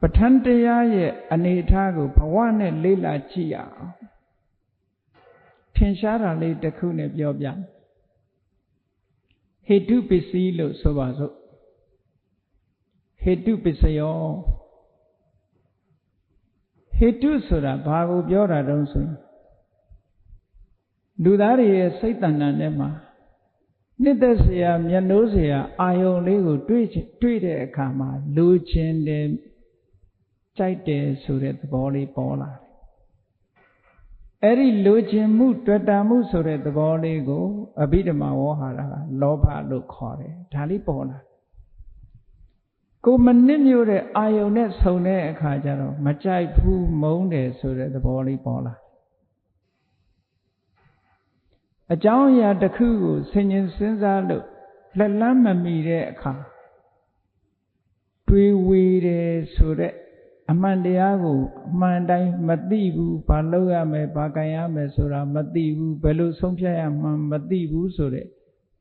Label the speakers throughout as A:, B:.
A: ပဋ္ဌာန်းတရားရဲ့အနေအထားကိုဘဝနဲ့လေ့လာကြည့်ရအောင်ထင်ရှားတာလေးတစ်ခုနဲ့ပြောပြဟေတုပစ္စည်းလို့ဆိုပါစို့ဟေတုပစ္စယောဟေတုဆိုတာဘာကိုပြောတာတုံးဆိုရင်လူသားတွေရဲ့စိတ်တဏ္ဍာထဲမှာနှစ်သက်စရာမျက်နှိုးစရာအာယုံလေးကိုတွေ့တဲ့အခါမှာလူချင်းတယ်ကြိုက်တယ်ဆိုတဲ့သဘောလေးပေါ်လာတယ်အဲ့ဒီလူချင်းမှုတွေ့တာမှုဆိုတဲ့သဘောလေးကိုအဘိဓမ္မာဝေါဟာရကလောဘလို့ခေါ်တယ်ဒါလေးပေါ်လာကိုမနစ်မြို့တဲ့အာယုံနဲ့ဆုံတဲ့အခါကျတော့မကြိုက်ဘူးမုန်းတယ်ဆိုတဲ့သဘောလေးပေါ်လာအကြောင်းအရာတစ်ခုကိုဆင်ခြင်စဉ်းစားလို့လက်လန်းမမီတဲ့အခါတွေးဝေတယ်ဆိုတဲ့အမှန်တရားကိုအမှန်တိုင်းမသိဘူးဘာလုပ်ရမယ်ဘာကြံရမယ်ဆိုတာမသိဘူးဘယ်လိုဆုံးဖြတ်ရမှန်းမသိဘူးဆိုတဲ့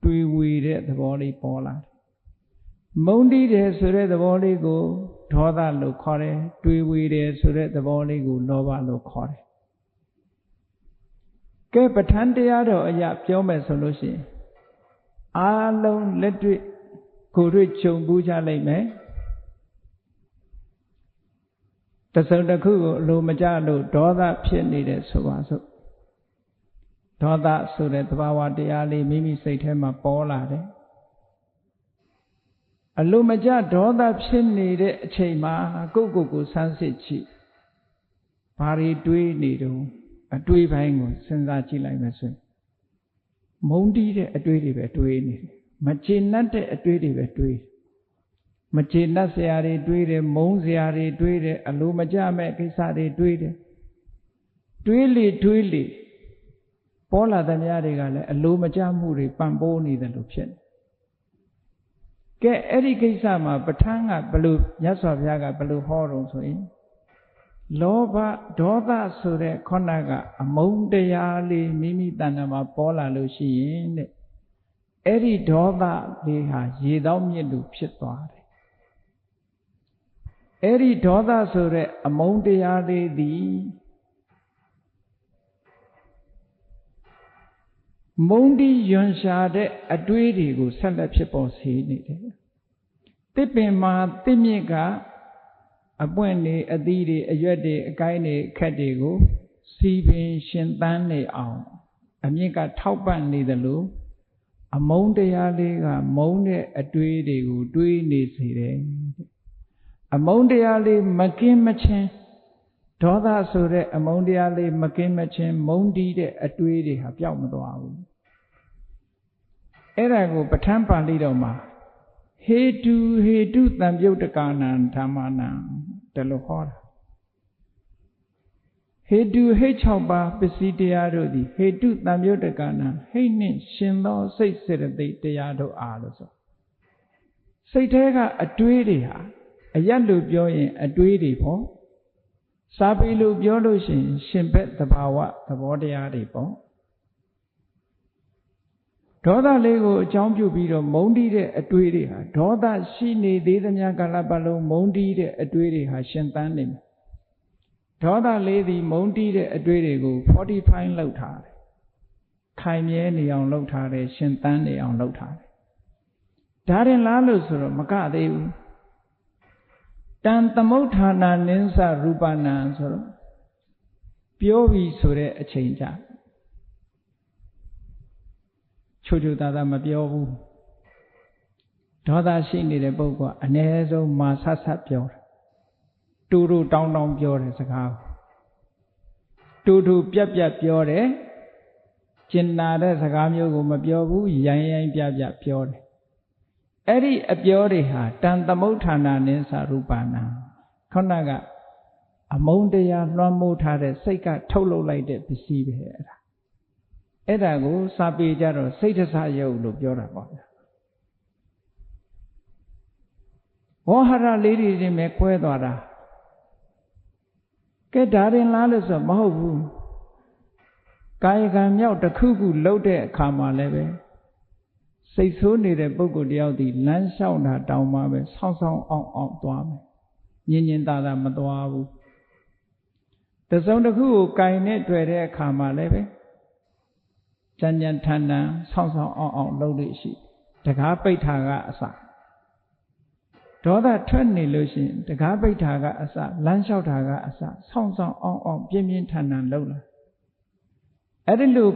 A: တွေးဝေတဲ့သဘောလေးပေါ်လာတယ်မုန်းတီးတယ်ဆိုတဲ့သဘောလေးကိုဒေါသလို့ခေါ်တယ်တွေးဝေတယ်ဆိုတဲ့သဘောလေးကိုလောဘလို့ခေါ်တယ်ကဲပဋ္ဌာန်းတရားတော်အရာပြောမယ်ဆိုလို့ရှိရင်အားလုံးလက်တွေ့ကိုယ်တွေ့ကြုံဘူးကြလိမ့်မယ်တစုံတစ်ခုကိုအလိုမကျလို့ဒေါသဖြစ်နေတယ်ဆိုပါစို့ဒေါသဆိုတဲ့သဘာဝတရားလေးမိမိစိတ်ထဲမှာပေါ်လာတယ်အလိုမကျဒေါသဖြစ်နေတဲ့အချိန်မှာကိုယ့်ကိုယ်ဆန်းစစ်ကြည့်ဘာတွေတွေးနေတုံးအတွေးပိုင်းကိုစဉ်းစားကြည့်လိုက်မယ်ဆိုရင်မုန်းတီးတဲ့အတွေးတွေပဲတွေးနေတယ်မကျေနပ်တဲ့အတွေးတွေပဲတွေးမကျေနပ်စရာတွေတွေးတယ်မုန်းစရာတွေတွေးတယ်အလိုမကျမဲ့ကိစ္စတွေတွေးတယ်တွေးလေပေါ်လာသမျှတွေကလည်းအလိုမကျမှုတွေပံ့ပိုးနေတယ်လို့ဖြစ်နေကဲအဲ့ဒီကိစ္စမှာပဋ္ဌာန်းကဘလို့မြတ်စွာဘုရားကဘလို့ဟောတော့ဆိုရင်လောဘဒေါသဆိုတဲ့ခေါဏကအမုန်းတရားလေးမိမိတဏ္ဍာမှာပေါ်လာလို့ရှိရင်တဲ့အဲ့ဒီဒေါသလေးဟာရေတောက်မြစ်လိုဖြစ်သွားတယ်အဲ့ဒီဒေါသဆိုတဲ့အမုန်းတရားလေးသည်မုန်းတီးယွန်ရှာတဲ့အတွေးတွေကိုဆက်လက်ဖြစ်ပေါ်စေနေတယ်တစ်ပင်မှာတစ်မြစ်ကအပွင့်တွေအသီးတွေအရွက်တွေအကိုင်းတွေအခက်တွေကိုစီပင်ရှင်သန်းနေအောင်အမြင့်ကထောက်ပံ့နေတယ်လို့အမုန်းတရားလေးကမုန်းတဲ့အတွေးတွေကိုတွေးနေစေတယ်အမုန်းတရားလေးမကင်းမချင်းဒေါသဆိုတဲ့အမုန်းတရားလေးမကင်းမချင်းမုန်းတီးတဲ့အတွေးတွေဟာပျောက်မသွားဘူးအဲ့ဒါကိုပဋ္ဌာန်းပါဠိတော်မှာဟေတုတံပြုတ်တကာနံဓမ္မနံတယ်လို့ဟောတာဟေတုဟိတ်6ပါးပစ္စည်းတရားတို့သည်ဟေတုတံပြုတ်တကာနံဟိတ်နှင့်ရှင်သောစိတ်စေတသိက်တရားတို့အားလို့ဆိုစိတ်ထဲကအတွေးတွေဟာအယတ်လို့ပြောရင်အတွေးတွေပေါ့စာပေလို့ပြောလို့ရှိရင်ရှင်ဘက်သဘာဝသဘောတရားတွေပေါ့ဒေါသလေးကိုအကြောင်းပြုပြီးတော့မုန်းတီးတဲ့အတွေးတွေဟာဒေါသရှိနေသေးသမျှကာလပတ်လုံးမုန်းတီးတဲ့အတွေးတွေဟာရှင်သန်နေမယ်ဒေါသလေးသည်မုန်းတီးတဲ့အတွေးတွေကို fortify လုပ်ထားတယ်ခိုင်မြဲနေအောင်လုပ်ထားတယ်ရှင်သန်နေအောင်လုပ်ထားတယ်ဒါရင်လားလို့ဆိုတော့မကသေးဘူးတန်သမုဋ္ဌာနာနိစ္စရူပနာဆိုတော့ပြောပြီးဆိုတဲ့အချိန်ကြချိုသားသားမပြောဘူးဒေါသရှိနေတဲ့ပုဂ္ဂိုလ်ကအ ਨੇ ဆုံးမာဆဆပြောတယ်တူတူတောင်းတောင်းပြောတယ်စကားတူတူပြက်ပြက်ပြောတယ်ကျင်နာတဲ့စကားမျိုးကိုမပြောဘူးရိုင်းရိုင်းပြပြပြောတယ်အဲ့ဒီအပြောတွေဟာတန်သမုဋ္ဌာနာနိစ္စရူပနာခုနကအမုန်းတရားလွှမ်းမိုးထားတဲ့စိတ်ကထုတ်လုပ်လိုက်တဲ့ပစ္စည်းပဲအဲ့ဒါကိုစာပေကြတော့စိတ်တဆယုတ်လို့ပြောတာပေါ့ဗျာဝေါဟာရလေးတွေချင်းပဲကွဲသွားတာကဲဒါရင်လားလို့ဆိုမဟုတ်ဘူးကာယကံမြောက်တစ်ခုခုလှုပ်တဲ့အခါမှာလည်းပဲစိတ်ဆိုးနေတဲ့ပုဂ္ဂိုလ်တယောက်ဒီလမ်းလျှောက်တာတောင်းမှပဲဆောင်းဆောင်းအောင်အောင်သွားမယ် ညင်ညင်သာသာမသွားဘူးတစုံတစ်ခုကိုကင်နဲ့တွေ့တဲ့အခါမှာလည်းပဲကြမ်းကြမ်းထန်ထန်ဆောင်းဆောင်းအောင်လုပ်လို့ရှိတကားပိတ်ထားကအစဒေါသထွက်နေလို့ရှိရင်တကားပိတ်ထားကအစလမ်းလျှောက်တာကအစဆောင်းဆောင်းအောင်ပြင်းပြင်းထန်ထန်လုပ်လာအဲ့ဒီလို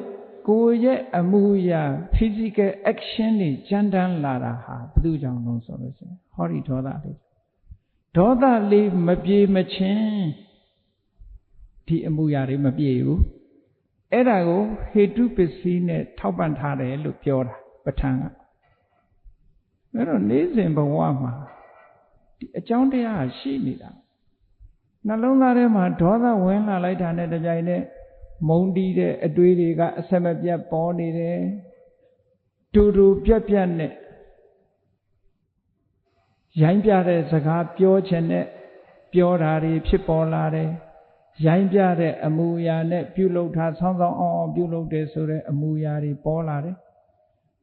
A: ကိုယ်ရဲ့အမှုရာ physical action တွေကြမ်းတမ်းလာတာဟာဘယ်သူကြောင့်လဲဆိုလို့ရှိရင်ဟောဒီဒေါသလေးမပြေမချင်းဒီအမှုရာတွေမပြေဘူးအဲ့ဒါကိုဟေတုပစ္စည်းနဲ့ထောက်ပံ့ထားတယ်လို့ပြောတာပဋ္ဌာန်းကအဲ့တော့နေ့စဉ်ဘဝမှာဒီအကြောင်းတရားရှိနေတာနှလုံးသားထဲမှာဒေါသဝင်လာလိုက်တာနဲ့တပြိုင်နက်မုန်းတီးတဲ့အတွေးတွေကအဆက်မပြတ်ပေါ်နေတယ်တူတူပြက်ပြက်နဲ့ရိုင်းပြတဲ့စကားပြောခြင်းနဲ့ပြောတာတွေဖြစ်ပေါ်လာတယ်ရိုင်းပြတဲ့အမူအရာနဲ့ပြုလုပ်တာဆောင်းဆောင်းအောင်ပြုလုပ်တယ်ဆိုတဲ့အမူအရာတွေပေါ်လာတယ်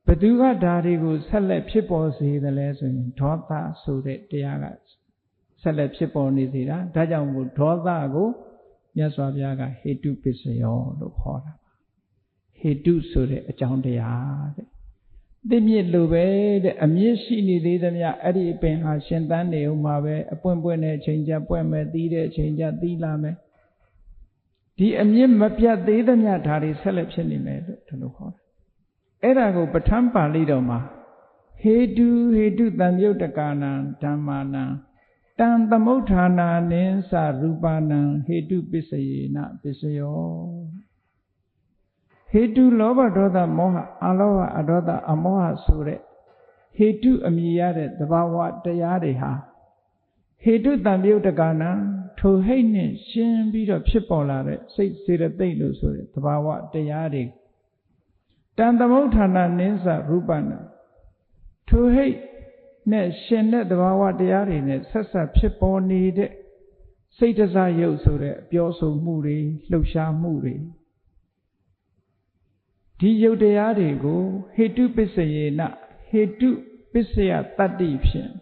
A: ဘသူကဒါတွေကိုဆက်လက်ဖြစ်ပေါ်စေတယ်လဲဆိုရင်ဒေါသဆိုတဲ့တရားကဆက်လက်ဖြစ်ပေါ်နေစေတာဒါကြောင့်မို့ဒေါသကိုမြတ်စွာဘုရားကဟေတုပစ္စယောလို့ခေါ်တာဟေတုဆိုတဲ့အကြောင်းတရားတဲ့သိမြစ်လိုပဲတဲ့အမြင့်ရှိနေသေးသမျှအဲ့ဒီအပင်ဟာရှင်သန်နေဦးမှာပဲအပွင့်ပွင့်တဲ့အချိန်ကျပွင့်မယ်သီးတဲ့အချိန်ကျသီးလာမယ်ဒီအမြင့်မပြတ်သေးသမျှဒါတွေဆက်လက်ဖြစ်နေမယ်လို့ဒီလိုခေါ်တယ်အဲ့ဒါကိုပဋ္ဌာန်းပါဠိတော်မှာဟေတုတံမြုတ်တကာနံဓမ္မာနံတံသမုဋ္ဌာနာနိသရူပနံဟေတုပစ္စယေနပစ္စယောဟေတုလောဘဒေါသမောဟအလောဘအဒေါသအမောဟဆိုတဲ့ဟေတုအမည်ရတဲ့သဘာဝတရားတွေဟာဟေတုတံမြုတ်တကာနံထိုဟိတ်နဲ့ရှင်းပြီးတော့ဖြစ်ပေါ်လာတဲ့စိတ်စေတသိက်လို့ဆိုတဲ့သဘာဝတရားတွေတံသမုဋ္ဌာနာနိသရူပနံထိုဟိတ်နဲ့ရှင်တဲ့သဘာဝတရားတွေနဲ့ဆက်ဆက်ဖြစ်ပေါ်နေတဲ့စိတ်တစရုပ်ဆိုတဲ့ပြောဆိုမှုတွေလှုပ်ရှားမှုတွေဒီယုတ်တရားတွေကိုဟေတုပစ္စယေနဟေတုပစ္စယတတ္တိဖြင့်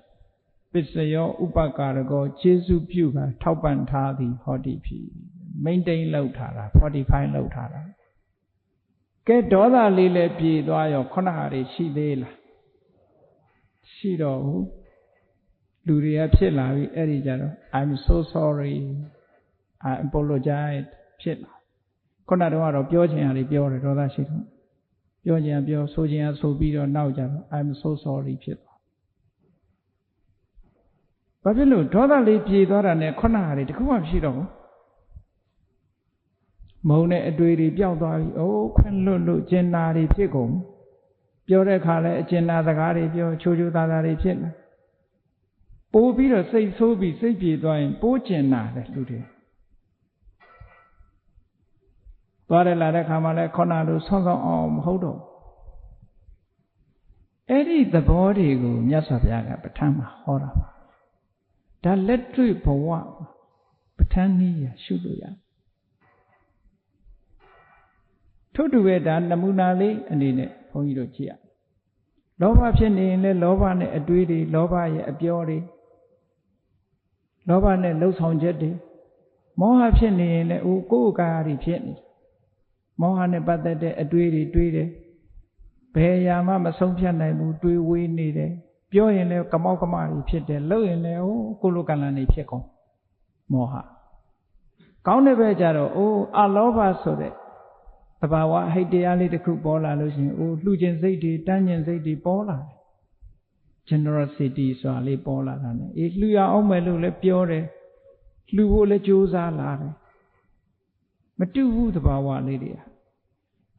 A: ပစ္စယောဥပကာရကောကျေစုပြုကထောက်ပံ့ထားသည်ဟောတိဖြစ် maintain လုပ်ထားတာ fortify လုပ်ထားတာကဲဒေါသလေးလည်းပြေသွားရောခုနဟာတွေရှိသေးလားရှိတော့ဘူးလူတွေကဖြစ်လာပြီအဲ့ဒီကြတော့ I'm so sorry I apologize ဖြစ်လာခုနတော့ပြောချင်ရတယ်ပြောတယ်ဒေါသရှိတော့ပြောချင်ပြောဆိုချင်ဆိုပြီးတော့နောက်ကြတော့ I'm so sorry ဖြစ်သွားဘာဖြစ်လို့ဒေါသလေးပြေသွားတာနဲ့ခုနဟာတွေတခုမှဖြစ်တော့မုံတဲ့အတွေ့တွေပျောက်သွားပြီအိုးခွန်းလွတ်ကျင်နာတွေဖြစ်ကုန်ပြောတဲ့အခါလဲအကျင်နာစကားတွေပြောချိုချိုသားသားတွေဖြစ်လာပိုးပြီးတော့စိတ်ဆိုးပြီးစိတ်ပြေသွားရင်ပိုးကျင်နာတယ်လူတွေသွားရလာတဲ့ခါမှလဲခုနလိုဆောင်းဆောင်းအောင်မဟုတ်တော့အဲ့ဒီသဘောတွေကိုမြတ်စွာဘုရားကပဋ္ဌာန်းမှာဟောတာပါဒါလက်တွေ့ဘဝပဋ္ဌာန်းနည်းရရှုလို့ရထို့တူပဲဒါနမူနာလေးအနေနဲ့ဘုန်းကြီးတို့ကြည့်ရလောဘဖြစ်နေရင်လည်းလောဘနဲ့အတွေးတွေလောဘရဲ့အပြောတွေလောဘနဲ့လှုပ်ဆောင်ချက်တွေမောဟဖြစ်နေရင်လည်းကိုယ်ကာယတွေဖြစ်နေမောဟနဲ့ပတ်သက်တဲ့အတွေးတွေတွေးတယ်ဘယ်အရာမှမဆုံးဖြတ်နိုင်ဘူးတွေးဝေးနေတယ်ပြောရင်လည်းကမောက်ကမတွေဖြစ်တယ်လှုပ်ရင်လည်းကိုလိုကံလန်တွေဖြစ်ကုန်မောဟကောင်းတဲ့ဘက်ကျတော့အလောဘဆိုတဲ့သဘာဝဟိတ်တရားလေးတစ်ခုပေါ်လာလို့ရှိရင်လှူခြင်းစိတ်တွေတန်းခြင်းစိတ်တွေပေါ်လာတယ် generosity ဆိုတာလေးပေါ်လာတာ ਨੇ လှူရအောင်မယ်လို့လည်းပြောတယ်လှူဖို့လည်းကြိုးစားလာတယ်မတူဘူးသဘာဝလေးတွေ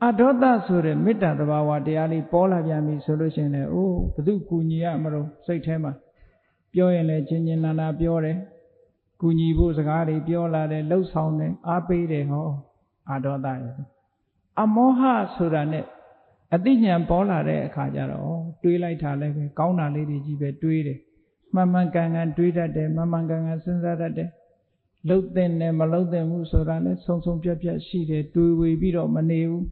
A: အဒေါသဆိုတဲ့မေတ္တာသဘာဝတရားလေးပေါ်လာပြန်ပြီဆိုလို့ရှိရင်လည်းဘု து ကူညီရမလို့စိတ်ထဲမှာပြောရင်လည်းချင်းချင်းနာနာပြောတယ်ကူညီဖို့စကားတွေပြောလာတယ်လှုပ်ဆောင်တယ်အားပေးတယ်ဟောအဒေါသရဲ့အမောဟဆိုတာနဲ့အသိဉာဏ်ပေါ်လာတဲ့အခါကျတော့တွေးလိုက်တာလည်းပဲကောင်းတာလေးတွေကြီးပဲတွေးတယ်မှန်မှန်ကန်ကန်တွေးတတ်တယ်မှန်မှန်ကန်ကန်စဉ်းစားတတ်တယ်လှုပ်တဲ့နဲ့မလှုပ်တဲ့မှုဆိုတာလည်းဆုံးဆုံးပြတ်ပြတ်ရှိတယ်တွေးဝေပြီးတော့မနေဘူး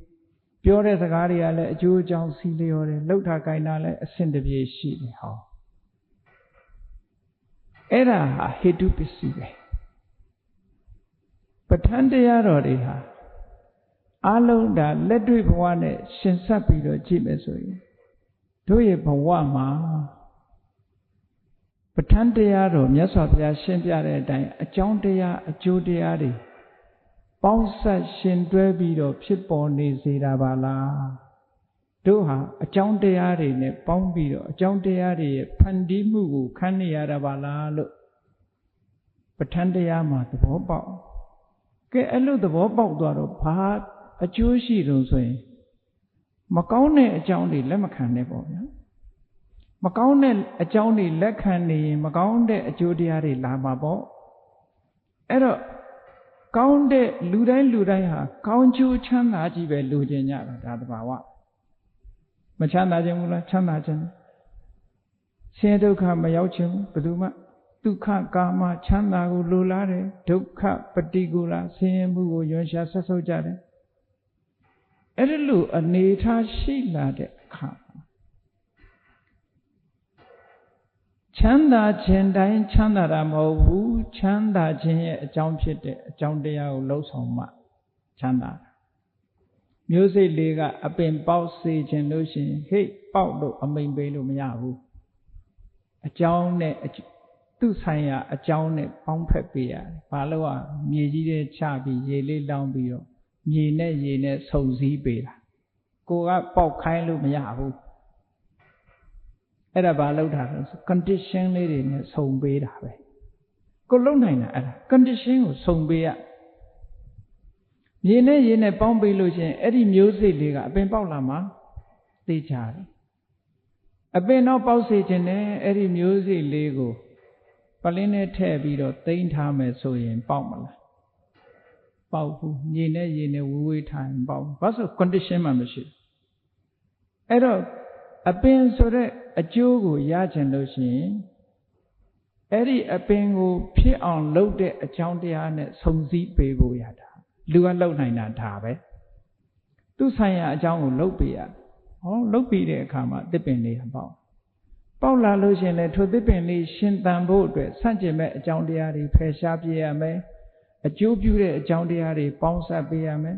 A: ပြောတဲ့စကားတွေကလည်းအကျိုးအကြောင်းစီလျော်တယ်လှုပ်တာကိုင်တာလည်းအဆင်တပြေရှိတယ်ဟော Era ha hetu pisibe. Pathandaya rodi ha. Alo da ledwi bhawane shinsapi do jime soye. Doye bhawama. Pathandaya ro myaswabhaya shinpyare dai achaung taya acho taya de. Pausat shintwe bi do phitpaw ne seta ba la. Do ha achaung taya de ne paung bi do achaung taya de ye phandi mu ko khan ne yada ba la lo. Pathandaya ma thabo paw. Ke alo thabo paw twa do bha acho shi dong so yin ma kaung ne achaung de let ma khan ne paw bya. Ma kaung ne achaung de let khan ne yin ma kaung de acho taya de la ma paw. Ero kaung de lu dai ha kaung chu chan na ji be lu jin nya da thbawa. Ma chan na jin bu la chan na jin. Sin dukha ma yauk chin badu ma dukha kama chan na ko lu la de dukha patikula sin mu ko yön sha sat saut ja de. အဲ့ဒီလိုအနေထားရှိလာတဲ့အခါချမ်းသာခြင်းတိုင်းချမ်းသာတာမဟုတ်ဘူးချမ်းသာခြင်းရဲ့အကြောင်းဖြစ်တဲ့အကြောင်းတရားကိုလှုပ်ဆောင်မှချမ်းသာတာမျိုးစိတ်လေးကအပင်ပေါက်စေခြင်းလို့ရှိရင်ဟေ့ပေါက်လို့အမိန်ပေးလို့မရဘူးအကြောင်းနဲ့သူ့ဆိုင်ရာအကြောင်းနဲ့ပေါင်းဖက်ပေးရတယ်ဘာလို့อ่ะမြေကြီးထဲချပြီးရေလေးလောင်းပြီးတော့မြေနဲ့ရေနဲ့ဆုံစည်းပေးတာကိုကပေါက်ခိုင်းလို့မရဘူးအဲ့ဒါဘာလုပ်တာလဲ condition လေးတွေနဲ့ဆုံပေးတာပဲကိုလုံနိုင်တာအဲ့ဒါ condition ကိုဆုံပေးရမြေနဲ့ရေနဲ့ပေါင်းပေးလို့ရှင်အဲ့ဒီမျိုးစိတ်လေးကအပင်ပေါက်လာမှာသိကြတယ်အပင်တော့ပေါက်စေခြင်းနဲ့အဲ့ဒီမျိုးစိတ်လေးကိုပလင်းနဲ့ထည့်ပြီးတော့သိမ်းထားမယ်ဆိုရင်ပေါက်မလားပေါက်ဘူးမြေနဲ့ရေနဲ့ဝေးထားရင်ပေါက်ဘာလို့ condition မှမရှိအဲ့တော့အပင်ဆိုတဲ့အကျိုးကိုရချင်လို့ရှိရင်အဲ့ဒီအပင်ကိုဖြစ်အောင်လုပ်တဲ့အကြောင်းတရားနဲ့ဆုံစည်းပေးဖို့ရတာလူကလုပ်နိုင်တာဒါပဲသူ့ဆိုင်ရာအကြောင်းကိုလုပ်ပေးရဟောလုပ်ပြီးတဲ့အခါမှာသစ်ပင်လေးပေါက်လာလို့ရှိရင်လည်းထိုသစ်ပင်လေးရှင်သန်ဖို့အတွက်ဆန့်ကျင်မဲ့အကြောင်းတရားတွေဖယ်ရှားပြရမယ်အကျိုးပြုတဲ့အကြောင်းတရားတွေပေါင်းစပ်ပေးရမယ်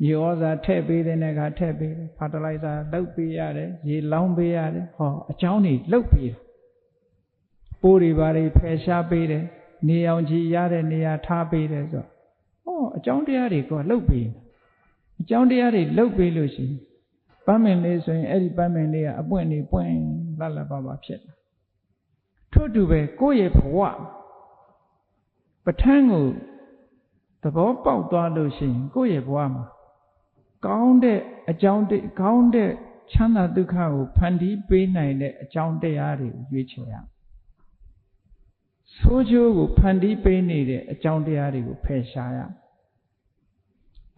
A: ရေဩဇာထည့်ပေးတဲ့အခါထည့်ပေးတယ်ဖာတလိုက်ဇာလုပ်ပေးရတယ်ရေလောင်းပေးရတယ်ဟောအကြောင်းတွေလုပ်ပေးတယ်ပိုးတွေဘာတွေဖယ်ရှားပေးတယ်နေအောင်ကြည်ရတဲ့နေရာထားပေးတယ်ဆိုဟောအကြောင်းတရားတွေကလုပ်ပေးအကြောင်းတရားတွေလုပ်ပေးလို့ရှိရင်ပန်းမင်လေးဆိုရင်အဲ့ဒီပန်းမင်လေးကအပွင့်နေပွင့်လှပပဖြစ်တယ်ထို့တူပဲကိုယ့်ရဲ့ဘဝပဋ္ဌာန်းကိုသဘောပေါက်သွားလို့ရှိရင်ကိုယ့်ရဲ့ဘဝမှာကောင်းတဲ့အကြောင်းကောင်းတဲ့ချမ်းသာဒုက္ခကိုဖန်တီးပေးနိုင်တဲ့အကြောင်းတရားတွေကိုရွေးချယ်ရဆိုးကျိုးကိုဖန်တီးပေးနေတဲ့အကြောင်းတရားတွေကိုဖယ်ရှားရ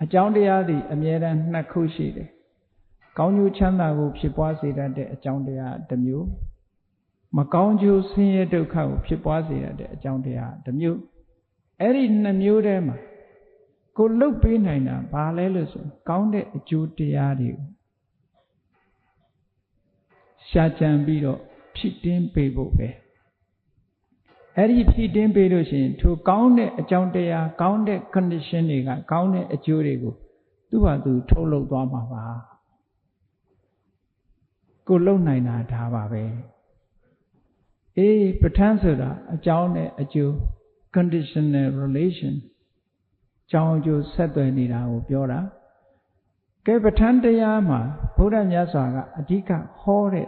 A: အကြောင်းတရားတွေအမြဲတမ်းနှစ်ခုရှိတယ်ကောင်းကျိုးချမ်းသာကိုဖြစ်ပွားစေတတ်တဲ့အကြောင်းတရားတစ်မျိုးမကောင်းကျိုးဆင်းရဲဒုက္ခကိုဖြစ်ပွားစေတတ်တဲ့အကြောင်းတရားတစ်မျိုးအဲ့ဒီနှစ်မျိုးထဲမှာကိုလှုပ်ပေးနိုင်တာဘာလဲလို့ဆိုကောင်းတဲ့အကျိုးတရားတွေကိုရှာကြံပြီးတော့ဖြည့်တင်းပေးဖို့ပဲအဲ့ဒီဖြည့်တင်းပေးလို့ရှိရင်ထိုကောင်းတဲ့အကြောင်းတရားကောင်းတဲ့ condition တွေကကောင်းတဲ့အကျိုးတွေကိုသူ့ဟာသူထုတ်လုပ်သွားမှာပါကိုလှုပ်နိုင်တာဒါပါပဲအေးပဋ္ဌာန်းဆိုတာအကြောင်းနဲ့အကျိုး conditional relation ကြောင်းအကျိုးဆက်သွယ်နေတာကိုပြောတာကဲပဋ္ဌာန်းတရားမှာဘုရားမြတ်စွာကအဓိကဟောတဲ့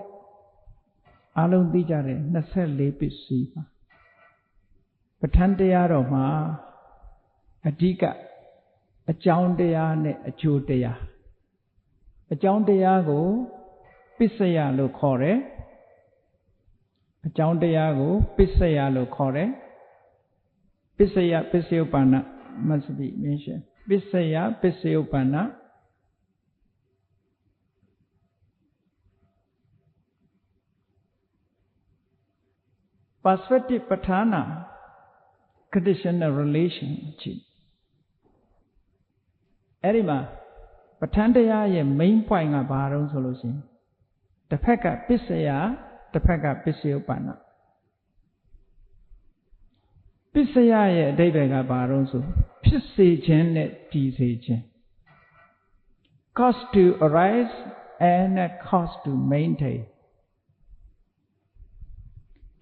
A: အလုံးသိကြတဲ့24ပစ္စည်းပါပဋ္ဌာန်းတရားတော်မှာအဓိကအကြောင်းတရားနဲ့အကျိုးတရားအကြောင်းတရားကိုပစ္စယလို့ခေါ်တယ်အကြောင်းတရားကိုပစ္စယလို့ခေါ်တယ်ပစ္စယပစ္စယုပ္ပန္န must be mentioned ပစ္စယပစ္စယုပ္ပန္နperspective ပဋ္ဌာနာ conditional relation ရှိအဲ့ဒီမှာပဋ္ဌာန်းတရားရဲ့ main point ကဘာတုံးဆိုလို့ရှိရင်တစ်ဖက်ကပစ္စယတစ်ဖက်ကပစ္စယုပ္ပန္န စ္စယရဲ့အဓိပ္ပာယ်ကဘာလို့ဆိုဖြစ်စေခြင်းနဲ့တည်စေခြင်း cause to arise and cause to maintain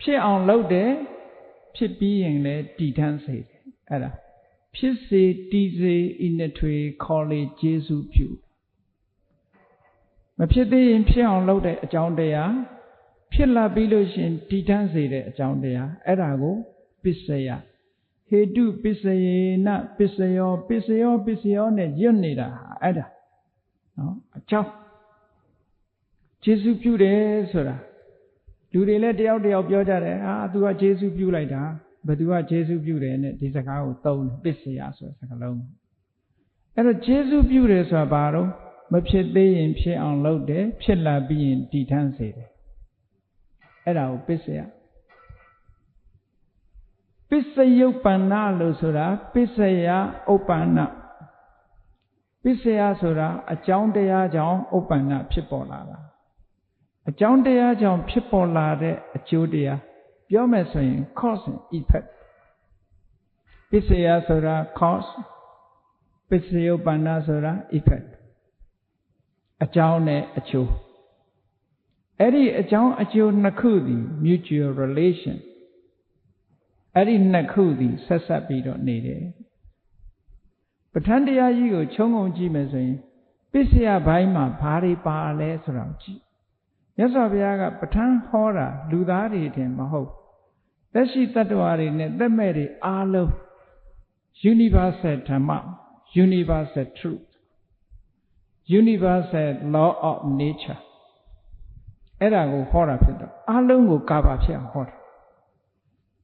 A: ဖြစ်အောင်လုပ်တယ်ဖြစ်ပြီးရင်လည်းတည်ထမ်းစေတယ်အဲ့ဒါဖြစ်စေတည်စေဤနှစ်ထွေခေါ်လေကျေးဇူးပြုမဖြစ်သေးရင်ဖြစ်အောင်လုပ်တဲ့အကြောင်းတရားဖြစ်လာပြီးလို့ရှင်တည်ထမ်းစေတဲ့အကြောင်းတရားအဲ့ဒါကိုပစ္စယဟေတုပစ္စယေနပစ္စယောပစ္စယောပစ္စယောနဲ့ညွတ်နေတာအဲ့ဒါနော်အကြောင်းကျေးဇူးပြုတယ်ဆိုတာလူတွေလည်းတယောက်တယောက်ပြောကြတယ်သူကကျေးဇူးပြုလိုက်တာဘယ်သူကကျေးဇူးပြုတယ်နဲ့ဒီစကားကိုသုံးပစ္စယဆိုတဲ့စကားလုံးအဲ့တော့ကျေးဇူးပြုတယ်ဆိုတာဘာလို့မဖြစ်သေးရင်ဖြစ်အောင်လုပ်တယ်ဖြစ်လာပြီးရင်တည်ထမ်းစေတယ်အဲ့ဒါကိုပစ္စယပစ္စယုပ္ပန္နလို့ဆိုတာပစ္စယဥပ္ပန္နပစ္စယဆိုတာအကြောင်းတရားကြောင့်ဥပ္ပန္နဖြစ်ပေါ်လာတာအကြောင်းတရားကြောင့်ဖြစ်ပေါ်လာတဲ့အကျိုးတရားပြောမယ်ဆိုရင် cause and effect ပစ္စယဆိုတာ cause ပစ္စယုပ္ပန္နဆိုတာ effect အကြောင်းနဲ့အကျိုးအဲ့ဒီအကြောင်းအကျိုးနှစ်ခုသည် mutual relation အဲ့ဒီနှစ်ခုသည်ဆက်ဆက်ပြီးတော့နေတယ်ပဋ္ဌာန်းတရားကြီးကိုခြုံငုံကြည့်မယ်ဆိုရင်ပစ္စယဘိုင်းမှာဘာတွေပါလဲဆိုတာကိုကြည့်မြတ်စွာဘုရားကပဋ္ဌာန်းဟောတာလူသားတွေတင်မဟုတ်သက်ရှိတ attva တွေနဲ့သက်မဲ့တွေအားလုံး universal ဓမ္မ universal truth universal law of nature အဲ့ဒါကိုဟောတာဖြစ်တော့အားလုံးကိုကာဗာဖြစ်အောင်ဟောတာ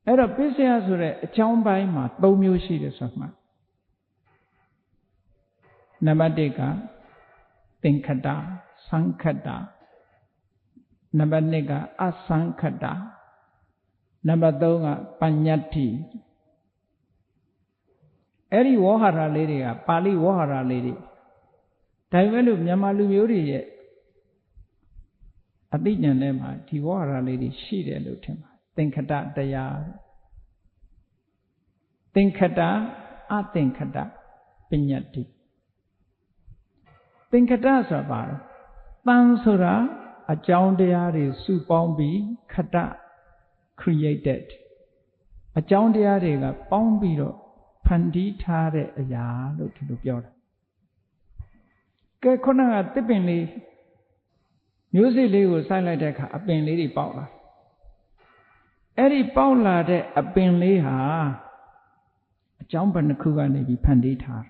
A: အဲ့တော့ပစ္စယဆိုတဲ့အကြောင်းပိုင်းမှာ၃မျိုးရှိတယ်ဆိုမှနံပါတ်1ကသင်္ခတသံခတနံပါတ်2ကအသံခတနံပါတ်3ကပညတ္တိအဲ့ဒီဝေါဟာရလေးတွေကပါဠိဝေါဟာရလေးတွေဒါပေမဲ့လို့မြန်မာလူမျိုးတွေရဲ့အသိဉာဏ်ထဲမှာဒီဝေါဟာရလေးတွေရှိတယ်လို့ထင်ပါတယ်သင်္ခတတရားသင်္ခတအသင်္ခတပညတ္တိသင်္ခတဆိုတာဘာလဲတန်ဆိုတာအကြောင်းတရားတွေစုပေါင်းပြီးခတ created အကြောင်းတရားတွေကပေါင်းပြီးတော့ဖန်တီးထားတဲ့အရာလို့ဒီလိုပြောတာကဲခုနကတစ်ပင်လေးမျိုးစေ့လေးကိုစိုက်လိုက်တဲ့အခါအပင်လေးတွေပေါက်လာအဲ့ဒီပေါက်လာတဲ့အပင်လေးဟာအကြောင်းဘယ်နှခုကနေပြီးဖန်တီးထား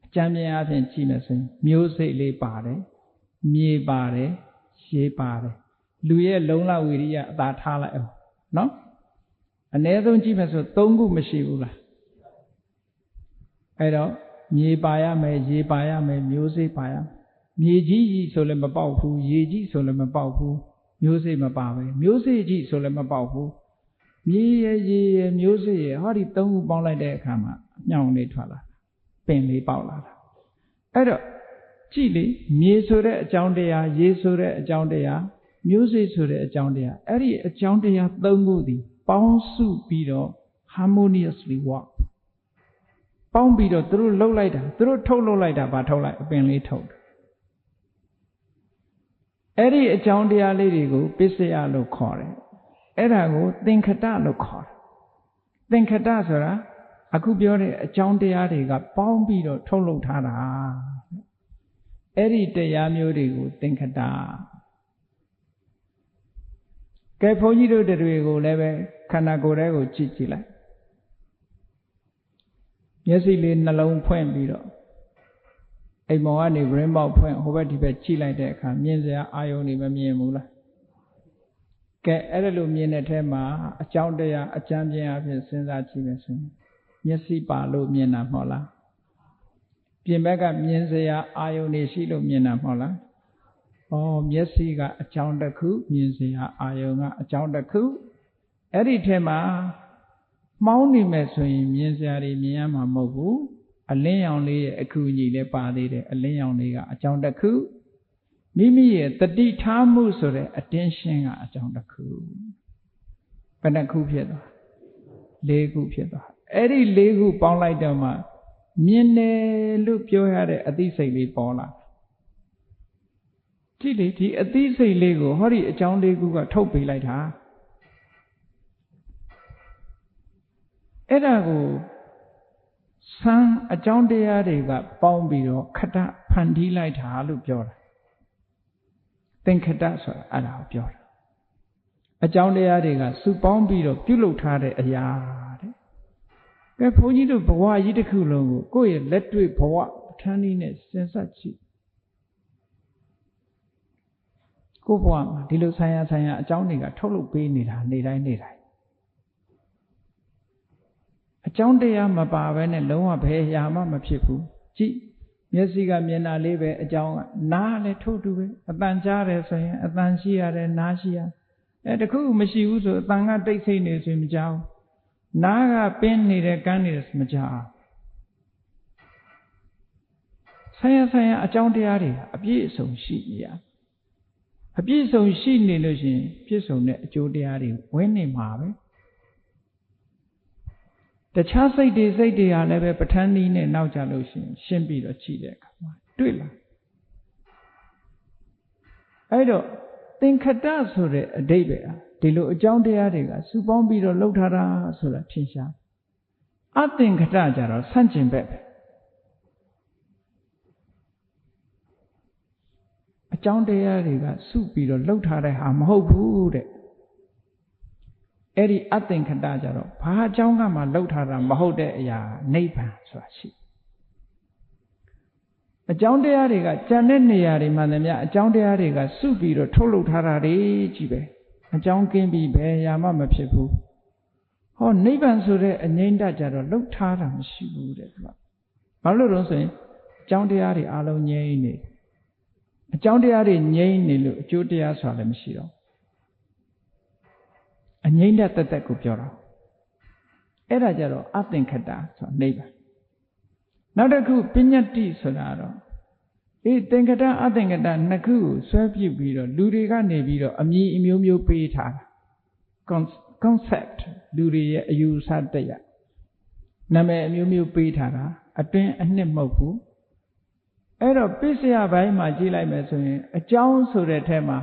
A: အကြံဉာဏ်အဖြစ်ကြည့်မယ်ဆိုရင်မျိုးစေ့လေးပါတယ်မြေပါတယ်ရေပါတယ်လူရဲ့လုံလဝိရိယအသာထားလိုက်အောင်နော်အ ਨੇ ဆုံးကြည့်မယ်ဆို၃ခုမရှိဘူးလားအဲ့တော့မြေပါရမယ်ရေပါရမယ်မျိုးစေ့ပါရမြေကြီးကြီးဆိုလည်းမပေါက်ဘူးရေကြီးဆိုလည်းမပေါက်ဘူးမျိုးစေ့မပါပဲမျိုးစေ့ကြီးဆိုလည်းမပေါက်ဘူးမြေရရေရမျိုးစေ့ရဟောဒီ၃ခုပေါင်းလိုက်တဲ့အခါမှာညောင်လေးထွက်လာပင်လေးပေါက်လာတာအဲ့တော့ကြည့်လေမြေဆိုတဲ့အကြောင်းတရားရေဆိုတဲ့အကြောင်းတရားမျိုးစေ့ဆိုတဲ့အကြောင်းတရားအဲ့ဒီအကြောင်းတရား၃ခုသည်ပေါင်းစုပြီးတော့ harmoniously work ပေါင်းပြီးတော့သူတို့လှုပ်လိုက်တာသူတို့ထုတ်လှုပ်လိုက်တာဗာထုတ်လိုက်အပင်လေးထုတ်အဲ့ဒီအကြောင်းတရားလေးတွေကိုပစ္စယလို့ခေါ်တယ်အဲ့ဒါကိုသင်္ခတလို့ခေါ်တယ်သင်္ခတဆိုတာအခုပြောတဲ့အကြောင်းတရားတွေကပေါင်းပြီးတော့ထုတ်လုပ်ထားတာအဲ့ဒီတရားမျိုးတွေကိုသင်္ခတကဲဘုန်းကြီးတို့တွေကိုလည်းပဲခန္ဓာကိုယ်ထဲကိုကြည့်ကြည့်လိုက်မျက်စိလေးနှလုံးဖွင့်ပြီးတော့အိမ်မောင်ကနေ brain box ဖွင့်ဟိုဘက်ဒီဘက်ကြည့်လိုက်တဲ့အခါမြင်စရာအာယုံတွေမမြင်ဘူးလားကဲအဲ့ဒါလိုမြင်တဲ့ထဲမှာအကြောင်းတရားအကျမ်းပြင်းအဖြစ်စဉ်းစားကြည့်မယ်ဆိုရင်မျက်စိပါလို့မြင်တာမဟုတ်လားပြင်ဘက်ကမြင်စရာအာယုံတွေရှိလို့မြင်တာမဟုတ်လားမျက်စိကအကြောင်းတစ်ခုမြင်စရာအာယုံကအကြောင်းတစ်ခုအဲ့ဒီထဲမှာမှောင်းနေမယ်ဆိုရင်မြင်စရာတွေမြင်ရမှာမဟုတ်ဘူးအလင်းရောင်လေးရဲ့အခုညီလေးပါသေးတယ်အလင်းရောင်လေးကအကြောင်းတစ်ခုမိမိရဲ့တတိထားမှုဆိုတဲ့ attention ကအကြောင်းတစ်ခုဘယ်နှခုဖြစ်သွား ၄ခုဖြစ်သွားအဲ့ဒီ၄ခုပေါင်းလိုက်တော့မှမြင်တယ်လို့ပြောရတဲ့အသိစိတ်လေးပေါ်လာကြည့်လေဒီအသိစိတ်လေးကိုဟောဒီအကြောင်း၄ခုကထုတ်ပေးလိုက်တာအဲ့ဒါကိုစံအကြောင်းတရားတွေကပေါင်းပြီးတော့ခတဖန်တီးလိုက်တာလို့ပြောတာသင်္ခတဆိုတာအဲ့ဒါကိုပြောတာအကြောင်းတရားတွေကစုပေါင်းပြီးတော့ပြုလုပ်ထားတဲ့အရာတဲ့ကဲဘုန်းကြီးတို့ဘဝကြီးတစ်ခုလုံးကိုကိုယ့်ရဲ့လက်တွေ့ဘဝပဋ္ဌာန်းနည်းနဲ့စဉ်းစားကြည့်ကိုယ့်ဘဝမှာဒီလိုဆိုင်ရာအကြောင်းတွေကထုတ်လုပ်ပေးနေတာနေ့တိုင်းအကြောင်းတရားမပါဘဲနဲ့လုံးဝဘယ်ရာမှမဖြစ်ဘူးကြည့်မျက်စိကမြင်တာလေးပဲအကြောင်းကနားလည်းထို့တူပဲအတန်ကြားတယ်ဆိုရင်အတန်ရှိရတယ်နားရှိရတခုမရှိဘူးဆိုအတန်ကတိတ်ဆိတ်နေဆိုရင်မကြောက်နားကပင်းနေတယ်ကန်းနေတယ်မကြောက်ဆိုင်ရာအကြောင်းတရားတွေအပြည့်အစုံရှိနေရအပြည့်အစုံရှိနေလို့ရှိရင်ပြည့်စုံတဲ့အကျိုးတရားတွေဝင်နေမှာပဲတခြားစိတ်တွေဟာလည်းပဲပဋ္ဌာန်းနည်းနဲ့နောက်ကြလို့ရှိရင်ရှင်းပြီးတော့ကြည့်တဲ့အခါမှာတွေ့လာအဲ့တော့သင်္ခတဆိုတဲ့အဓိပ္ပာယ်ဒီလိုအကြောင်းတရားတွေကစုပေါင်းပြီးတော့လှုပ်ထားတာဆိုတာထင်ရှားအသင်္ခတကြတော့ဆန့်ကျင်ဘက်ပဲအကြောင်းတရားတွေကစုပြီးတော့လှုပ်ထားတဲ့ဟာမဟုတ်ဘူးတဲ့အဲ့ဒီအသင်္ခတကြတော့ဘာအကြောင်းကမှလှုပ်ထားတာမဟုတ်တဲ့အရာနိဗ္ဗာန်ဆိုတာရှိအကြောင်းတရားတွေကကြံတဲ့နေရာတွေမှာလည်းများအကြောင်းတရားတွေကစုပြီးတော့ထုတ်လုပ်ထားတာတွေကြီးပဲအကြောင်းကင်းပြီးဘယ်ရာမှမဖြစ်ဘူးဟောနိဗ္ဗာန်ဆိုတဲ့အငြိမ့်တကြတော့လှုပ်ထားတာမရှိဘူးတဲ့သူကဘာလို့လဲဆိုရင်အကြောင်းတရားတွေအလုံးငြိမ့်နေအကြောင်းတရားတွေငြိမ့်နေလို့အကျိုးတရားဆိုတာလည်းမရှိတော့အငြိမ့်တသက်ကိုပြောတာအဲ့ဒါကြတော့အသင်္ခတဆိုတာနိဗ္ဗာန်နောက်တစ်ခုပညတ္တိဆိုတာတော့သင်္ခတအသင်္ခတနှစ်ခုကိုဆွဲပြုပြီးတော့လူတွေကနေပြီးတော့အမည်အမျိုးပေးထားတာ concept လူတွေရဲ့အယူဆတရားနာမည်အမျိုးပေးထားတာအတွင်းအနှစ်မဟုတ်ဘူးအဲ့တော့ပစ္စယပိုင်းမှာကြည့်လိုက်မယ်ဆိုရင်အကြောင်းဆိုတဲ့ထဲမှာ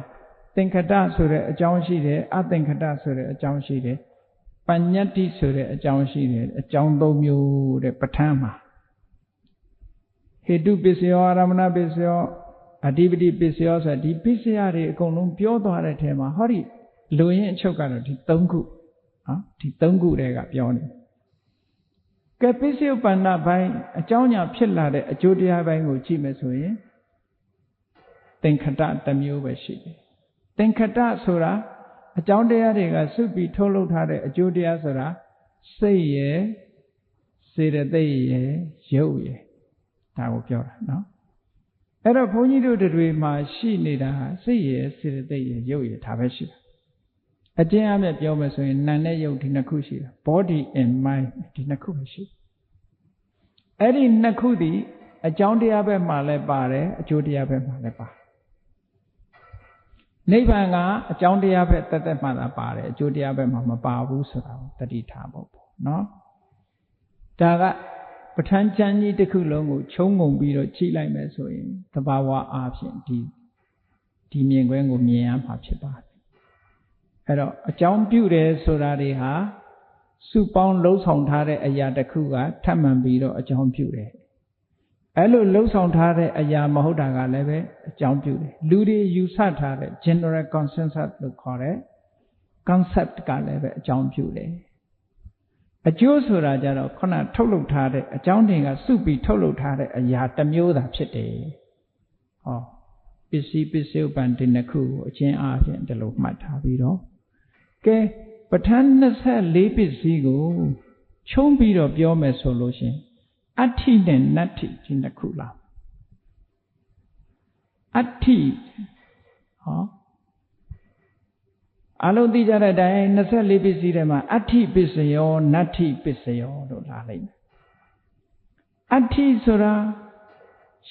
A: သင်္ခတဆိုတဲ့အကြောင်းရှိတယ်အသင်္ခတဆိုတဲ့အကြောင်းရှိတယ်ပညတ္တိဆိုတဲ့အကြောင်းရှိတယ်အကြောင်း၃မျိုးတဲ့ပဋ္ဌာန်းမှာဟေတုပစ္စယောအာရမဏပစ္စယောအဓိပတိပစ္စယောဆိုဒီပစ္စယတွေအကုန်လုံးပြောသွားတဲ့ထဲမှာဟောဒီလူရင်းအချုပ်ကတော့ဒီ၃ခုနော်ဒီ၃ခုတည်းကပြောနေကဲပစ္စယပန္နပိုင်းအကြောင်းညာဖြစ်လာတဲ့အကျိုးတရားပိုင်းကိုကြည့်မယ်ဆိုရင်သင်္ခတတစ်မျိုးပဲရှိတယ်သင်္ခတဆိုတာအကြောင်းတရားတွေကစုပြီးထုတ်လုပ်ထားတဲ့အကျိုးတရားဆိုတာစိတ်ရယ်စေတသိက်ရယ်ရုပ်ရယ်ဒါကိုပြောတာနော်အဲ့တော့ဘုန်းကြီးတို့တွေမှာရှိနေတာစိတ်ရယ်စေတသိက်ရယ်ရုပ်ရယ်ဒါပဲရှိတာအကျဉ်းအမဲ့ပြောမယ်ဆိုရင်နာနဲ့ရုပ်ဒီနှစ်ခုရှိတာ body and mind ဒီနှစ်ခုပဲရှိအဲ့ဒီနှစ်ခုဒီအကြောင်းတရားဘက်မှာလည်းပါတယ်အကျိုးတရားဘက်မှာလည်းပါနိဗ္ဗာန်ကအကြောင်းတရားဘက်တက်မှသာပါတယ်အကျိုးတရားဘက်မှာမပါဘူးဆိုတာကိုတတိထားဖို့ပေါ့နော်ဒါကပဋ္ဌာန်းကျမ်းကြီးတစ်ခုလုံးကိုခြုံငုံပြီးတော့ကြည့်လိုက်မယ်ဆိုရင်သဘာဝအားဖြင့်ဒီမြင်ကွင်းကိုမြင်ရမှာဖြစ်ပါတယ်အဲ့တော့အကြောင်းပြုတယ်ဆိုတာတွေဟာစုပေါင်းလှုပ်ဆောင်ထားတဲ့အရာတစ်ခုကထပ်မံပြီးတော့အကြောင်းပြုတယ်အဲ့လိုလှုပ်ဆောင်ထားတဲ့အရာမဟုတ်တာကလည်းပဲအကြောင်းပြုတယ်လူတွေယူဆထားတဲ့ general consensus လို့ခေါ်တဲ့ concept ကလည်းပဲအကြောင်းပြုတယ်အကျိုးဆိုတာကြတော့ခုနထုတ်လုပ်ထားတဲ့အကြောင်းတွေကစုပြီးထုတ်လုပ်ထားတဲ့အရာတစ်မျိုးသာဖြစ်တယ်ဟောပစ္စယပန်ဒီနှစ်ခုကိုအချင်းအားဖြင့်ဒီလိုမှတ်ထားပြီးတော့ကဲပဋ္ဌာန်း24ပစ္စည်းကိုခြုံပြီးတော့ပြောမယ်ဆိုလို့ရှင်အဋ္ဌိနဲ့နတ္ထိဒီနှစ်ခုလားအဋ္ဌိဟောအလုံးသိကြတဲ့အတိုင်း24ပစ္စည်းထဲမှာအဋ္ဌိပစ္စယောနတ္ထိပစ္စယောလို့လာလိုက်တယ်အဋ္ဌိဆိုတာ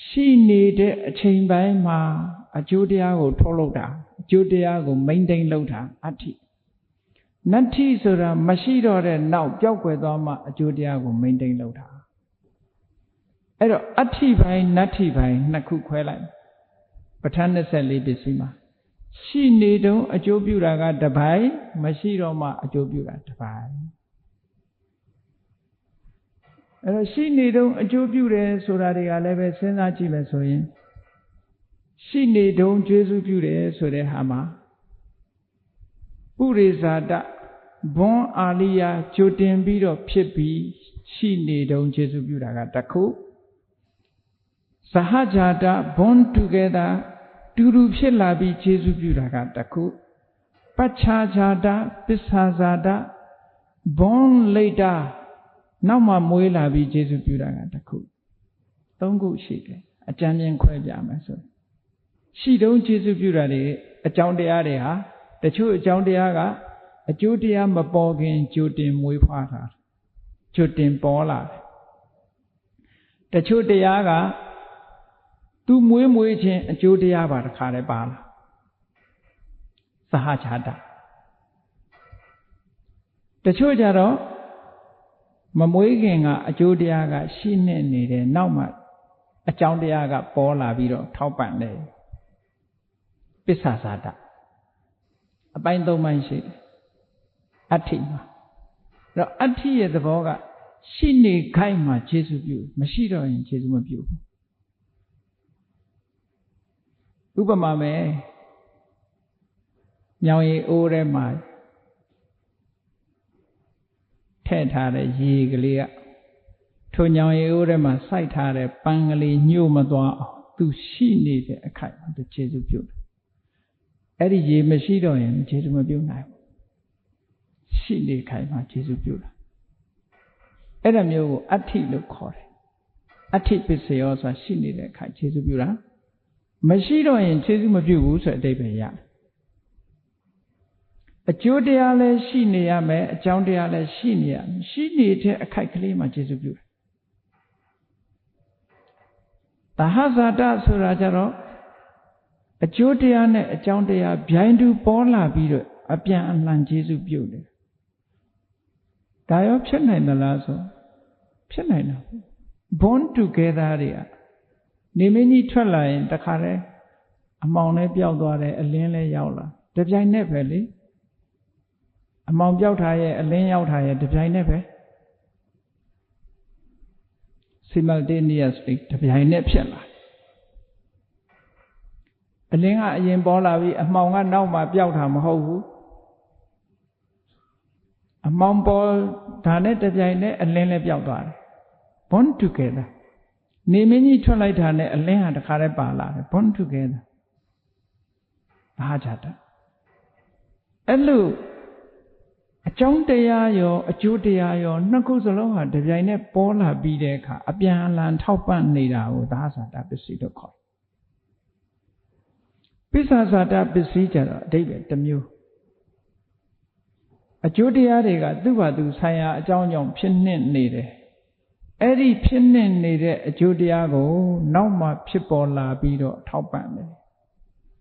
A: ရှိနေတဲ့အချိန်ပိုင်းမှာအကျိုးတရားကိုထုတ်လုပ်တာအကျိုးတရားကို maintain လုပ်တာအဋ္ဌိ နတ္ထိဆိုတာမရှိတော့တဲ့နောက်ပျောက်ကွယ်သွားမှအကျိုးတရားကိုမိန်တိန်လုပ်တာအဲ့တော့အဋ္ဌိပိုင်းနတ္ထိပိုင်းနှစ်ခုခွဲလိုက်ပဋ္ဌာန်း24ပစ္စည်းမှာရှိနေတုံးအကျိုးပြုတာကတစ်ပိုင်းမရှိတော့မှအကျိုးပြုတာတစ်ပိုင်းအဲ့တော့ရှိနေတုံးအကျိုးပြုတယ်ဆိုတာတွေကလည်းပဲစဉ်းစားကြည့်မယ်ဆိုရင်ရှိနေတုံးကျေးဇူးပြုတယ်ဆိုတဲ့ဟာမှာပုရိဇာတဘွန်အာလိယာကြိုတင်ပြီးတော့ဖြစ်ပြီးရှိနေတုံးကျေးဇူးပြုတာကတစ်ခုသဟဇာတဘွန် together တူတူဖြစ်လာပြီးကျေးဇူးပြုတာကတစ်ခုပัจฉาဇာတပစ္ဆာဇာတဘွန်လိတာ နောက်မှမွေးလာပြီးကျေးဇူးပြုတာကတစ်ခုသုံးခုရှိတယ်အကြံဉာဏ်ခွဲပြမယ်ဆိုရှိတုံးကျေးဇူးပြုတာတွေအကြောင်းတရားတွေဟာတချို့အကြောင်းတရားကအကျိုးတရားမပေါ်ခင်ကြိုတင်မွေးဖွားတာကြိုတင်ပေါ်လာတယ်တချို့တရားကသူမွေးခြင်းအကျိုးတရားပါတစ်ခါတည်းပါလာသဟဇာတတချို့ကြတော့မမွေးခင်ကအကျိုးတရားကရှိနေတဲ့နောက်မှအကြောင်းတရားကပေါ်လာပြီးတော့ထောက်ပံ့တယ်ပစ္ဆာဇာတအပိုင်း၃ပိုင်းရှိတယ်အဋ္ဌိမှာအဲ့တော့အဋ္ဌိရဲ့သဘောကရှိနေခိုင်းမှကျေးဇူးပြုမရှိတော့ရင်ကျေးဇူးမပြုဘူးဥပမာမယ်ညောင်ရည်အိုးထဲမှာထည့်ထားတဲ့ရေကလေးကထိုညောင်ရည်အိုးထဲမှာစိုက်ထားတဲ့ပန်းကလေးညှို့မသွားအောင်သူရှိနေတဲ့အခိုက်သူကျေးဇူးပြုတယ်အဲ့ဒီရေမရှိတော့ရင်ကျေးဇူးမပြုနိုင်ဘူးရှိနေခိုင်မှာကျေးဇူးပြုတာအဲ့ဒါမျိုးကိုအဋ္ဌိလို့ခေါ်တယ်အဋ္ဌိပစ္စယောဆိုတာရှိနေတဲ့အခိုက်ကျေးဇူးပြုတာမရှိတော့ရင်ကျေးဇူးမပြုဘူးဆိုတဲ့အဓိပ္ပာယ်ရတယ်အကျိုးတရားလည်းရှိနေရမယ်အကြောင်းတရားလည်းရှိနေရမယ်ရှိနေတဲ့အခိုက်ကလေးမှာကျေးဇူးပြုတယ်သဟဇာတဆိုတာကြတော့အကျိုးတရားနဲ့အကြောင်းတရားဗျိုင်းတူပေါ်လာပြီးတော့အပြန်အလှန်ကျေးဇူးပြုတယ်ဒါရောဖြစ်နိုင်သလားဆိုဖြစ်နိုင်တာ bond together တွေကနေမင်းကြီးထွက်လာရင်တခါတည်းအမောင်လည်းပျောက်သွားတယ်အလင်းလည်းရောက်လာတပြိုင်နက်ပဲလေအမောင်ပျောက်ထားရဲ့အလင်းရောက်ထားရဲ့တပြိုင်နက်ပဲ simultaneously တပြိုင်နက်ဖြစ်လာအလင်းကအရင်ပေါ်လာပြီးအမှောင်ကနောက်မှပျောက်တာမဟုတ်ဘူးအမှောင်ပေါ်ဒါနဲ့တပြိုင်နက်အလင်းလည်းပျောက်သွားတယ် bond together နေမင်းကြီးထွက်လိုက်တာနဲ့အလင်းဟာတခါတည်းပါလာတယ် bond together ဘာကြတာအဲ့လိုအကြောင်းတရားရောအကျိုးတရားရောနှစ်ခုစလုံးဟာတပြိုင်နက်ပေါ်လာပြီးတဲ့အခါအပြန်အလှန်ထောက်ပံ့နေတာကိုသဟဇာတပစ္စည်းလို့ခေါ်တယ်ပစ္ဆာဇာတပစ္စည်းကြတော့အဓိပ္ပာယ်တစ်မျိုးအကျိုးတရားတွေကသူ့ဘာသူဆိုင်ရာအကြောင်းကြောင့်ဖြစ်နေတယ်အဲ့ဒီဖြစ်နေတဲ့အကျိုးတရားကိုနောက်မှဖြစ်ပေါ်လာပြီးတော့ထောက်ပံ့တယ်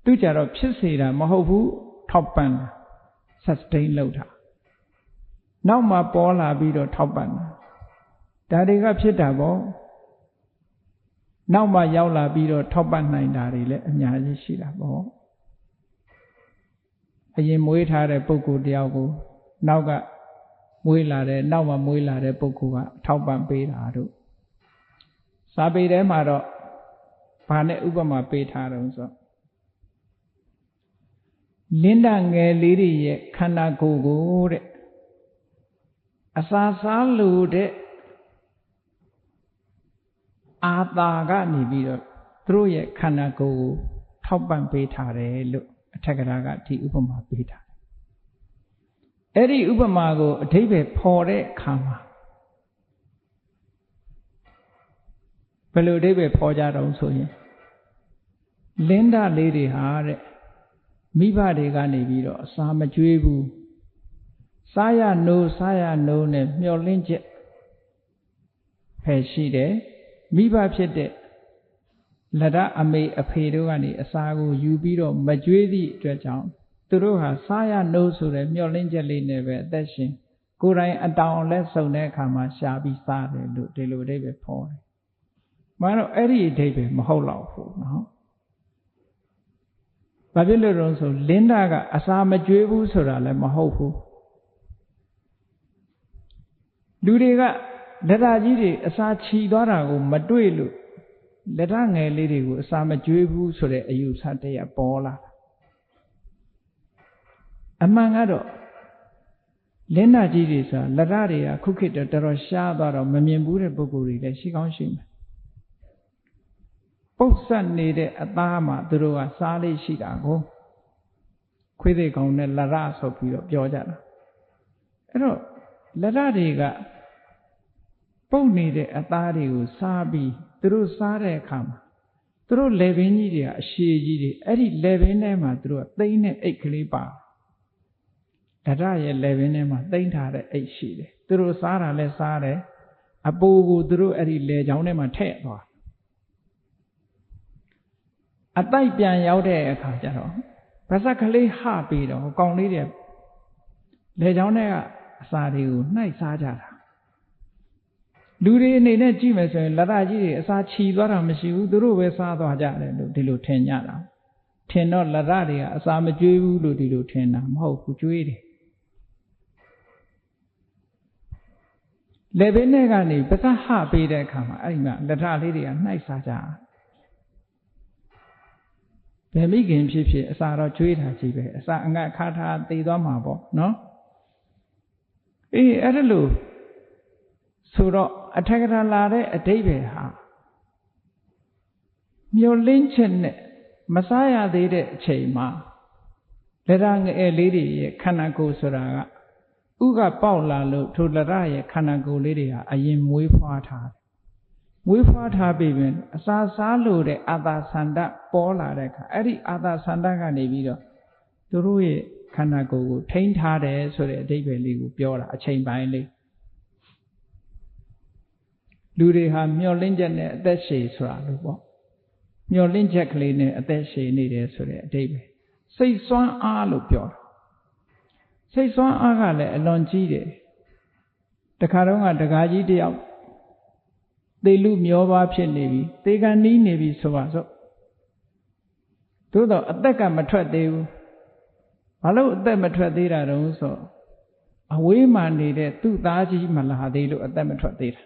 A: သူကြတော့ဖြစ်စေတာမဟုတ်ဘူးထောက်ပံ့တာ sustain လုပ်တာနောက်မှပေါ်လာပြီးတော့ထောက်ပံ့တာဒါတွေကဖြစ်တာပေါ့နောက်မှရောက်လာပြီးတော့ထောက်ပံ့နိုင်တာတွေလည်းအများကြီးရှိတာပေါ့အရင်မွေးထားတဲ့ပုဂ္ဂိုလ်တယောက်ကိုနောက်ကမွေးလာတဲ့နောက်မှမွေးလာတဲ့ပုဂ္ဂိုလ်ကထောက်ပံ့ပေးတာတို့စာပေထဲမှာတော့ဘာနဲ့ဥပမာပေးထားတုံးဆိုလင်းတငယ်လေးတွေရဲ့ခန္ဓာကိုယ်ကိုတဲ့အစာစားလို့တဲ့အာသာကနေပြီးတော့သူတို့ရဲ့ခန္ဓာကိုယ်ကိုထောက်ပံ့ပေးထားတယ်လို့အထက်ကရာကဒီဥပမာပေးထားတယ်အဲ့ဒီဥပမာကိုအဓိပ္ပာယ်ဖော်တဲ့အခါမှာဘယ်လိုအဓိပ္ပာယ်ဖော်ကြတော့ဆိုရင်လင်းတလေးတွေဟာတဲ့မိဘတွေကနေပြီးတော့အစာမကျွေးဘူးစားရနိုးနဲ့မျောလင်းချက်ဖယ်ရှိတယ်မိဘဖြစ်တဲ့လက်ရအမေအဖေတို့ကနေအစာကိုယူပြီးတော့မကျွေးသည့်အတွက်ကြောင့် သူတို့ဟာစားရနိုးဆိုတဲ့မျောလင်းချက်လေးနဲ့ပဲအသက်ရှင်ကိုယ်တိုင်အတောင်လက်ဆုံတဲ့အခါမှာရှားပြီးစားတယ်လို့ဒီလိုအဓိပ္ပာယ်ဖော်တယ်။မှန်တော့အဲ့ဒီအဓိပ္ပာယ်မဟုတ်တော့ဘူးနော်။ဘာဖြစ်လို့လဲဆိုလင်းတာကအစာမကျွေးဘူးဆိုတာလည်းမဟုတ်ဘူး။လူတွေကလက်ဓာကြီးတွေအစာချီသွားတာကိုမတွေ့လို့လက်ဓာငယ်လေးတွေကိုအစာမကျွေးဘူးဆိုတဲ့အယူဆတရားပေါ်လာတာ။အမှန်ကတော့လင်းနာကြီးတွေဆိုတာလက်ဓာတွေကခုခေတ်တော်တော်ရှားသွားတော့မမြင်ဘူးတဲ့ပုဂ္ဂိုလ်တွေလည်းရှိကောင်းရှိမယ်ပုတ်ဆက်နေတဲ့အသားမှာသူတို့ကစားလေးရှိတာကိုခွေးသေးကောင်နဲ့လက်ဓာဆိုပြီးတော့ပြောကြတာအဲ့တော့လက်ဓာတွေကပုတ်နေတဲ့အသားတွေကိုစားပြီးသူတို့စားတဲ့အခါမှာသူတို့လေပင်ကြီးတွေကအရှည်ကြီးတွေအဲ့ဒီလေပင်ထဲမှာသူတို့ကသိမ့်တဲ့အိတ်ကလေးပါလက်ဓာရဲ့လေပင်ထဲမှာသိမ့်ထားတဲ့အိတ်ရှိတယ်သူတို့စားတာလဲစားတယ်အပိုးကိုသူတို့အဲ့ဒီလေချောင်းထဲမှာထည့်သွားအတိုက်ပြန်ရောက်တဲ့အခါကျတော့ဗစက်ကလေးဟပြီးတော့ကောင်လေးတွေလေချောင်းထဲကအစာတွေကိုနှိုက်စားကြတာလူတွေအနေနဲ့ကြည့်မယ်ဆိုရင်လက်ဓာကြီးတွေအစာချီသွားတာမရှိဘူးသူတို့ပဲစားသွားကြတယ်လို့ဒီလိုထင်ကြတာထင်တော့လက်ဓာတွေကအစာမကျွေးဘူးလို့ဒီလိုထင်တာမဟုတ်ဘူးကျွေးတယ်လေပင်နဲ့ကနေပစဟပေးတဲ့အခါမှာအဲ့ဒီမှာလက်ဓာလေးတွေကနှိုက်စားကြဘယ်မိခင်ဖြစ်ဖြစ်အစာတော့ကျွေးတာကြီးပဲအစာအငတ်ခါထားသေသွားမှာပေါ့နော်အေးအဲ့ဒါလို့ဆိုတော့အထက်ကထာလာတဲ့အဓိပ္ပာယ်ဟာမျောလင်းချက်နဲ့မစားရသေးတဲ့အချိန်မှာလက်ဓာငယ်လေးတွေရဲ့ခန္ဓာကိုယ်ဆိုတာကဥကပေါက်လာလို့ထိုလက်ဓာရဲ့ခန္ဓာကိုယ်လေးတွေဟာအရင်မွေးဖွားထားတယ်မွေးဖွားထားပြီးပြင်အစာစားလို့တဲ့အာသာဆန္ဒပေါ်လာတဲ့အခါအဲ့ဒီအာသာဆန္ဒကနေပြီးတော့သူတို့ရဲ့ခန္ဓာကိုယ်ကိုထိန်းထားတယ်ဆိုတဲ့အဓိပ္ပာယ်လေးကိုပြောတာအချိန်ပိုင်းလေးလူတွေဟာမျောလင်းချက်နဲ့အသက်ရှည်ဆိုတာလို့ပေါ့မျောလင်းချက်ကလေးနဲ့အသက်ရှည်နေတယ်ဆိုတဲ့အဓိပ္ပာယ်စိတ်စွမ်းအားလို့ပြောတာစိတ်စွမ်းအားကလည်းအလွန်ကြီးတယ်တခါတော့ကဒကာကြီးတယောက်သေလူမျောပါဖြစ်နေပြီသေကံနီးနေပြီဆိုပါစို့သို့တော့အသက်ကမထွက်သေးဘူးဘာလို့အသက်မထွက်သေးတာတုံးဆိုအဝေးမှနေတဲ့သူ့သားကြီးမလာသေးလို့အသက်မထွက်သေးတာ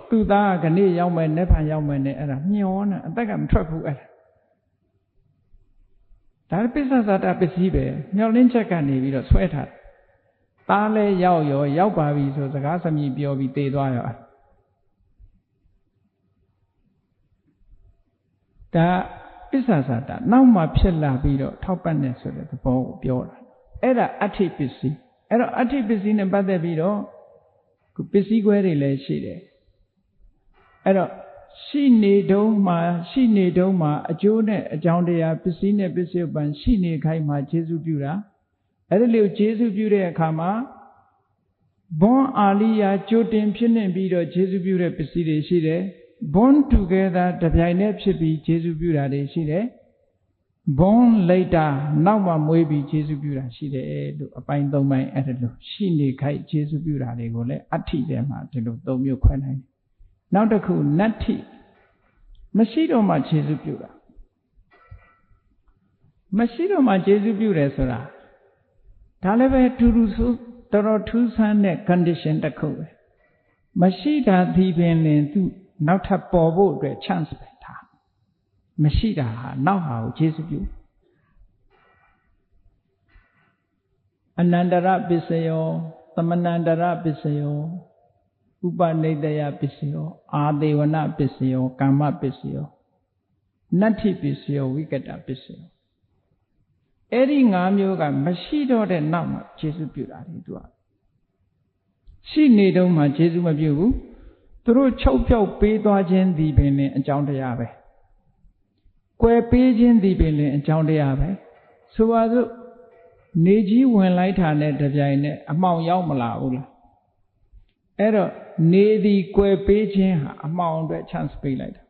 A: သူ့သားကနေ့ရောက်မယ်နေ့ဖန်ရောက်မယ်နဲ့အဲ့ဒါမျောနေအသက်ကမထွက်ဘူးအဲ့ဒါပစ္စဇာတပစ္စည်းပဲမျောလင်းချက်ကနေပြီးတော့ဆွဲထားသားလဲရောက်ပါပြီဆိုစကားစမြည်ပြောပြီးသေသွားရောဒါပစ္စဇာတနောက်မှဖြစ်လာပြီးတော့ထောက်ပတ်နေဆိုတဲ့သဘောကိုပြောတာအဲ့ဒါအဋ္ဌိပစ္စည်းအဲ့တော့အဋ္ဌိပစ္စည်းနဲ့ပတ်သက်ပြီးတော့ပစ္စည်းခွဲတွေလည်းရှိတယ်အဲ့တော့ရှိနေတုံးမှာအကျိုးနဲ့အကြောင်းတရားပစ္စည်းနဲ့ပစ္စည်းဥပ္ပံရှိနေခိုင်းမှာကျေစုပြုတာအဲ့ဒီလိုကျေစုပြုတဲ့အခါမှာဘွန်အာလိယာကြိုတင်ဖြစ်နေပြီးတော့ကျေစုပြုတဲ့ပစ္စည်းတွေရှိတယ် born together တပြိုင်တည်းဖြစ်ပြီးကျေစုပြုတာတွေရှိတယ် born later နောက်မှမွေးပြီးကျေစုပြုတာရှိတယ်လို့အပိုင်း၃ပိုင်းအဲ့ဒါလို့ရှိနေခိုင်းကျေစုပြုတာတွေကိုလည်းအဋ္ဌိထဲမှာဒီလို၃မျိုးခွဲနိုင်တယ်နောက်တစ်ခုနတ္ထိမရှိတော့မှကျေစုပြုတာမရှိတော့မှကျေစုပြုတယ်ဆိုတာဒါလည်းပဲတူတူဆိုတော်တော်ထူးဆန်းတဲ့ condition တစ်ခုပဲမရှိတာဒီပင်လင်သူနောက်ထပ်ပေါ်ဖို့အတွက် chance ပဲထားမရှိတာဟာနောက်ဟာကိုကျေစုပြုအနန္တရပစ္စယောသမဏန္တရပစ္စယောဥပနိတယပစ္စယောအာဒေဝနပစ္စယောကာမပစ္စယောနတ္ထိပစ္စယောဝိကတပစ္စယောအဲ့ဒီ၅မျိုးကမရှိတော့တဲ့နောက်မှာကျေစုပြုတာတွေသူကရှိနေတုန်းမှာကျေစုမပြုဘူးသူတို့ချုပ်ပြောက်ပေးသွားခြင်းဒီပင်လင်အကြောင်းတရားပဲကွယ်ပေးခြင်းဒီပင်လင်အကြောင်းတရားပဲဆိုပါစို့နေကြီးဝင်လိုက်တာနဲ့တပြိုင်နဲ့အမှောင်ရောက်မလာဘူးလားအဲ့တော့နေသည်ကွယ်ပေးခြင်းဟာအမှောင်အတွက် chance ပေးလိုက်တာ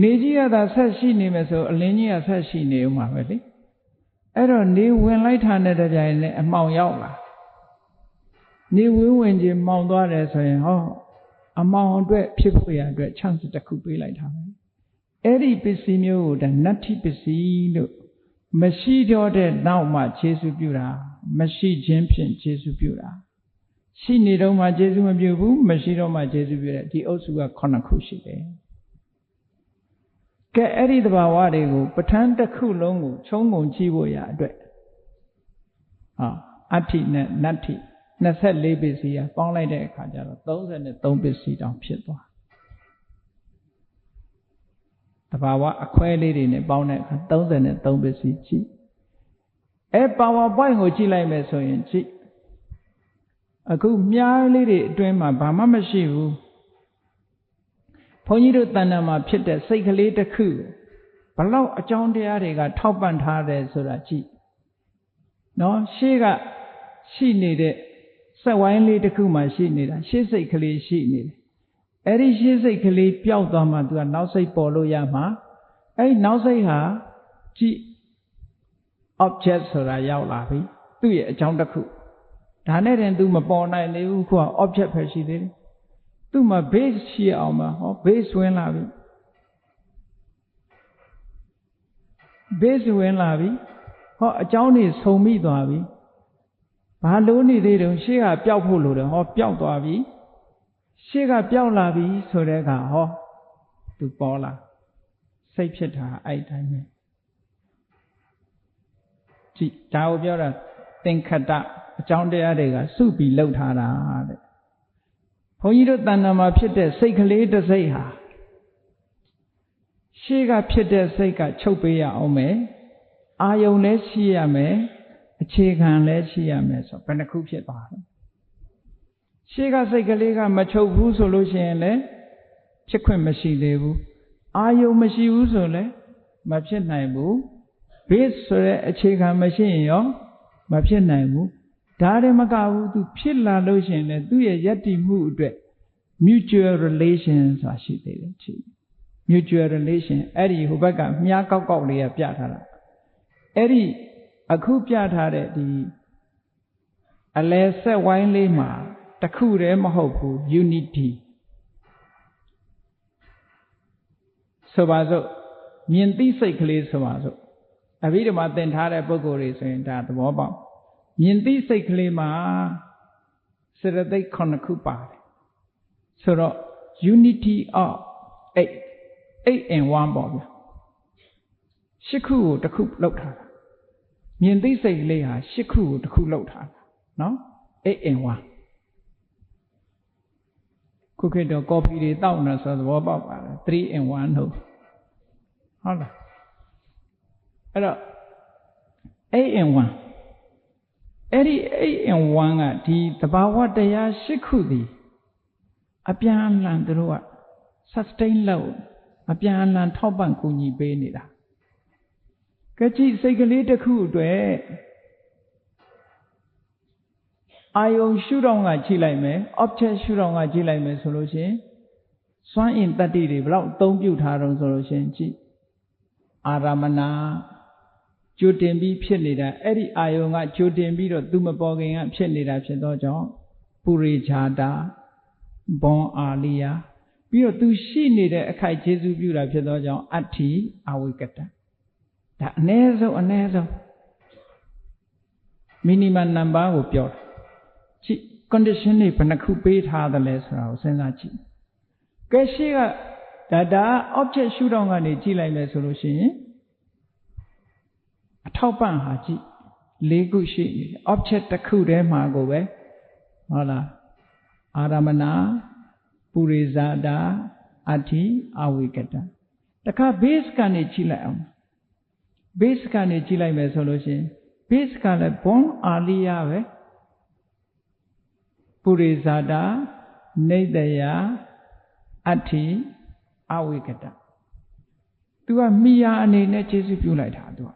A: နေကြီးရတာဆက်ရှိနေမယ်ဆိုအလင်းကြီးကဆက်ရှိနေဦးမှာပဲလေအဲ့တော့နေဝင်လိုက်တာနဲ့တပြိုင်နက်အမှောင်ရောက်လာနေဝင်ချင်းမှောင်သွားတယ်ဆိုရင်ဟောအမှောင်အတွက်ဖြစ်ဖို့ရအတွက် chance တစ်ခုပေးလိုက်တာပဲအဲ့ဒီပစ္စည်းမျိုးကိုဒါနတ္ထိပစ္စည်းလို့မရှိတော့တဲ့နောက်မှခြေဆုပြုတာမရှိခြင်းဖြင့်ခြေဆုပြုတာရှိနေတော့မှခြေဆုမပြုဘူးမရှိတော့မှခြေဆုပြုတယ်ဒီအုပ်စုက9ခုရှိတယ်ကဲအဲ့ဒီတဘာဝတွေကိုပဋ္ဌာန်းတစ်ခုလုံးကိုခြုံငုံကြည့်ဖို့ရအတွက်အဋ္ဌိနဲ့နတ္ထိ24ပစ္စည်းပေါင်းလိုက်တဲ့အခါကျတော့33ပစ္စည်းတောင်ဖြစ်သွားတဘာဝအခွဲလေးတွေနဲ့ပေါင်းတဲ့အခါ33ပစ္စည်းကြည့်PowerPoint ကိုကြည့်လိုက်မယ်ဆိုရင်ကြည့်အခုမြားလေးတွေအတွင်းမှာဘာမှမရှိဘူးဘုန်းကြီးတို့တဏ္ဍာမှာဖြစ်တဲ့စိတ်ကလေးတစ်ခုဘလောက်အကြောင်းတရားတွေကထောက်ပံ့ထားတယ်ဆိုတာကြည့်နော်ရှေ့ကရှိနေတဲ့စက်ဝိုင်းလေးတစ်ခုမှရှိနေတာရှေ့စိတ်ကလေးရှိနေတယ်အဲ့ဒီရှေ့စိတ်ကလေးပျောက်သွားမှသူကနောက်စိတ်ပေါ်လို့ရမှာအဲ့ဒီနောက်စိတ်ဟာကြည့် object ဆိုတာရောက်လာပြီသူ့ရဲ့အကြောင်းတစ်ခုဒါနဲ့တင်သူမပေါ်နိုင်သေးဘူးခုက object ပဲရှိသေးတယ်သူ့မှာ base ရှိအောင်မှာဟော base ဝင်လာပြီ base ဝင်လာပြီဟောအကြောင်းတွေဆုံမိသွားပြီဘာလို့နေသေးတုံးရှေ့ကပျောက်ဖို့လိုတယ်ဟောပျောက်သွားပြီရှေ့ကပျောက်လာပြီဆိုတဲ့အခါဟောသူပေါ်လာစိတ်ဖြစ်တာအဲ့တိုင်းပဲကြည့်ဒါကိုပြောတာသင်္ခတအကြောင်းတရားတွေကစုပြီးလှုပ်ထားတာတဲ့ဘုန်းကြီးတို့တဏ္ဍာမှာဖြစ်တဲ့စိတ်ကလေးတစ်စိတ်ဟာရှေ့ကဖြစ်တဲ့စိတ်ကချုပ်ပေးရအောင်မယ်အာယုံလည်းရှိရမယ်အခြေခံလည်းရှိရမယ်ဆိုဘယ်နှခုဖြစ်သွားလဲရှေ့ကစိတ်ကလေးကမချုပ်ဘူးဆိုလို့ရှိရင်လည်းဖြစ်ခွင့်မရှိသေးဘူးအာယုံမရှိဘူးဆိုလည်းမဖြစ်နိုင်ဘူး base ဆိုတဲ့အခြေခံမရှိရင်ရောမဖြစ်နိုင်ဘူးဒါတည်းမကဘူးသူဖြစ်လာလို့ရှိရင်လည်းသူ့ရဲ့ယတ္တိမှုအတွက် mutual relation ဆိုတာရှိသေးတယ်ကြည့် mutual relation အဲ့ဒီဟိုဘက်ကမြားကောက်ကောက်လေးကပြထားတာအဲ့ဒီအခုပြထားတဲ့ဒီအလဲဆက်ဝိုင်းလေးမှာတခုတည်းမဟုတ်ဘူး unity ဆိုပါစို့မြင်သိစိတ်ကလေးဆိုပါစို့အဘိဓမ္မာသင်ထားတဲ့ပုဂ္ဂိုလ်တွေဆိုရင်ဒါသဘောပေါက်မြင်သိစိတ်ကလေးမှာစေတသိက်9ခုပါတယ်ဆိုတော့ unity of 8 in 1ပေါ့ဗျာ10ခုကိုတစ်ခုလောက်ထားတာမြင်သိစိတ်ကလေးဟာ10ခုကိုတစ်ခုလောက်ထားတာနော်8 in 1ခုခေတ်တော့ကော်ဖီတွေတောက်နေဆိုသဘောပေါက်ပါတယ်3 in 1လို့ဟုတ်လားအဲ့တော့8 in 1အဲ့ဒီ8 in 1ကဒီသဘာဝတရား10ခုသည်အပြန်အလှန်သူတို့က sustain လုပ်အပြန်အလှန်ထောက်ပံ့ကူညီပေးနေတာကကြည့်စိတ်ကလေးတစ်ခုအတွက်အာယုံရှုထောင့်ကကြည့်လိုက်မယ် object ရှုထောင့်ကကြည့်လိုက်မယ်ဆိုလို့ရှိရင်စွမ်းအင်တတ္တိတွေဘယ်လောက်အသုံးပြုထားတုံးဆိုလို့ရှိရင်ကြည့်အာရမဏကြိုတင်ပြီးဖြစ်နေတာအဲ့ဒီအာယုံကကြိုတင်ပြီးတော့သူမပေါ်ခင်ကဖြစ်နေတာဖြစ်သောကြောင့်ပုရိခြာတာဘွန်အာလိယပြီးတော့သူရှိနေတဲ့အခိုက်ကျေစုပြုတာဖြစ်သောကြောင့်အဋ္ဌိအဝိကတဒါအ ਨੇ ဆုံး minimum number ကိုပြောတာကြည့် condition တွေဘယ်နှခုပေးထားသလဲဆိုတာကိုစဉ်းစားကြည့်ကဲရှိကဒါ object ရှုထောင့်ကနေကြည့်လိုက်မယ်ဆိုလို့ရှိရင်အထောက်ပံ့ဟာကြည့်၄ခုရှိနေတယ် object တစ်ခုတည်းမှာကိုပဲဟုတ်လားအာရမဏပုရိဇာတာအဋ္ဌိအဝိကတတခါ base ကနေကြည့်လိုက်အောင် base ကနေကြည့်လိုက်မယ်ဆိုလို့ရှိရင် base ကလည်းဘွန်အာလိယပဲပုရိဇာတာနေတယအဋ္ဌိအဝိကတသူကမိယာအနေနဲ့ကျေစုပြုလိုက်တာသူက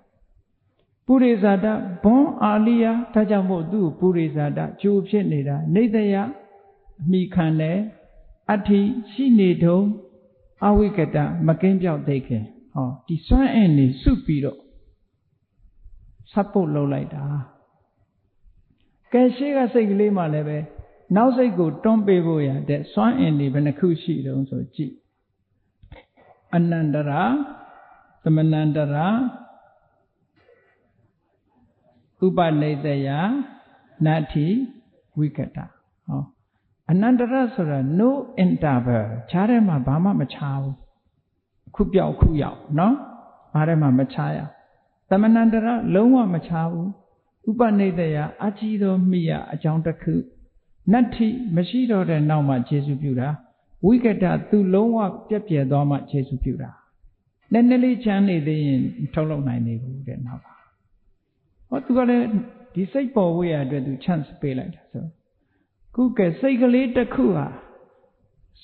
A: ပုရိဇာတဘွန်အာလိယဒါကြောင့်မို့သူ့ပုရိဇာတကြိုဖြစ်နေတာနေတယအမိခံတယ်အဋ္ဌိရှိနေတုံး အဝိကတမကင်းပြောက်သိခင်ဟောဒီစွမ်းအင်နေစုပြီးတော့စပ်ပုတ်လုပ်လိုက်တာကဲရှိကစိတ်ကလေးမှလည်းပဲနောက်စိတ်ကိုတွန်းပေးဖို့ရတဲ့စွမ်းအင်တွေဘယ်နှခုရှိတုံးဆိုကြည့်အနန္တရာသမဏန္တရာဥပနိတယနတ္ထိဝိကတဟောအနန္တရဆိုတာ no interval ခြားထဲမှာဘာမှမခြားဘူးခုပြောက်ခုရောက်နော်ဘာထဲမှာမခြားရသမဏန္တရလုံးဝမခြားဘူးဥပနိတယအကြီးသောမိယအကြောင်းတစ်ခုနတ္ထိမရှိတော့တဲ့နောက်မှခြေဆုပြုတာဝိကတသူလုံးဝပြက်ပြယ်သွားမှခြေဆုပြုတာနည်းနည်းလေးချမ်းနေသေးရင်ထုတ်လုပ်နိုင်နေဘူးတဲ့နောက်ကဟောသူကလည်းဒီစိတ်ပေါ်ဝေးရအတွက်သူ chance ပေးလိုက်တာဆိုခုကစိတ်ကလေးတစ်ခုဟာ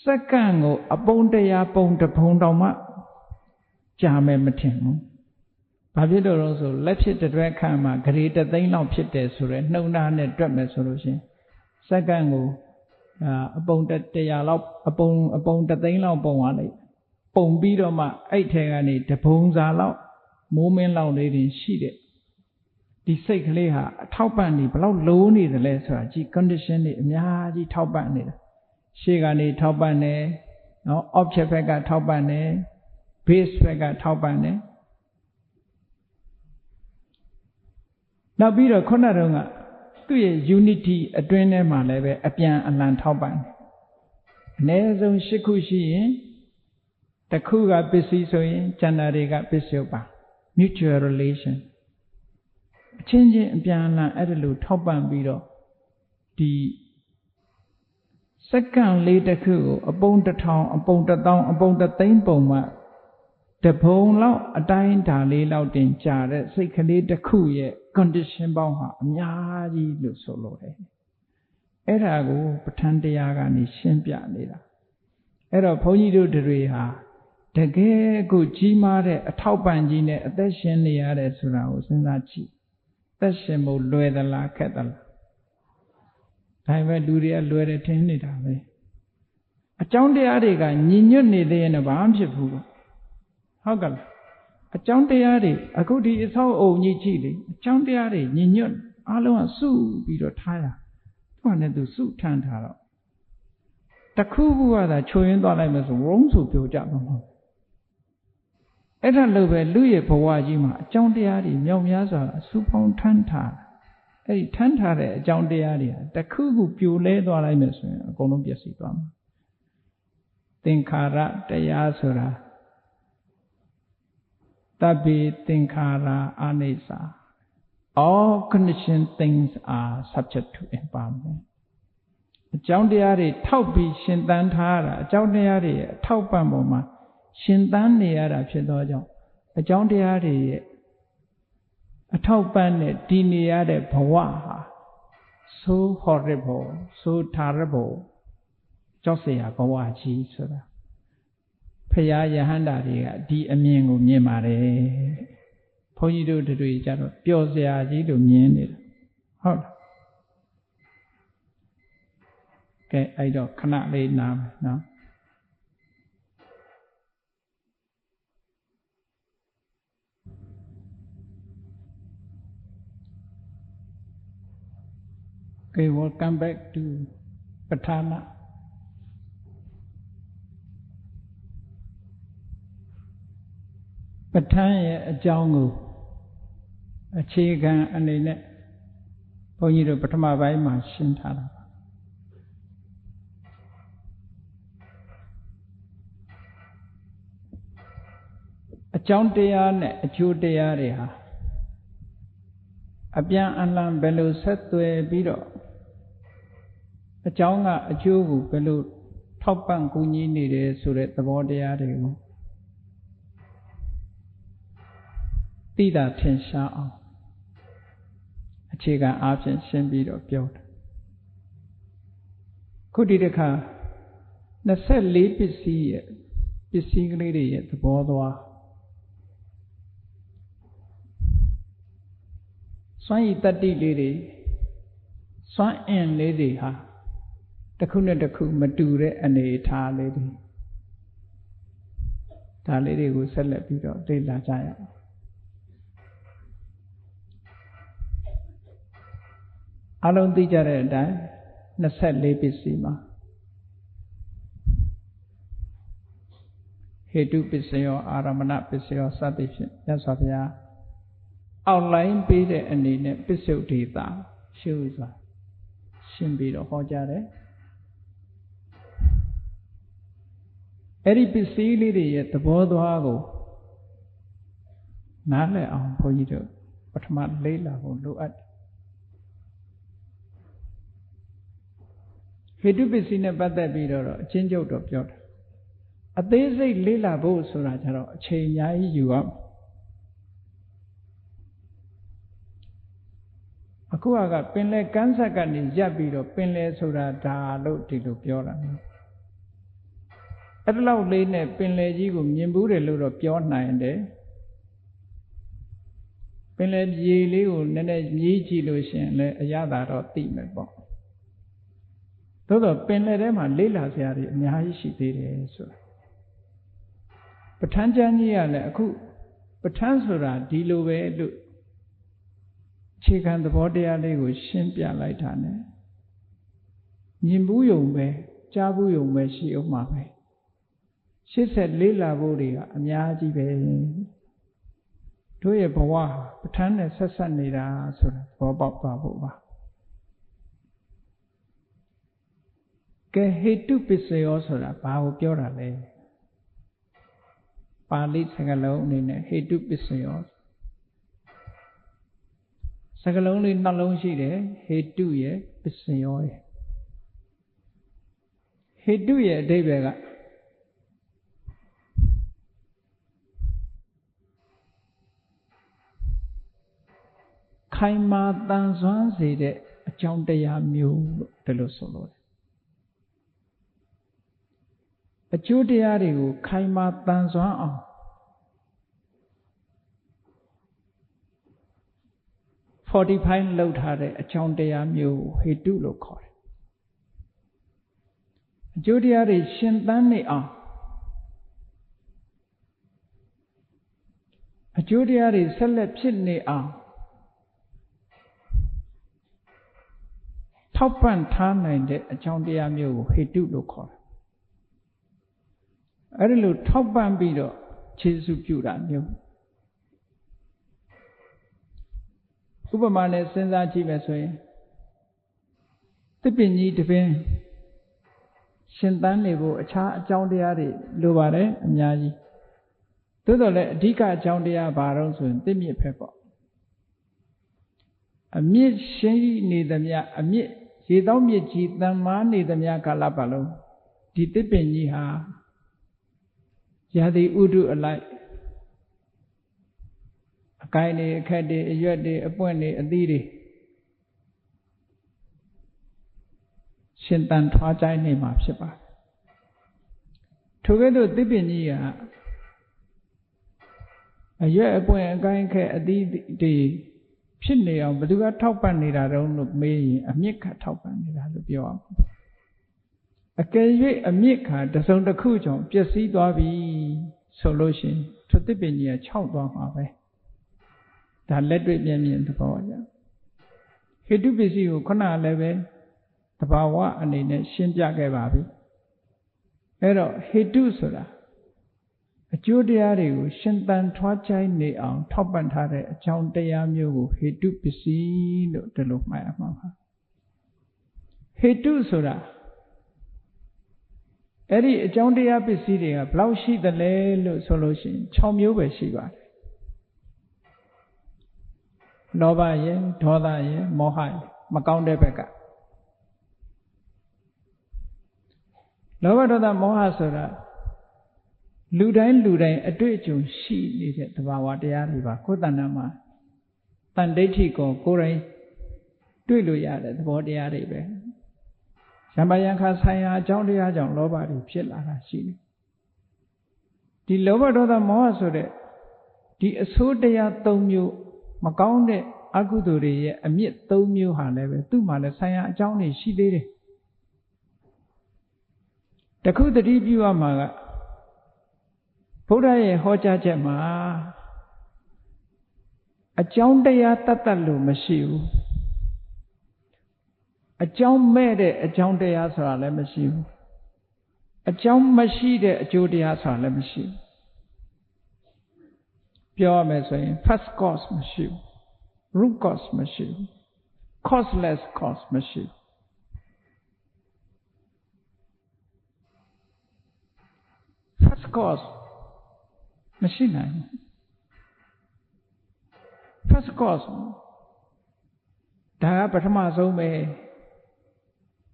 A: စက္ကန့်ကိုအပုံတရားပုံတစ်ပုံတောင်မှကြာမယ်မထင်ဘူးဘာဖြစ်လို့လဲဆိုလက်ဖြစ်တစ်တွဲခန့်မှာဂရေတသိန်းလောက်ဖြစ်တယ်ဆိုရဲနှုံသားနဲ့တွက်မယ်ဆိုလို့ရှင်စက္ကန့်ကိုအပုံ100လောက်အပုံတစ်သိန်းလောက်ပုံသွားလိုက်ပုံပြီးတော့မှအဲ့ထဲကနေတပုံစာလောက်မိုးမင်းလောက်လေးတင်ရှိတဲ့ဒီစိတ်ကလေးဟာအထောက်ပံ့နေဘလောက်လိုးနေတယ်လဲဆိုတာကြည့် condition တွေအများကြီးထောက်ပံ့နေတာရှေ့ကနေထောက်ပံ့တယ်နော် object ဘက်ကထောက်ပံ့တယ် base ဘက်ကထောက်ပံ့တယ်နောက်ပြီးတော့ခုနတုန်းကသူ့ရဲ့ unity အတွင်းထဲမှာလည်းပဲအပြန်အလှန်ထောက်ပံ့တယ်အနည်းဆုံး၈ခုရှိရင်တစ်ခုကပစ္စည်းဆိုရင်ကျန်တာတွေကပစ္စယုပ္ပါ mutual relation အချင်းချင်းအပြန်အလှန်အဲ့ဒါလိုထောက်ပံ့ပြီးတော့ဒီစက္ကန့်လေးတစ်ခုကိုအပုံ1000အပုံ1000အပုံ1000ပုံမှတပုံလောက်အတိုင်းဓာလေးလောက်တင်ကြာတဲ့စိတ်ကလေးတစ်ခုရဲ့ condition ပေါင်းဟာအများကြီးလို့ဆိုလို့တယ်အဲ့ဒါကိုပဋ္ဌာန်းတရားကနေရှင်းပြနေတာအဲ့တော့ဘုန်းကြီးတို့တွေဟာတကယ်ကိုကြီးမားတဲ့အထောက်ပံ့ကြီးနဲ့အသက်ရှင်နေရတယ်ဆိုတာကိုစဉ်းစားကြည့်သက်ရှင်ဖို့လွယ်သလားခက်သလားဒါပေမဲ့လူတွေကလွယ်တယ်ထင်နေတာပဲအကြောင်းတရားတွေကညီညွတ်နေသေးရင်ဘာမှဖြစ်ဘူးဟုတ်ကဲ့အကြောင်းတရားတွေအခုဒီအဆောက်အုံကြီးကြည့်လေအကြောင်းတရားတွေညီညွတ်အားလုံးကစုပြီးတော့ထားရသူကလည်းသူစုထမ်းထားတော့တခုခုကသာချိုရင်းသွားလိုက်မှဆိုဝုန်းဆိုပြိုကျမှာမဟုတ်အဲ့ဒါလို့ပဲလူရဲ့ဘဝကြီးမှာအကြောင်းတရားတွေမြောက်များစွာစုပေါင်းထမ်းထားအဲ့ဒီထမ်းထားတဲ့အကြောင်းတရားတွေတခုခုပြိုလဲသွားလိုက်မှဆိုရင်အကုန်လုံးပျက်စီးသွားမှာသင်္ခါရတရားဆိုတာတဗ္ဗေသင်္ခါရအနိစ္စ all conditioned things are subject to impermanence အကြောင်းတရားတွေထောက်ပြီးရှင်သန်ထားတာအကြောင်းတရားတွေရဲ့အထောက်ပံ့ပေါ်မှာရှင်သန်နေရတာဖြစ်သောကြောင့်အကြောင်းတရားတွေရဲ့အထောက်ပံ့နဲ့တည်နေရတဲ့ဘဝဟာ so horrible so terrible ကြောက်စရာဘဝကြီးဆိုတာဖရာယဟန္တာတွေကဒီအမြင်ကိုမြင်ပါတယ်ဘုန်းကြီးတို့တွေကြတော့ပျော်စရာကြီးလို့မြင်နေတာဟုတ်လားကဲအဲ့တော့ခဏလေးနားမယ်နော်Okay, we'll come back to Patana. ပဋ္ဌာန်းရဲ့အကြောင်းကိုအခြေခံအနေနဲ့ဘုန်းကြီးတို့ပထမပိုင်းမှာရှင်းထားတာပါအကြောင်းတရားနဲ့အကျိုးတရားတွေဟာအပြန်အလှန်ဘယ်လိုဆက်သွယ်ပြီးတော့အကြောင်းကအကျိုးကိုဘယ်လိုထောက်ပံ့ကူညီနေတယ်ဆိုတဲ့သဘောတရားတွေကိုသိတာထင်ရှားအောင်အခြေခံအားဖြင့်ရှင်းပြီးတော့ပြောတယ်ခုဒီတစ်ခါ24ပစ္စည်းရဲ့ပစ္စည်းကလေးတွေရဲ့သဘောသွားစွမ်းရည်တတ္တိလေးတွေစွမ်းအင်လေးတွေဟာတစ်ခုနဲ့တစ်ခုမတူတဲ့အနေအထားလေးတွေ ဒါလေးတွေကိုဆက်လက်ပြီးတော့လေ့လာကြရအောင်အလုံးသိကြတဲ့အတိုင်း24ပစ္စည်းမှာဟေတုပစ္စယောအာရမဏပစ္စယောစသဖြင့်မြတ်စွာဘုရားအောက်လိုင်းပေးတဲ့အနေနဲ့ပစ္စုဒ္ဓိတာရှုစွာရှင်းပြီးတော့ဟောကြားတယ်အဲ့ဒီပစ္စည်းလေးတွေရဲ့သဘောသွားကိုနားလည်အောင်ဘုန်းကြီးတို့ပထမလေ့လာဖို့လိုအပ်တယ်ဟေတုပစ္စည်းနဲ့ပတ်သက်ပြီးတော့အချင်းချုပ်တော့ပြောတယ်အသေးစိတ်လေ့လာဖို့ဆိုတာကြတော့အချိန်အများကြီးယူရမယ်အခုကပင်လယ်ကမ်းစပ်ကနေရပ်ပြီးတော့ပင်လယ်ဆိုတာဒါလို့ဒီလိုပြောတာမျိုးအဲ့ဒီလောက်လေးနဲ့ပင်လယ်ကြီးကိုမြင်ဘူးတယ်လို့တော့ပြောနိုင်တယ်ပင်လယ်ရေလေးကိုနည်းနည်းမြည်ကြည့်လို့ရှိရင်လည်းအရသာတော့သိမယ်ပေါ့သို့တော့ပင်လယ်ထဲမှာလေ့လာစရာတွေအများကြီးရှိသေးတယ်ဆိုတာပဋ္ဌာန်းကျမ်းကြီးကလည်းအခုပဋ္ဌာန်းဆိုတာဒီလိုပဲလို့အခြေခံသဘောတရားလေးကိုရှင်းပြလိုက်တာ ਨੇ မြင်ဘူးယုံပဲကြားဘူးယုံပဲရှိအောင်မှာပဲရှစ်ဆက်လေ့လာဖို့တွေကအများကြီးပဲတို့ရဲ့ဘဝပဋ္ဌာန်းနဲ့ဆက်ဆက်နေတာဆိုတာသဘောပေါက်သွားဖို့ပါကဲဟေတုပစ္စယောဆိုတာဘာကိုပြောတာလဲပါဠိစကားလုံးအနေနဲ့ဟေတုပစ္စယောစကားလုံးလေးနှလုံးရှိတယ်ဟေတုရဲ့ပစ္စယောရဲ့ဟေတုရဲ့အဓိပ္ပာယ်ကခိုင်မာတန်ဆွမ်းစေတဲ့အကြောင်းတရားမျိုးလို့ဒီလိုဆိုလို့အကျိုးတရားတွေကိုခိုင်မာတန်ဆွမ်းအောင်45လောက်ထားတဲ့အကြောင်းတရားမျိုးဟေတုလို့ခေါ်တယ်အကျိုးတရားတွေရှင်သန်နေအောင်အကျိုးတရားတွေဆက်လက်ဖြစ်နေအောင်ထောက်ပံ့ထားနိုင်တဲ့အကြောင်းတရားမျိုးကိုဟေတုလို့ခေါ်တယ်အဲ့ဒီလိုထောက်ပံ့ပြီးတော့ခြေဆုပြုတာမျိုးဥပမာနဲ့စဉ်းစားကြည့်မယ်ဆိုရင်သစ်ပင်ကြီးတစ်ပင်ရှင်သန်နေဖို့အခြားအကြောင်းတရားတွေလိုပါတယ်အများကြီးသို့တော်လည်းအဓိကအကြောင်းတရားဘာတော့ဆိုရင်သစ်မြစ်ပဲပေါ့အမြင့်ရှိနေသမျှအမြင့်ရေတောင်းမြစ်ကြီးတန်မားနေသမျှကာလပတ်လုံးဒီသစ်ပင်ကြီးဟာရာသီဥတုအလိုက်အကိုင်းတွေအခက်တွေအရွက်တွေအပွင့်တွေအသီးတွေရှင်သန်ထွားကြိုင်းနေမှာဖြစ်ပါတယ်ထို့ကဲ့သို့သစ်ပင်ကြီးကအရွက်အပွင့်အကိုင်းအခက်အသီးတွေဖြစ်နေအောင်ဘယ်သူကထောက်ပံ့နေတာတုံးလို့မေးရင်အမြစ်ကထောက်ပံ့နေတာလို့ပြောအောင်အကယ်၍အမြစ်ခါတစုံတစ်ခုကြောင့်ပျက်စီးသွားပြီဆိုလို့ရှိရင်ထိုသစ်ပင်ကြီးကခြောက်သွားမှာပဲဒါလက်တွေ့မျက်မြင်သဘောကြဟေတုပစ္စည်းကိုခုနလည်းပဲသဘာဝအနေနဲ့ရှင်းပြခဲ့ပါပြီအဲ့တော့ဟေတုဆိုတာအကျိုးတရားတွေကိုရှင်သန်ထွားချိုင်းနေအောင်ထောက်ပံ့ထားတဲ့အကြောင်းတရားမျိုးကိုဟေတုပစ္စည်းလို့ဒီလိုမှတ်ရမှာပါဟေတုဆိုတာအဲ့ဒီအကြောင်းတရားပစ္စည်းတွေကဘယ်လောက်ရှိသလဲလို့ဆိုလို့ရှိရင်6မျိုးပဲရှိပါတယ်လောဘရယ်ဒေါသရယ်မောဟရယ်မကောင်းတဲ့ဘက်ကလောဘဒေါသမောဟဆိုတာလူတိုင်းအတွေ့အကြုံရှိနေတဲ့သဘာဝတရားတွေပါကိုယ်တဏ္ဍာမှာတန်ဒိဋ္ဌိကိုကိုယ်တိုင်တွေ့လို့ရတဲ့သဘောတရားတွေပဲယံပါယံခါဆိုင်ရာအကြောင်းတရားကြောင့်လောဘတွေဖြစ်လာတာရှိတယ်ဒီလောဘဒေါသမောဟဆိုတဲ့ဒီအဆိုးတရား၃မျိုးမကောင်းတဲ့အကုသိုလ်တွေရဲ့အမြစ်၃မျိုးဟာလည်းပဲသူ့မှာလည်းဆိုင်ရာအကြောင်းတွေရှိသေးတယ်တခုတတိပြုရမှာက ဗုဒ္ဓရဲ့ဟောကြားချက်မှာအကြောင်းတရားတတ်တတ်လို့မရှိဘူးအကြောင်းမဲ့တဲ့အကြောင်းတရားဆိုတာလည်းမရှိဘူးအကြောင်းမရှိတဲ့အကျိုးတရားဆိုတာလည်းမရှိဘူးပြောရမယ်ဆိုရင် first cause မရှိဘူး root cause မရှိဘူး causeless cause မရှိဘူး first cause မရှိနိုင်ဘူး first cause ဒါကပထမဆုံးပဲ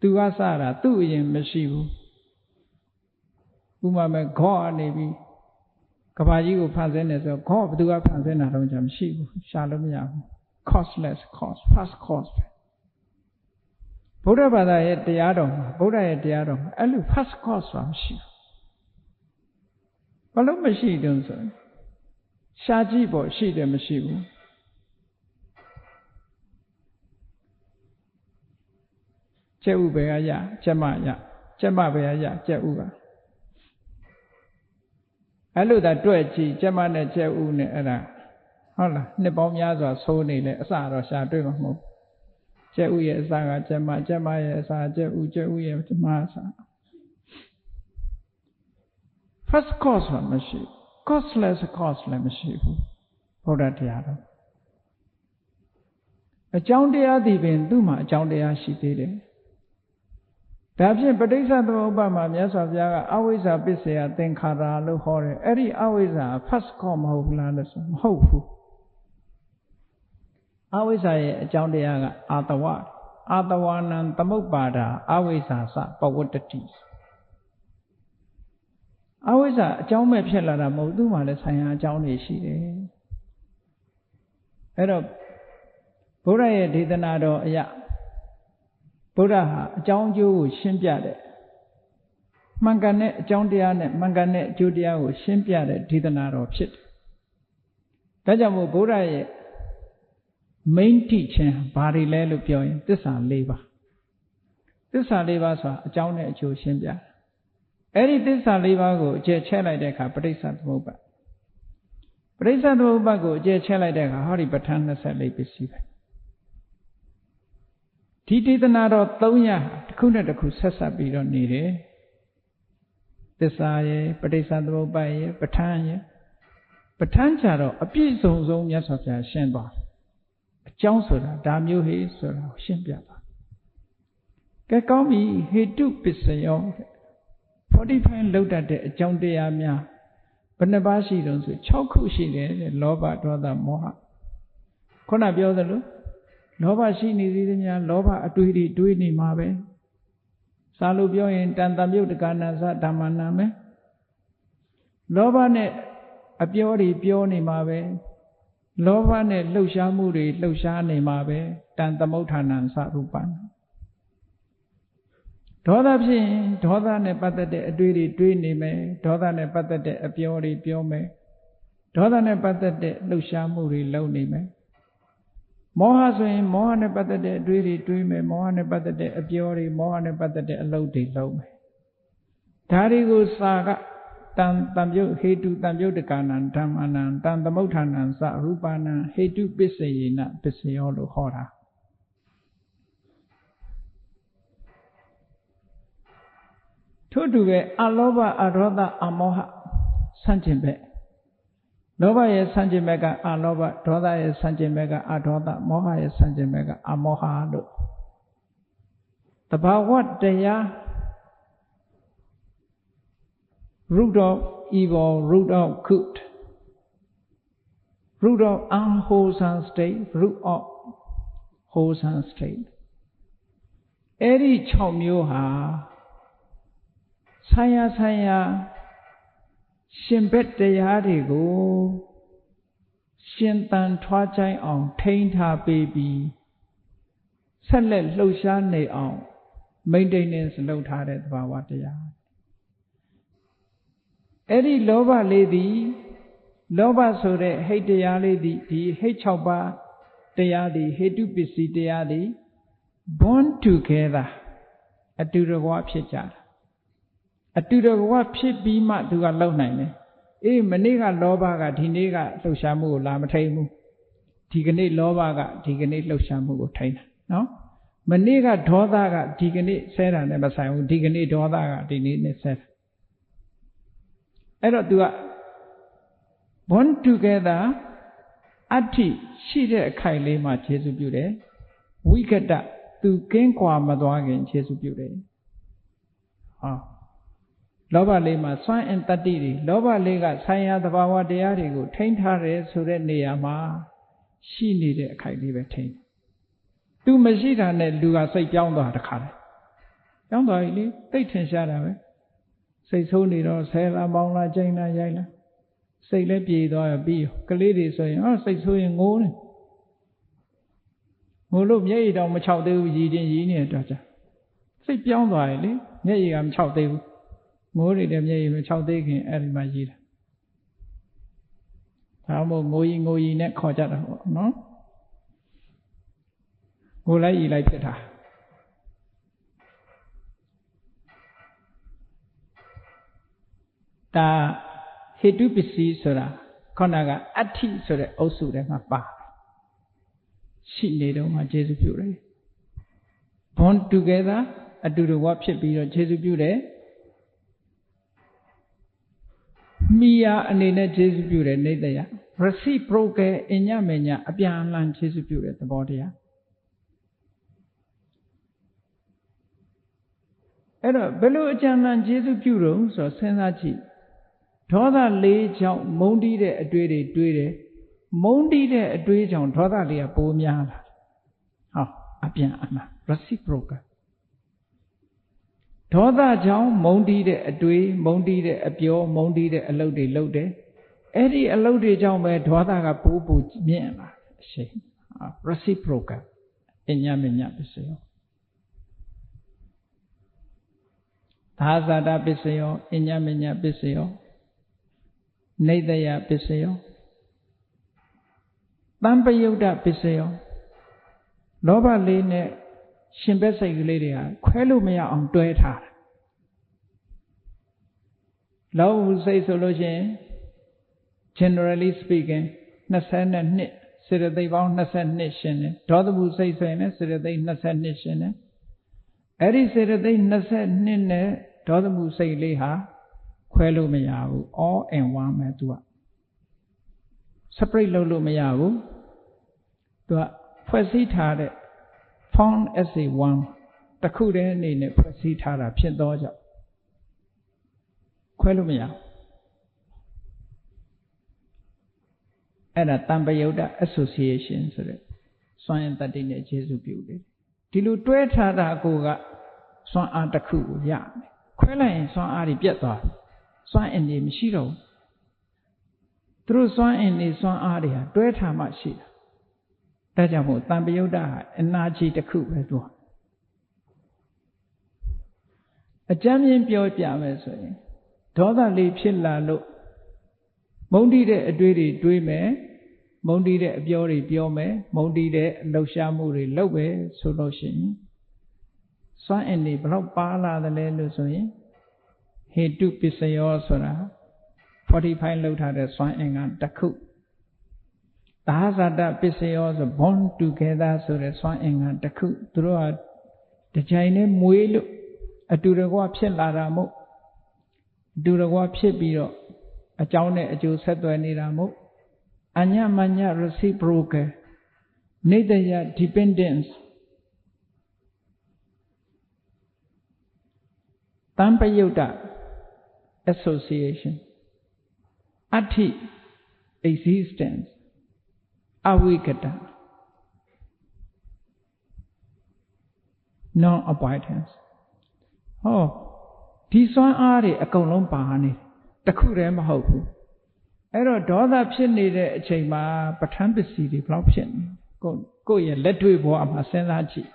A: သူကစတာသူ့အရင်မရှိဘူးဥပမာခေါ်အနေပြီးကဘာကြီးကိုဖန်ဆင်းနေဆိုခေါ်ဘသူကဖန်ဆင်းတာတော့ကြာမရှိဘူးရှာလို့မရဘူး causeless cause first cause ဗုဒ္ဓဘာသာရဲ့တရားတော်မှာဗုဒ္ဓရဲ့တရားတော်မှာအဲ့လို first cause ဆိုတာမရှိဘူးဘာလို့မရှိတုံးဆိုရှာကြည့်ဖို့ရှိတယ်မရှိဘူးကျက်ဥပဲကရကျက်မရကျက်မပဲရကျက်ဥကအဲ့လိုသာတွေ့ကြည့်ကျက်မနဲ့ကျက်ဥနဲ့အဲ့ဒါဟုတ်လားနှစ်ပေါင်းများစွာဆိုးနေလေအစတော့ရှာတွေ့မှာမဟုတ်ကျက်ဥရဲ့အစကကျက်မကျက်မရဲ့အစကျက်ဥကျက်ဥရဲ့ကျက်မအစ first cause မရှိ causeless cause လည်းမရှိဘူးဘုရားတရားတော်အကြောင်းတရားဒီပင်သူ့မှာအကြောင်းတရားရှိသေးတယ်ဒါဖြင့်ပဋိစ္စသမုပ္ပါဒ်မှာမြတ်စွာဘုရားကအဝိဇ္ဇာပစ္စယသင်္ခါရလို့ဟောတယ်အဲ့ဒီအဝိဇ္ဇာ first cause မဟုတ်ဘူးလားလို့ဆိုမဟုတ်ဘူးအဝိဇ္ဇာရဲ့အကြောင်းတရားကအာတဝအာတဝနံသမုပ္ပါဒာအဝိဇ္ဇာစပဝတ္တတိအဝိဇ္ဇာအကြောင်းမဲ့ဖြစ်လာတာမဟုတ်သူ့မှာလည်းဆိုင်ရာအကြောင်းတွေရှိတယ်အဲ့တော့ဘုရားရဲ့ဒေသနာတော်အရာဘုရားဟာအကြောင်းအကျိုးကိုရှင်းပြတဲ့မှန်ကန်တဲ့အကြောင်းတရားနဲ့မှန်ကန်တဲ့အကျိုးတရားကိုရှင်းပြတဲ့ဒေသနာတော်ဖြစ်တယ်ဒါကြောင့်မို့ဘုရားရဲ့ main teaching ဘာတွေလဲလို့ပြောရင်သစ္စာ၄ပါးသစ္စာ၄ပါးဆိုတာအကြောင်းနဲ့အကျိုးရှင်းပြအဲ့ဒီသစ္စာ၄ပါးကိုအကျယ်ချဲ့လိုက်တဲ့အခါပဋိစ္စသမုပ္ပါဒ်ပဋိစ္စသမုပ္ပါဒ်ကိုအကျယ်ချဲ့လိုက်တဲ့အခါဟောဒီပဋ္ဌာန်း24ပစ္စည်းပဲဒီဒေသနာတော်300တစ်ခုနဲ့တစ်ခုဆက်ဆက်ပြီးတော့နေတယ်သစ္စာရဲ့ပဋိစ္စသမုပ္ပါဒ်ရဲ့ပဋ္ဌာန်းရဲ့ပဋ္ဌာန်းကြတော့အပြည့်စုံဆုံးမြတ်စွာဘုရားရှင်းသွားအကြောင်းဆိုတာဒါမျိုးဟေ့ဆိုတာကိုရှင်းပြသွားကဲကောင်းပြီဟေတုပစ္စယော45လောက်တတ်တဲ့အကြောင်းတရားများဘယ်နှပါးရှိတုံးဆို6ခုရှိတယ်တဲ့လောဘဒေါသမောဟခုနပြောသလိုလောဘရှိနေသေးတယ်များလောဘအတွေးတွေတွေးနေမှာပဲစာလို့ပြောရင်တန်တမြုပ်တက္ကနာသဓမ္မနာမယ်လောဘနဲ့အပြောတွေပြောနေမှာပဲလောဘနဲ့လှုပ်ရှားမှုတွေလှုပ်ရှားနေမှာပဲတန်သမုဋ္ဌာဏံသရူပံဒေါသဖြစ်ရင်ဒေါသနဲ့ပတ်သက်တဲ့အတွေးတွေတွေးနေမယ်ဒေါသနဲ့ပတ်သက်တဲ့အပြောတွေပြောမယ်ဒေါသနဲ့ပတ်သက်တဲ့လှုပ်ရှားမှုတွေလုပ်နေမယ်မောဟဆိုရင်မောဟနဲ့ပတ်သက်တဲ့အတွေးတွေတွေးမယ်မောဟနဲ့ပတ်သက်တဲ့အပြောတွေမောဟနဲ့ပတ်သက်တဲ့အလုပ်တွေလုပ်မယ်ဒါတွေကိုစာကတံပြုတ်ဟေတုတံပြုတ်တက္ကနာဓမ္မနာတံသမုဋ္ဌာဏံသရူပနာဟေတုပစ္စယေနပစ္စယောလို့ဟောတာထို့တူပဲအလောဘအဒေါသအမောဟဆန့်ကျင်ဘက်လောဘရဲ့ဆန့်ကျင်ဘက်ကအလောဘဒေါသရဲ့ဆန့်ကျင်ဘက်ကအဒေါသမောဟရဲ့ဆန့်ကျင်ဘက်ကအမောဟလို့တဘာဝတရား root of evil root of good root of unwholesome state root of wholesome state အဲ့ဒီ6မျိုးဟာဆိုင်ရာရှင်ဘက်တရားတွေကိုရှင်သန်ထွားချိုင်းအောင်ထိန်းထားပေးပြီးဆက်လက်လှုပ်ရှားနေအောင် maintenance လုပ်ထားတဲ့သဘာဝတရားအဲ့ဒီလောဘလေးသည်လောဘဆိုတဲ့ဟိတ်တရားလေးသည်ဒီဟိတ်6ပါးတရားသည်ဟေတုပစ္စည်းတရားသည် born together အတူတကွဖြစ်ကြတာအတူတကွဖြစ်ပြီးမှသူကလုံနိုင်တယ် မနေ့ကလောဘကဒီနေ့ကလှုပ်ရှားမှုကိုလာမထိန်ဘူးဒီကနေ့လောဘကဒီကနေ့လှုပ်ရှားမှုကိုထိန်တာနော်မနေ့ကဒေါသကဒီကနေ့ဆဲတာနဲ့မဆိုင်ဘူးဒီကနေ့ဒေါသကဒီနေ့နဲ့ဆဲတာအဲ့တော့ तू က born together အဋ္ဌိရှိတဲ့အခိုက်လေးမှာခြေစုပြုတယ်ဝိကတသူကင်းကွာမသွားခင်ခြေစုပြုတယ်ဟောလောဘလေးမှာစွမ်းအင်တတ္တိတွေလောဘလေးကဆိုင်ရာသဘာဝတရားတွေကိုထိန်းထားတယ်ဆိုတဲ့နေရာမှာရှိနေတဲ့အခိုက်လေးပဲထိန်းသူမရှိတာနဲ့လူကစိတ်ပြောင်းသွားတခါလေပြောင်းသွားပြီလေသိထင်ရှားတာပဲစိတ်ဆိုးနေတော့ဆဲလာမောင်းလာကြိုင်လာရိုက်လာစိတ်လည်းပြေသွားရပြီးကလေးတွေဆိုရင်စိတ်ဆိုးရင်ငိုးနေငိုလို့မျက်ရည်တောင်မခြောက်သေးဘူးရည်တင်ရည်နေတော့ကြာစိတ်ပြောင်းသွားရင်လေမျက်ရည်ကမခြောက်သေးဘူးငိုးနေတဲ့မျက်ရည်မခြောက်သေးခင်အဲ့ဒီမှာရည်တာဒါမှမဟုတ်ငိုရီနဲ့ခေါ်ကြတာပေါ့နော်ငိုလိုက်ရည်လိုက်ဖြစ်တာဒါဟေတုပစ္စည်းဆိုတာခေါဏကအဋ္ဌိဆိုတဲ့အုပ်စုထဲမှာပါရှိနေတော့မှကျေစုပြုတယ် born together အတူတူဖြစ်ပြီးတော့ကျေစုပြုတယ်မိယာအနေနဲ့ကျေစုပြုတယ်နေတယ reciprocal အညမညအပြန်အလှန်ကျေစုပြုတဲ့သဘောတရားအဲ့တော့ဘယ်လိုအကြံဉာဏ်ကျေစုပြုတော့ဆိုတော့စဉ်းစားကြည့်ဒေါသလေးကြောင့်မုန်းတီးတဲ့အတွေ့တွေတွေးတယ်မုန်းတီးတဲ့အတွေ့ကြောင့်ဒေါသလေးကပိုများလာဟောအပြန်အလှန် reciprocal ဒေါသကြောင့်မုန်းတီးတဲ့အတွေ့မုန်းတီးတဲ့အပြောမုန်းတီးတဲ့အလုပ်တွေလုပ်တယ်အဲ့ဒီအလုပ်တွေကြောင့်ပဲဒေါသကပိုမြင့်လာအရှိန် reciprocal အညမညပစ္စယောသာဇာတပစ္စယောအညမညပစ္စယောနေတယပစ္စယောတံပယုတ်တပစ္စယောလောဘလေးနဲ့ရှင်ဘက်စိတ်ကလေးတွေကခွဲလို့မရအောင်တွဲထားတာလောဘစိတ်ဆိုလို့ရှိရင် generally speaking 22စေတသိက်ပေါင်း22ရှင်တယ်ဒေါသမှုစိတ်ဆိုရင်လည်းစေတသိက်22ရှင်တယ်အဲ့ဒီစေတသိက်22နဲ့ဒေါသမှုစိတ်လေးဟာခွဲလို့မရဘူး all in one ပဲသူက separate လုပ်လို့မရဘူးသူကဖွဲ့စည်းထားတဲ့ found as a one တခုတည်းအနေနဲ့ဖွဲ့စည်းထားတာဖြစ်သောကြောင့်ခွဲလို့မရဘူးအဲ့ဒါတံပယုတ်တ association ဆိုတဲ့စွမ်းရင်တတ္တိနဲ့ခြေစုပြုတယ်ဒီလိုတွဲထားတာကိုကစွမ်းအားတစ်ခုကိုရတယ်ခွဲလိုက်ရင်စွမ်းအားတွေပြတ်သွားတယ်စွမ်းအင်တွေမရှိတော့ဘူးသူတို့စွမ်းအင်တွေစွမ်းအားတွေဟာတွဲထားမှရှိတာဒါကြောင့်မို့တံပယုတ်တဟာအနာချီတစ်ခုပဲသူအကြမ်းမြင်ပြောပြမယ်ဆိုရင်ဒေါသလေးဖြစ်လာလို့မုန်းတီးတဲ့အတွေ့တွေတွေးမယ်မုန်းတီးတဲ့အပြောတွေပြောမယ်မုန်းတီးတဲ့အလှုပ်ရှားမှုတွေလုပ်ပဲဆိုလို့ရှိရင်စွမ်းအင်တွေဘလောက်ပါလာတယ်လဲလို့ဆိုရင်ဟေတုပစ္စယောဆိုတာ45လောက်ထားတဲ့စွမ်းအင်ကတစ်ခုသာဇာတပစ္စယောဆို born together ဆိုတဲ့စွမ်းအင်ကတစ်ခုသူတို့ဟာတကြိမ်နဲ့မွေးလို့အတူတကွဖြစ်လာတာမို့အတူတကွဖြစ်ပြီးတော့အကြောင်းနဲ့အကျိုးဆက်သွယ်နေတာမို့အညမည reciprocal နေတယ dependence တံပယုတ်တ association အဋ္ဌိ existence အဝိကတ non avoidance ဟောဒီစွမ်းအားတွေအကုန်လုံးပါနေတခုတည်းမဟုတ်ဘူးအဲ့တော့ဒေါသဖြစ်နေတဲ့အချိန်မှာပဋ္ဌာန်းပစ္စည်းတွေဘလောက်ဖြစ်နေကိုယ့်ရဲ့လက်တွေ့ဘဝမှာစဉ်းစားကြည့်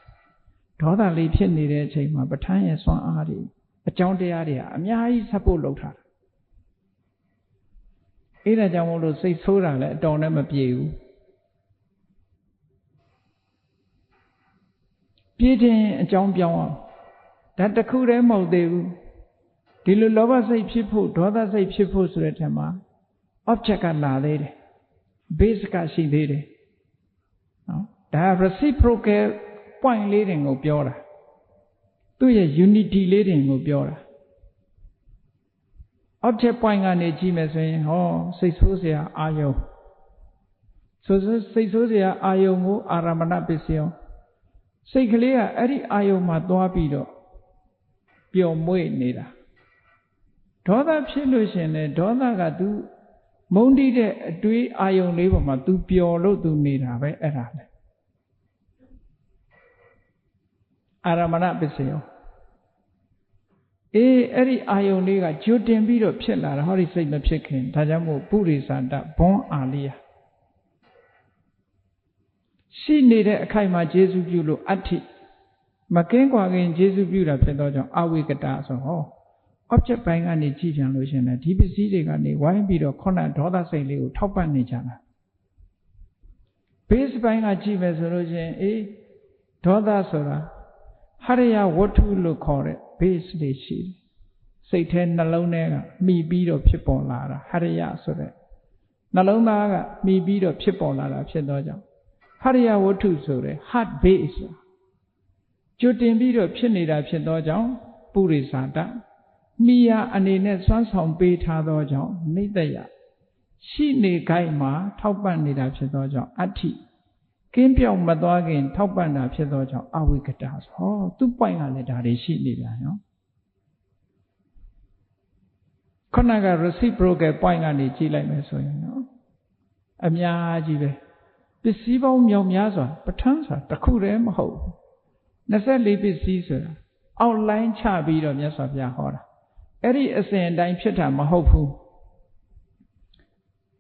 A: ဒေါသလေးဖြစ်နေတဲ့အချိန်မှာပဋ္ဌာန်းရဲ့စွမ်းအားတွေအကြောင်းတရားတွေအများကြီးဆက်ဖို့လုပ်ထားတာအဲ့ဒါကြောင့်မို့လို့စိတ်ဆိုးတာလည်းအတော်နဲ့မပြေဘူးပြေးခြင်းအကြောင်းပြောင်းအောင်ဒါတခုတည်းမဟုတ်သေးဘူးဒီလိုလောဘစိတ်ဖြစ်ဖို့ဒေါသစိတ်ဖြစ်ဖို့ဆိုတဲ့ထက်မှာ object ကလာသေးတယ် base ကရှိသေးတယ်နော်ဒါ reciprocal point လေးတွေကိုပြောတာသူ့ရဲ့ unity လေးတွေကိုပြောတာ object point ကနေကြည့်မယ်ဆိုရင်ဟောစိတ်ဆိုးစရာအာယုံဆိုစိတ်ဆိုးစရာအာယုံကိုအာရမဏပစ္စယောစိတ်ကလေးကအဲ့ဒီအာယုံမှာသွားပြီးတော့ပျော်မွေ့နေတာဒေါသဖြစ်လို့ရှင်လေဒေါသက तू မုန်းတိတဲ့အတွေးအာယုံလေးပေါ်မှာ तू ပျော်လို့ तू နေတာပဲအဲ့ဒါလေအာရမဏပစ္စယောအဲ့ဒီအာယုံလေးကကြိုတင်ပြီးတော့ဖြစ်လာတာဟောဒီစိတ်မဖြစ်ခင်ဒါကြောင့်မို့ပုရိသတဘွန်းအာလိယရှိနေတဲ့အခိုက်မှာကျေစုပြုလို့အဋ္ဌိမကင်းကွာခင်ကျေစုပြုတာဖြစ်သောကြောင့်အဝိကတဆိုဟော object ပိုင်းကနေကြည့်ပြန်လို့ရှင်လည်းဒီပစ္စည်းတွေကနေဝိုင်းပြီးတော့ခုနဒေါသစိတ်လေးကိုထောက်ပံ့နေကြတာ base ပိုင်းကကြည့်မယ်ဆိုလို့ရှင်ဒေါသဆိုတာဟရိယဝတ္ထုလို့ခေါ်တဲ့ base လေးရှိတယ်စိတ်ထဲနှလုံးထဲကမှီပြီးတော့ဖြစ်ပေါ်လာတာဟရိယဆိုတဲ့နှလုံးသားကမှီပြီးတော့ဖြစ်ပေါ်လာတာဖြစ်သောကြောင့်ဟရိယဝတ္ထုဆိုတဲ့ heart base ကြိုတင်ပြီးတော့ဖြစ်နေတာဖြစ်သောကြောင့်ပုရိသတမိယာအနေနဲ့စွမ်းဆောင်ပေးထားသောကြောင့်နိတ္တယရှိနေခိုက်မှာထောက်ပံ့နေတာဖြစ်သောကြောင့်အဋ္ဌိကင်းပြောင်းမသွားခင်ထောက်ပံ့တာဖြစ်သောကြောင့်အဝိကတဟောသူ့ပိုင်ကလည်းဒါတွေရှိနေပြန်နော်ခုနက reciprocal point ကနေကြည့်လိုက်မယ်ဆိုရင်နော်အများကြီးပဲပစ္စည်းပေါင်းမြောက်များစွာပဋ္ဌာန်းဆိုတာတစ်ခုတည်းမဟုတ်ဘူး24ပစ္စည်းဆိုတာအောက်လိုင်းချပြီးတော့မြတ်စွာဘုရားဟောတာအဲ့ဒီအစဉ်အတိုင်းဖြစ်တာမဟုတ်ဘူး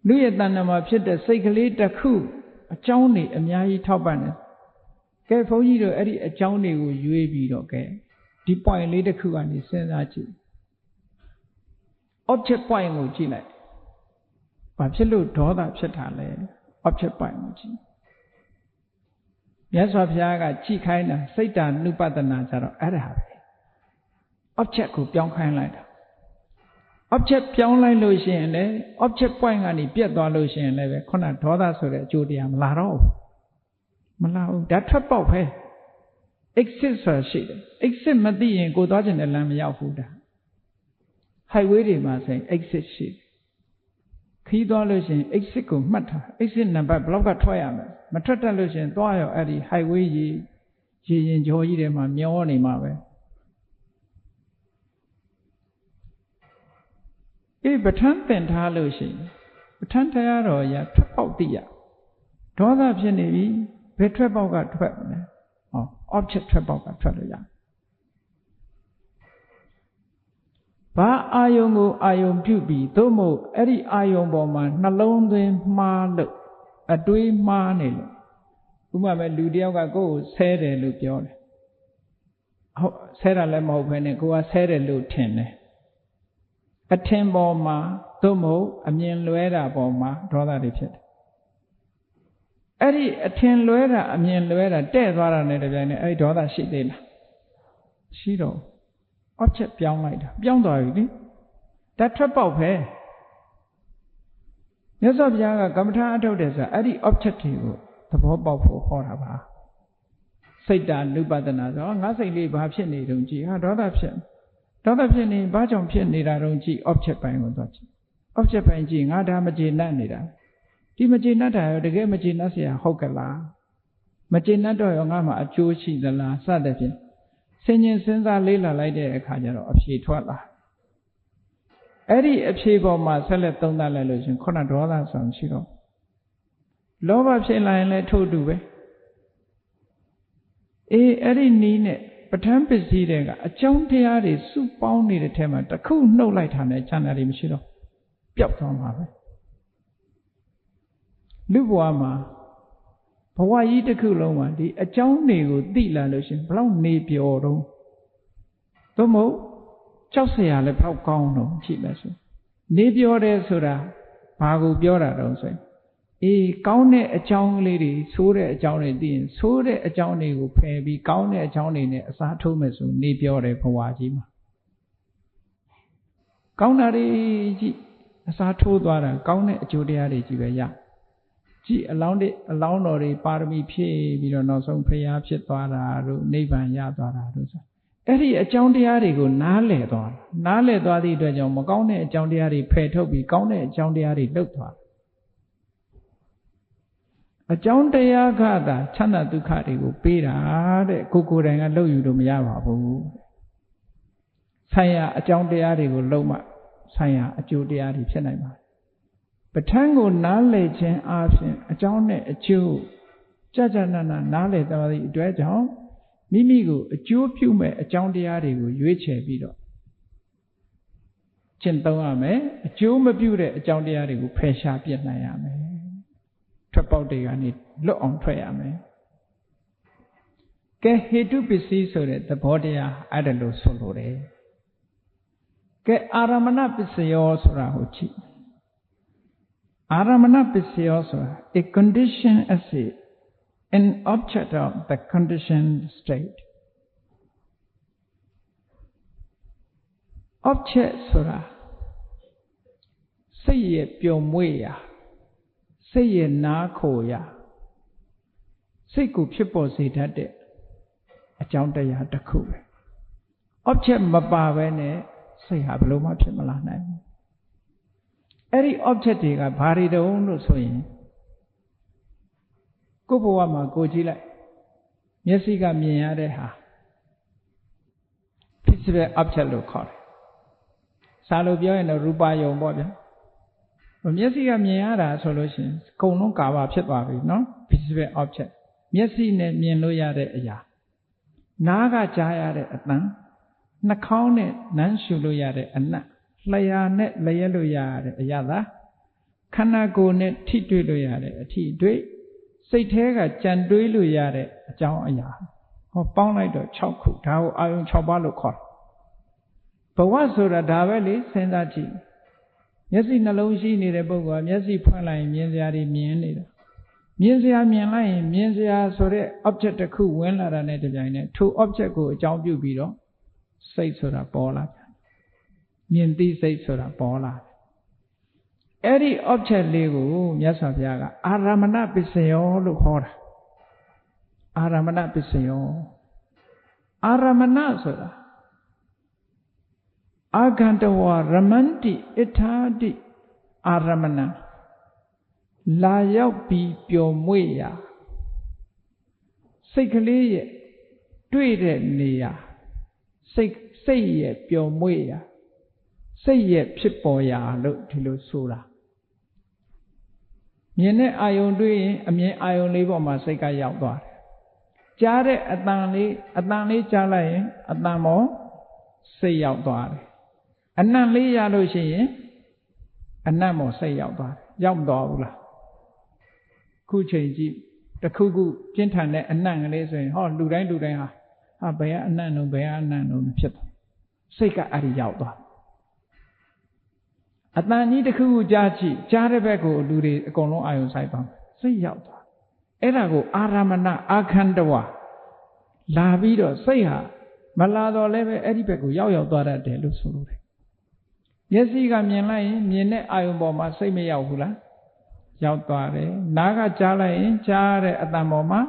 A: လူရဲ့တဏ္ဍာမှာဖြစ်တဲ့စိတ်ကလေးတစ်ခုအကြောင်းတွေအများကြီးထောက်ပံ့တယ်ကဲဘုန်းကြီးတို့အဲ့ဒီအကြောင်းတွေကိုရွေးပြီးတော့ကဲဒီ point လေးတစ်ခုကနေစဉ်းစားကြည့် object point ကိုကြည့်လိုက်ဘာဖြစ်လို့ဒေါသဖြစ်တာလဲ object point ကိုကြည့်မြတ်စွာဘုရားကကြည့်ခိုင်းတာစိတ်တ ानु ပတနာကြတော့အဲ့ဒါပဲ object ကိုပြောင်းခိုင်းလိုက်တာ object ပြောင်းလိုက်လို့ရှိရင်လည်း object point ကနေပြတ်သွားလို့ရှိရင်လည်းပဲခုနဒေါသဆိုတဲ့အကျိုးတရားမလာတော့ဘူးမလာဘူးဒါထွက်ပေါက်ပဲ exit ဆိုတာရှိတယ် exit မသိရင်ကိုသွားခြင်းနဲ့လမ်းမရောက်ဘူးဒါ highway တွေမှာဆိုရင် exit ရှိတယ်ခီးသွားလို့ရှိရင် exit ကိုမှတ်ထား exit နံပါတ်ဘယ်လောက်ကထွက်ရမလဲမထွက်တတ်လို့ရှိရင်သွားရောအဲ့ဒီ highway ရေရင်ကြောကြီးတွေမှာမျောနေမှာပဲပဋ္ဌာန်းသင်ထားလို့ရှိရင်ပဋ္ဌာန်းတရားတော်ရထွက်ပေါက်သိရဒေါသဖြစ်နေပြီဘယ်ထွက်ပေါက်ကထွက်မလဲobject ထွက်ပေါက်ကထွက်လို့ရဘာအာယုံကိုအာယုံပြုပြီးသို့မဟုတ်အဲ့ဒီအာယုံပေါ်မှာနှလုံးသွင်းမှားလို့အတွေးမှားနေလို့ဥပမာပဲလူတယောက်ကကိုယ်ကိုဆဲတယ်လို့ပြောတယ်ဟုတ်ဆဲတာလည်းမဟုတ်ဘဲနဲ့ကိုကဆဲတယ်လို့ထင်တယ်အထင်ပေါ်မှာသို့မဟုတ်အမြင်လွဲတာပေါ်မှာဒေါသတွေဖြစ်တယ်အဲ့ဒီအထင်လွဲတာအမြင်လွဲတာတဲ့သွားတာနဲ့တပြိုင်နက်အဲ့ဒီဒေါသရှိသေးလားရှိတော့ object ပြောင်းလိုက်တာပြောင်းသွားပြီလေဒါထွက်ပေါက်ပဲမြတ်စွာဘုရားကကမ္မထာအထုတ်တယ်ဆိုတာအဲ့ဒီ object တွေကိုသဘောပေါက်ဖို့ဟောတာပါစိတ်တ ानु ပတနာဆိုငါစိတ်လေးဘာဖြစ်နေတုံးကြည့်ဟာဒေါသဖြစ်နေဘာကြောင့်ဖြစ်နေတာတုံးကြည့် object ပိုင်းကိုသွားကြည့် object ပိုင်းကြည့်ငါဒါမကျေနပ်နေတာဒီမကျေနပ်တာရောတကယ်မကျေနပ်เสียဟုတ်ကလားမကျေနပ်တော့ရောငါမှာအကျိုးရှိသလားစသဖြင့်ဆင်ញင်စဉ်းစားလေးလာလိုက်တဲ့အခါကျတော့အဖြေထွက်လာအဲ့ဒီအဖြေပေါ်မှာဆက်လက်သုံးသပ်လိုက်လို့ရှင်ခုနဒေါသဆိုမရှိတော့လောဘဖြစ်လာရင်လည်းထို့တူပဲအဲ့ဒီနီးနဲ့ပဋ္ဌာန်းပစ္စည်းတွေကအကြောင်းတရားတွေစုပေါင်းနေတဲ့ထဲမှာတစ်ခုနှုတ်လိုက်တာနဲ့ချမ်းသာတွေမရှိတော့ပျောက်သွားမှာပဲလူဘဝမှာဘဝကြီးတစ်ခုလုံးမှာဒီအကြောင်းတွေကိုသိလာလို့ရှင်ဘလောက်နေပျော်တော့သို့မဟုတ်ကြောက်စရာလည်းဘလောက်ကောင်းတော့ကြည့်မယ်ဆိုနေပျော်တယ်ဆိုတာဘာကိုပြောတာတော့ဆိုရင်ကောင်းတဲ့အကြောင်းလေးတွေဆိုးတဲ့အကြောင်းတွေသိရင်ဆိုးတဲ့အကြောင်းတွေကိုဖယ်ပြီးကောင်းတဲ့အကြောင်းတွေနဲ့အစားထိုးမယ်ဆိုနေပြောတယ်ဘဝကြီးမှာကောင်းတာတွေကြည့် အစားထိုးသွားတာကောင်းတဲ့အကျိုးတရားတွေကြီးပဲရကြည်အလောင်းတော်တွေပါရမီဖြည့်ပြီးတော့နောက်ဆုံးဖရာဖြစ်သွားတာတို့နိဗ္ဗာန်ရသွားတာတို့ဆိုအဲ့ဒီအကြောင်းတရားတွေကိုနားလည်သွားသည့်အတွက်ကြောင့်မကောင်းတဲ့အကြောင်းတရားတွေဖယ်ထုတ်ပြီးကောင်းတဲ့အကြောင်းတရားတွေလှုပ်သွားအကြောင်းတရားကသာချမ်းသာဒုက္ခတွေကိုပေးတာတဲ့ကိုယ်တိုင်ကလှုပ်ယူလို့မရပါဘူးဆိုင်ရာအကြောင်းတရားတွေကိုလှုပ်မှဆိုင်ရာအကျိုးတရားတွေဖြစ်နိုင်ပါတယ်ပဋ္ဌာန်းကိုနားလည်ခြင်းအပြင်အကြောင်းနဲ့အကျိုးကြနာနားလည်သွားသည့်အတွက်ကြောင့်မိမိကိုအကျိုးပြုမဲ့အကြောင်းတရားတွေကိုရွေးချယ်ပြီးတော့ကျင့်သုံးရမယ်အကျိုးမပြုတဲ့အကြောင်းတရားတွေကိုဖယ်ရှားပြစ်နိုင်ရမယ်ထွက်ပေါက်တွေကနေလွတ်အောင်ထွက်ရမယ်ကဲဟေတုပစ္စည်းဆိုတဲ့သဘောတရားအဲ့ဒါလို့ဆိုလိုတယ်ကဲအာရမဏပစ္စယောဆိုတာကိုကြည့်အာရမဏပစ္စယောဆိုတာ a condition as an object of the conditioned state object ဆိုတာစိတ်ရဲ့ပျော်မွေ့ရာစိတ်ရဲ့နားခိုရာစိတ်ကိုဖြစ်ပေါ်စေတတ်တဲ့အကြောင်းတရားတစ်ခုပဲ object မပါဘဲနဲ့စိတ်ဟာဘယ်လိုမှဖြစ်မလာနိုင်ဘူးအဲ့ဒီ object တွေကဘာတွေတုံးလို့ဆိုရင်ကိုယ့်ဘဝမှာကိုကြည့်လိုက်မျက်စိကမြင်ရတဲ့ဟာ physical object လို့ခေါ်တယ်စာလို့ပြောရင်တော့ရူပယုံပေါ့ဗျာမျက်စိကမြင်ရတာဆိုလို့ရှိရင်အကုန်လုံးကာဗာဖြစ်သွားပြီနော် physical object မျက်စိနဲ့မြင်လို့ရတဲ့အရာနားကကြားရတဲ့အသံနှာခေါင်းနဲ့နမ်းရှုလို့ရတဲ့အနံ့လျှာနဲ့လျက်လို့ရတဲ့အရာသာခန္ဓာကိုယ်နဲ့ထိတွေ့လို့ရတဲ့အထိတွေ့စိတ်ထဲကကြံတွေးလို့ရတဲ့အကြောင်းအရာဟောပေါင်းလိုက်တော့6ခုဒါကိုအာယုံ6ပါးလို့ခေါ်တယ်ဘဝဆိုတာဒါပဲလေစဉ်းစားကြည့်မျက်စိနှလုံးရှိနေတဲ့ပုဂ္ဂိုလ်ကမျက်စိဖွင့်လိုက်ရင်မြင်စရာတွေမြင်နေတာမြင်စရာမြင်လိုက်ရင်မြင်စရာဆိုတဲ့ object တစ်ခုဝင်လာတာနဲ့တပြိုင်နက်ထို object ကိုအကြောင်းပြုပြီးတော့စိတ်ဆိုတာပေါ်လာတယ်မြင်သိစိတ်ဆိုတာပေါ်လာတယ်အဲ့ဒီ object လေးကိုမြတ်စွာဘုရားကအာရမဏပစ္စယောလို့ခေါ်တာအာရမဏပစ္စယောအာရမဏဆိုတာအာဂန္တဝရမန္တိဣထာတိအာရမဏလာရောက်ပြီးပျော်မွေ့ရာစိတ်ကလေးရဲ့တွေ့တဲ့နေရာစိတ်ရဲ့ပျော်မွေ့ရာစိတ်ရဲ့ဖြစ်ပေါ်ရာလို့ဒီလိုဆိုတာမြင်တဲ့အာယုံတွေ့ရင်အမြင်အာယုံလေးပေါ်မှာစိတ်ကရောက်သွားတယ်ကြားတဲ့အတန်လေးကြားလိုက်ရင်အတန်ပေါ်စိတ်ရောက်သွားတယ်အနံ့လေးရလို့ရှိရင်အနံ့ပေါ်စိတ်ရောက်သွားတယ်ရောက်မသွားဘူးလားခုချိန်ကြည့်တစ်ခုခုပြင်းထန်တဲ့အနံ့ကလေးဆိုရင်ဟောလူတိုင်းဟာဘယ်ကအနံ့လုံးဖြစ်သွားစိတ်ကအဲ့ဒီရောက်သွားအတန်ကြီးတစ်ခုခုကြားကြည့်ကြားတဲ့ဘက်ကိုလူတွေအကုန်လုံးအာယုံဆိုင်သွားစိတ်ရောက်သွားအဲ့ဒါကိုအာရမဏအာခန္တဝလာပြီးတော့စိတ်ဟာမလာတော့လည်းပဲအဲ့ဒီဘက်ကိုရောက်သွားတတ်တယ်လို့ဆိုလိုတယ်မျက်စိကမြင်လိုက်ရင်မြင်တဲ့အာယုံပေါ်မှာစိတ်မရောက်ဘူးလားရောက်သွားတယ်နားကကြားလိုက်ရင်ကြားတဲ့အတန်ပေါ်မှာ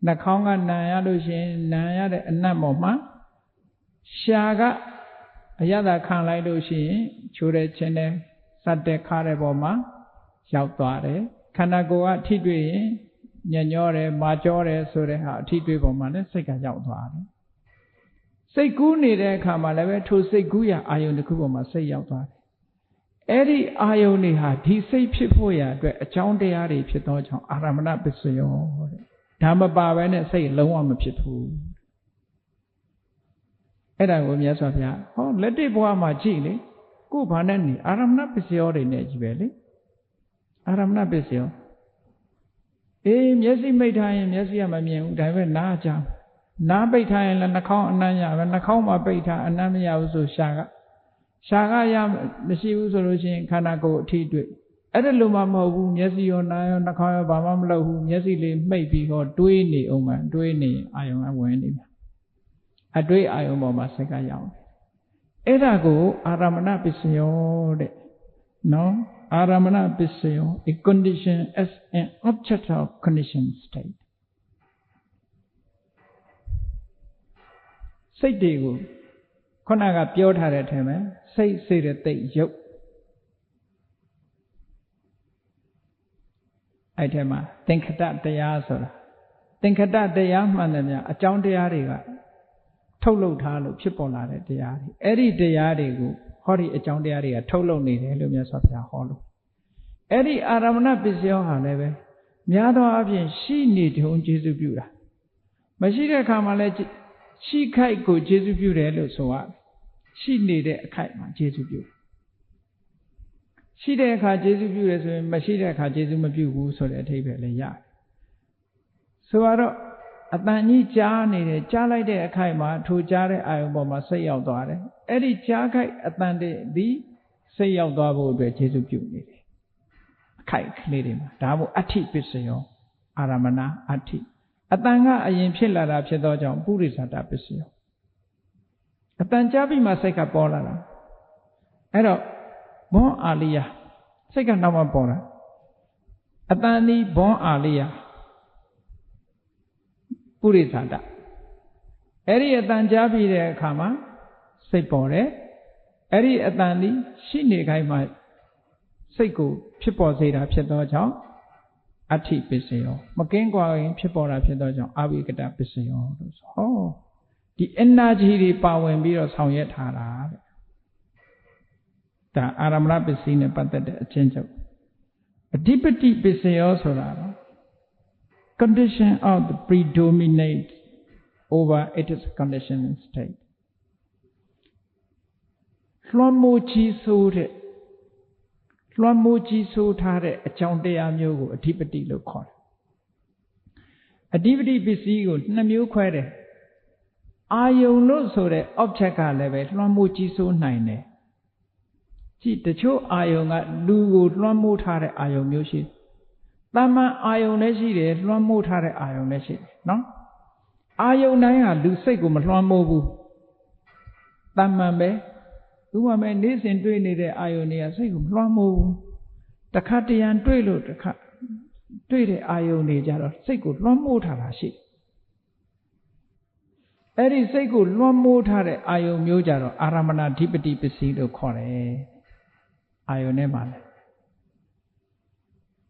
A: နှာခေါင်းကနာရလို့ရှိရင်နာရတဲ့အနံ့ပေါ်မှာရှာကအရသာခံလိုက်လို့ရှိရင်ချိုးတဲ့ချင်းတဲ့စက်တဲ့ခါတဲ့ပေါ်မှာရောက်သွားတယ်ခန္ဓာကိုယ်ကထိတွေ့ရင်ညံ့ညောတယ်မာကြောတယ်ဆိုတဲ့ဟာအထိတွေ့ပေါ်မှာလည်းစိတ်ကရောက်သွားတယ်စိတ်ကူးနေတဲ့အခါမှာလည်းပဲထိုစိတ်ကူးရာအာယုန်တစ်ခုပေါ်မှာစိတ်ရောက်သွားတယ်အဲ့ဒီအာယုန်တွေဟာဒီစိတ်ဖြစ်ဖို့ရာအတွက်အကြောင်းတရားတွေဖြစ်သောကြောင့်အာရမဏပစ္စယောတဲ့ဒါမပါဘဲနဲ့စိတ်လုံးဝမဖြစ်ဘူးအဲ့ဒါကိုမြတ်စွာဘုရားဟောလက်တွေ့ဘဝမှာကြည့်လေကိုယ်ဘာနဲ့နေအာရမဏပစ္စယောတွေနဲ့ကြီးပဲလေအာရမဏပစ္စယောမျက်စိမိတ်ထားရင်မျက်စိကမမြင်ဘူးဒါပေမဲ့နားကြားနားပိတ်ထားရင်လည်းနှာခေါင်းအနံ့ရပဲနှာခေါင်းမှာပိတ်ထားအနံ့မရဘူးဆိုရှာကရမရှိဘူးဆိုလို့ရှိရင်ခန္ဓာကိုယ်အထိတွေ့အဲ့ဒါလိုမှမဟုတ်ဘူးမျက်စိရောနားရောနှာခေါင်းရောဘာမှမလုပ်ဘူးမျက်စိလေးမှိတ်ပြီးဟောတွေးနေအောင်မှတွေးနေအာယုံကဝင်နေမှာအတွေးအာယုံပေါ်မှာစိတ်ကရောက်တယ်အဲ့ဒါကိုအာရမဏပစ္စယောတဲ့ No, Aramana Pissayo, a condition as an object of conditioned state. Say Digo, Konaga Piot had at him, say that they yoke. I tell me, think that they are so. Think that they are manana, a John de Ariga, Tolo Talo, Chipola de Ari, Eddie de Arigo, Hori a John de Aria, Tolo need Lumias of the hollow. Eddie Aramana Pisio, however, Miado Avian, she need to own Jesu Buddha. Mashida Kamale, she kite go Jesu Buddha, so what? She needed a kite, Jesu Buddha. She did a Jesu Buddha, Mashida Jesu Mabu, so that table a yard. So I don't. At that new jar needed Jala de Kaima to Jare Ioboma say out there. Eddie Jaka at the say out there would be Jesu Beauty. Kite cleared him. Dabu Ati Pisio, Aramana Ati. Atanga a Yimpilla Rapsedoja, Buddhista Pisio. At Tanjabi Maseka Bola. Edo Bon Alia. Second number Bola. Atani Bon Alia. Purisada. Eri Atanjabi de Kama, Sepore, Eri Atani, Shini Kaima, Seku, Pipo Zeta Piedoja, Ati Pisio, Makengua in Pipora Piedoja, Avigata Pisio. Oh, the energy power and beers how yet hara. The Aramla Piscina, but the change of a deputy Pisio Solano. Condition of the predominate over its conditioned state. Flamochi soda, Flamochi sotare, a chauntea mugo, a tipity local. A DVD bisigo, Namu quere. Are you no so the object level, Flamochi so nine? See the cho ayonga, Lugo, Flamotare ayon music. Tama ayoneshire, Lomotare ayoneshire, no? Ayonaya do segum Lomobu. Tamame, who are made this in doing the Ionia segum Lomo. The Katian Twilo, the Ionia, Segu Lomotarashi. Eri Segu Lomotare Ion Mujaro, Aramana Tipiti Pisido Core, Ioneman.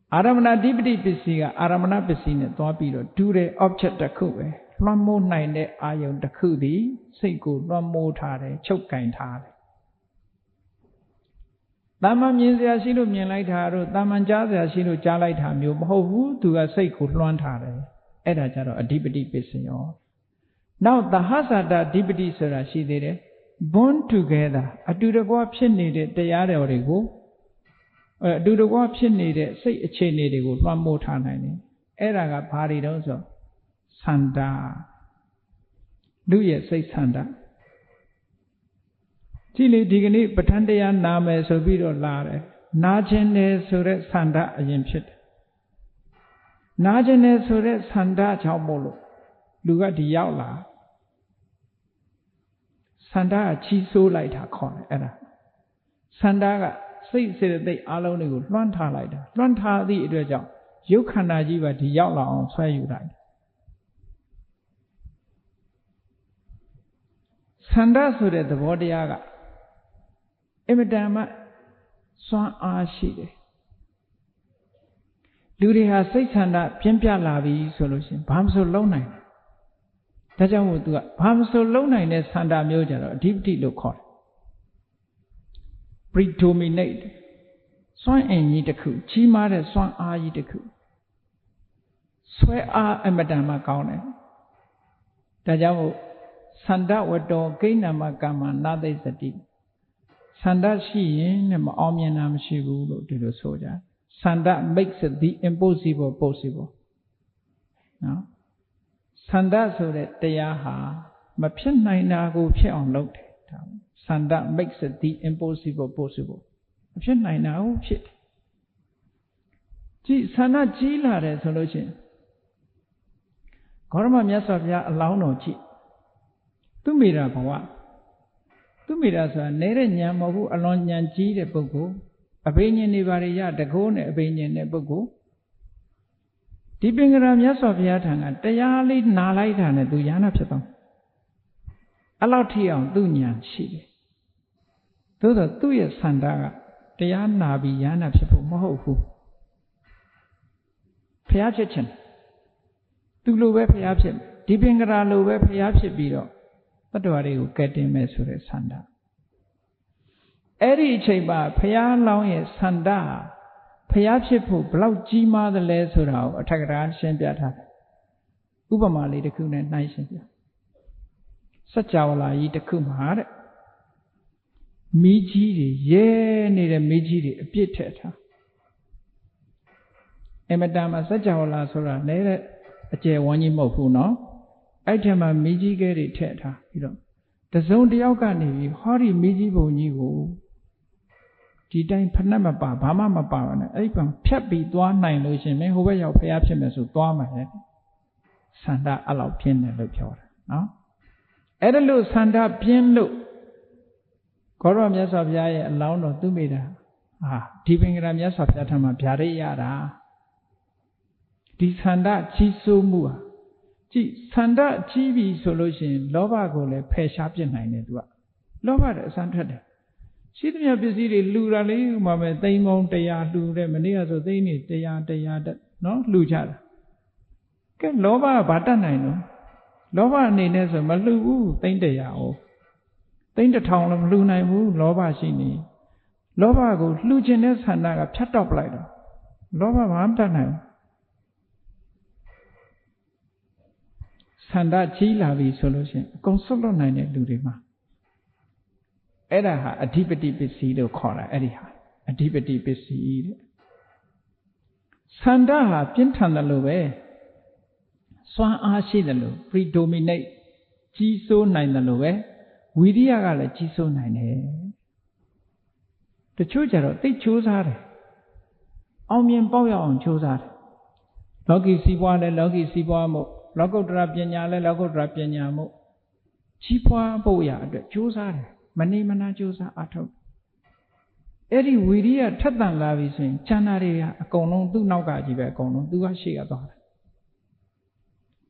A: Aramana Dibidi Pisiga, Aramana Pisina, Torpedo, Dure, Object the Kue, Lomo Nine, Ion the Kudi, Segu, Lomo Tare, Chokain Tare. Dama means the Asilu Mianlight Haro, Damanja, the Asilu Jalite Hamu, Hovu to a Segu Lontare, Edajaro, a Dibidi Pisio. Now the Hazada Dibidi Serashi did born together, a do the option needed, the Yare Origo. Do the option needed, say a chain needed one more time. Eraga party also. Sanda. Do you say Sanda? Chili dignity, Patandia Name Sobido Lare. Najene Sure Sanda Ayimshit. Najene Sure Sanda Chaumolo. Luga di Yaula. Sanda Chiso light her corner. Era. Sandaga. Say that they alone would run her like that. Run her the idea. You cannot give at the Yala on swear you right. Sanda so that the body aga. Emitama Swan Ashi. Ludi has 600 Pimpia Lavi solution. Palm so low nine. Taja would do it. Palm so low nine is Sanda Muja, deep look call. Predominate. Swan and ye the coup, Chima the swan are ye the coup. Swear are a madama gaune. Tajao Sanda wado gainama gama nada is a deep. Sanda she in Omianam Shibu to the soldier. Sanda makes the impossible possible. No? Sanda so that they are Mapian Naina go chair on load. Sanda makes the impossible possible. Mapian Naina shit. Gee, Sana Gila resolution. Korma Miasavia allow no cheat. To Mira Pawa. To Mira, Nere Yamahu along Yanji the Bogo. အဘိညာဉ်တွေဘာတွေရတကောနဲ့အဘိညာဉ်နဲ့ပုဂ္ဂိုလ်ဒီပင်ကရာမြတ်စွာဘုရားထံကတရားလေးနာလိုက်တာနဲ့သူဉာဏ်ဖြစ်သွားအဲ့လောက်ထိအောင်သူဉာဏ်ရှိတယ်သို့တော့သူ့ရဲ့ဆန္ဒကတရားနာပြီးဉာဏ်ဖြစ်ဖို့မဟုတ်ဘူးဘုရားဖြစ်ခြင်းသူလိုပဲဘုရားဖြစ်ဒီပင်ကရာလိုပဲဘုရားဖြစ်ပြီးတော့တတ္တဝါတွေကိုကယ်တင်မယ်ဆိုတဲ့ဆန္ဒအဲ့ဒီအချိန်မှာဘုရားလောင်းရဲ့ဆန္ဒဘုရားဖြစ်ဖို့ဘလောက်ကြီးမားသလဲဆိုတာကိုအထက်ကရာရှင်းပြထားတယ်ဥပမာလေးတစ်ခုနဲ့နှိုင်းရှင်းပြစัจ java လာကြီးတစ်ခုမှာတဲ့မီးကြီးတွေရဲနေတဲ့မီးကြီးတွေအပြစ်ထည့်ထားအမတန်မှာစัจ java လာဆိုတာလည်းအကျယ်ဝန်းကြီးမဟုတ်ဘူးเนาะအဲ့ထက်မှမီးကြီးကဲတွေထည့်ထားပြီးတော့တစုံတစ်ယောက်ကနေပြီးဟောဒီမီးကြီးပုံကြီးကိုဒီတိုင်းဖဏတ်မပါဘာမှမပါပါနဲ့အဲ့ဒီပံဖြတ်ပြီးသွားနိုင်လို့ရှင်မင်းဟိုဘက်ရောက်ဖျားဖြစ်မယ်ဆိုသွားမှာလေဆန္ဒအဲ့လောက်ပြင်းတယ်လို့ပြောတာနော်အဲ့ဒါလို့ဆန္ဒပြင်းလို့ခေါရမြတ်စွာဘုရားရဲ့အလောင်းတော်သူမိတာဒီပင်ကရာမြတ်စွာဘုရားထံမှာဗျာဒိတ်ရတာဒီဆန္ဒကြီးစိုးမှုဟာကြည်ဆန္ဒကြီးပြီဆိုလို့ရှိရင်လောဘကိုလည်းဖယ်ရှားပြစ်နိုင်တယ်သူကလောဘတဲ့အစမ်းထွက်တယ်ရှိသမျှပစ္စည်းတွေလှူတာလေးမှပဲသိန်းပေါင်း100လှူတယ်မနေ့ကဆိုသိန်းနေ100နော်လှူကြတာကဲလောဘကဘာတတ်နိုင်လို့လောဘအနေနဲ့ဆိုမလှူဘူးသိန်း100哦သိန်း1000လည်းမလှူနိုင်ဘူးလောဘရှိနေလောဘကိုလှူခြင်းတဲ့ဆန္ဒကဖြတ်တော့ပလိုက်တော့လောဘဘာမှတတ်နိုင်ဘူးဆန္ဒကြီးလာပြီဆိုလို့ရှိရင်အကုန်ဆွတ်လွတ်နိုင်တဲ့လူတွေမှာအဲ့ဒါဟာအဓိပတိပစ္စည်းလို့ခေါ်တာအဲ့ဒီဟာအဓိပတိပစ္စည်းတဲ့ဆန္ဒဟာပြင်းထန်တယ်လို့ပဲစွမ်းအားရှိတယ်လို့ predominate ကြီးစိုးနိုင်တယ်လို့ပဲဝိရိယကလည်းကြီးစိုးနိုင်တယ်တချို့ကြတော့သိချိုးစားတယ်အောင်မြင်ပေါက်ရအောင်ချိုးစားတယ်လောကီစီးပွားလည်းလောကီစီးပွားမှုလောကုတ္တရာပညာလည်းလောကုတ္တရာပညာမှုကြီးပွားဖို့ရအတွက်ကြိုးစားတယ်မနေမနာကြိုးစားအားထုတ်အဲ့ဒီဝီရိယထက်သန်လာပြီဆိုရင်ဉာဏ်နာတွေကအကုန်လုံးသူ့နောက်ကကြီးပဲအကုန်လုံးသူကရှေ့ကသွားတယ်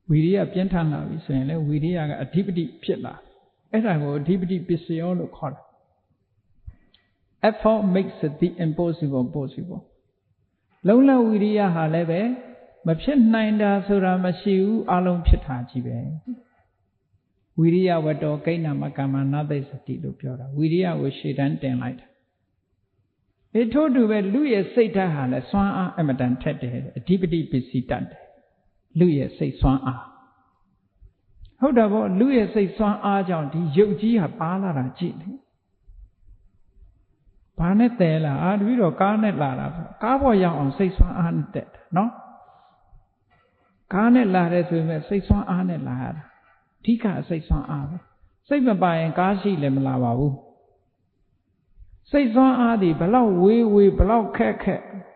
A: ဝီရိယပြင်းထန်လာပြီဆိုရင်လည်းဝီရိယကအဓိပတိဖြစ်လာအဲ့ဒါကိုအဓိပတိပစ္စယောလို့ခေါ်တယ် effort makes the impossible possible လုံးလဝီရိယဟာလည်းပဲမဖြစ်နိုင်တာဆိုတာမရှိဘူးအလုံးဖြစ်တာကြီးပဲဝိရိယဝတ္တောကိဏ္ဏမကမ္မနာသိစတိလို့ပြောတာဝိရိယကိုရှေ့တန်းတင်လိုက်တာဒီထို့တူပဲလူရဲ့စိတ်ဓာတ်ဟာလည်းစွမ်းအားအမတန်ထက်တယ်အဓိပတိပစ္စည်းတတ်တယ်လူရဲ့စိတ်စွမ်းအားဟုတ်တယ်ဗောလူရဲ့စိတ်စွမ်းအားကြောင့်ဒီရုပ်ကြီးဟာပါလာတာကြည့်လေဘာနဲ့တဲလာတပည့်တော်ကားနဲ့လာတာကားပေါ်ရောက်အောင်စိတ်စွမ်းအားနဲ့တက်တာနော်ကားနဲ့လာတယ်ဆိုရင်စိတ်စွမ်းအားနဲ့လာရတာအဓိကအစိတ်စွမ်းအားပဲစိတ်မပါရင်ကားရှိလည်းမလာပါဘူးစိတ်စွမ်းအားဒီဘလောက်ဝေးဘလောက်ခက်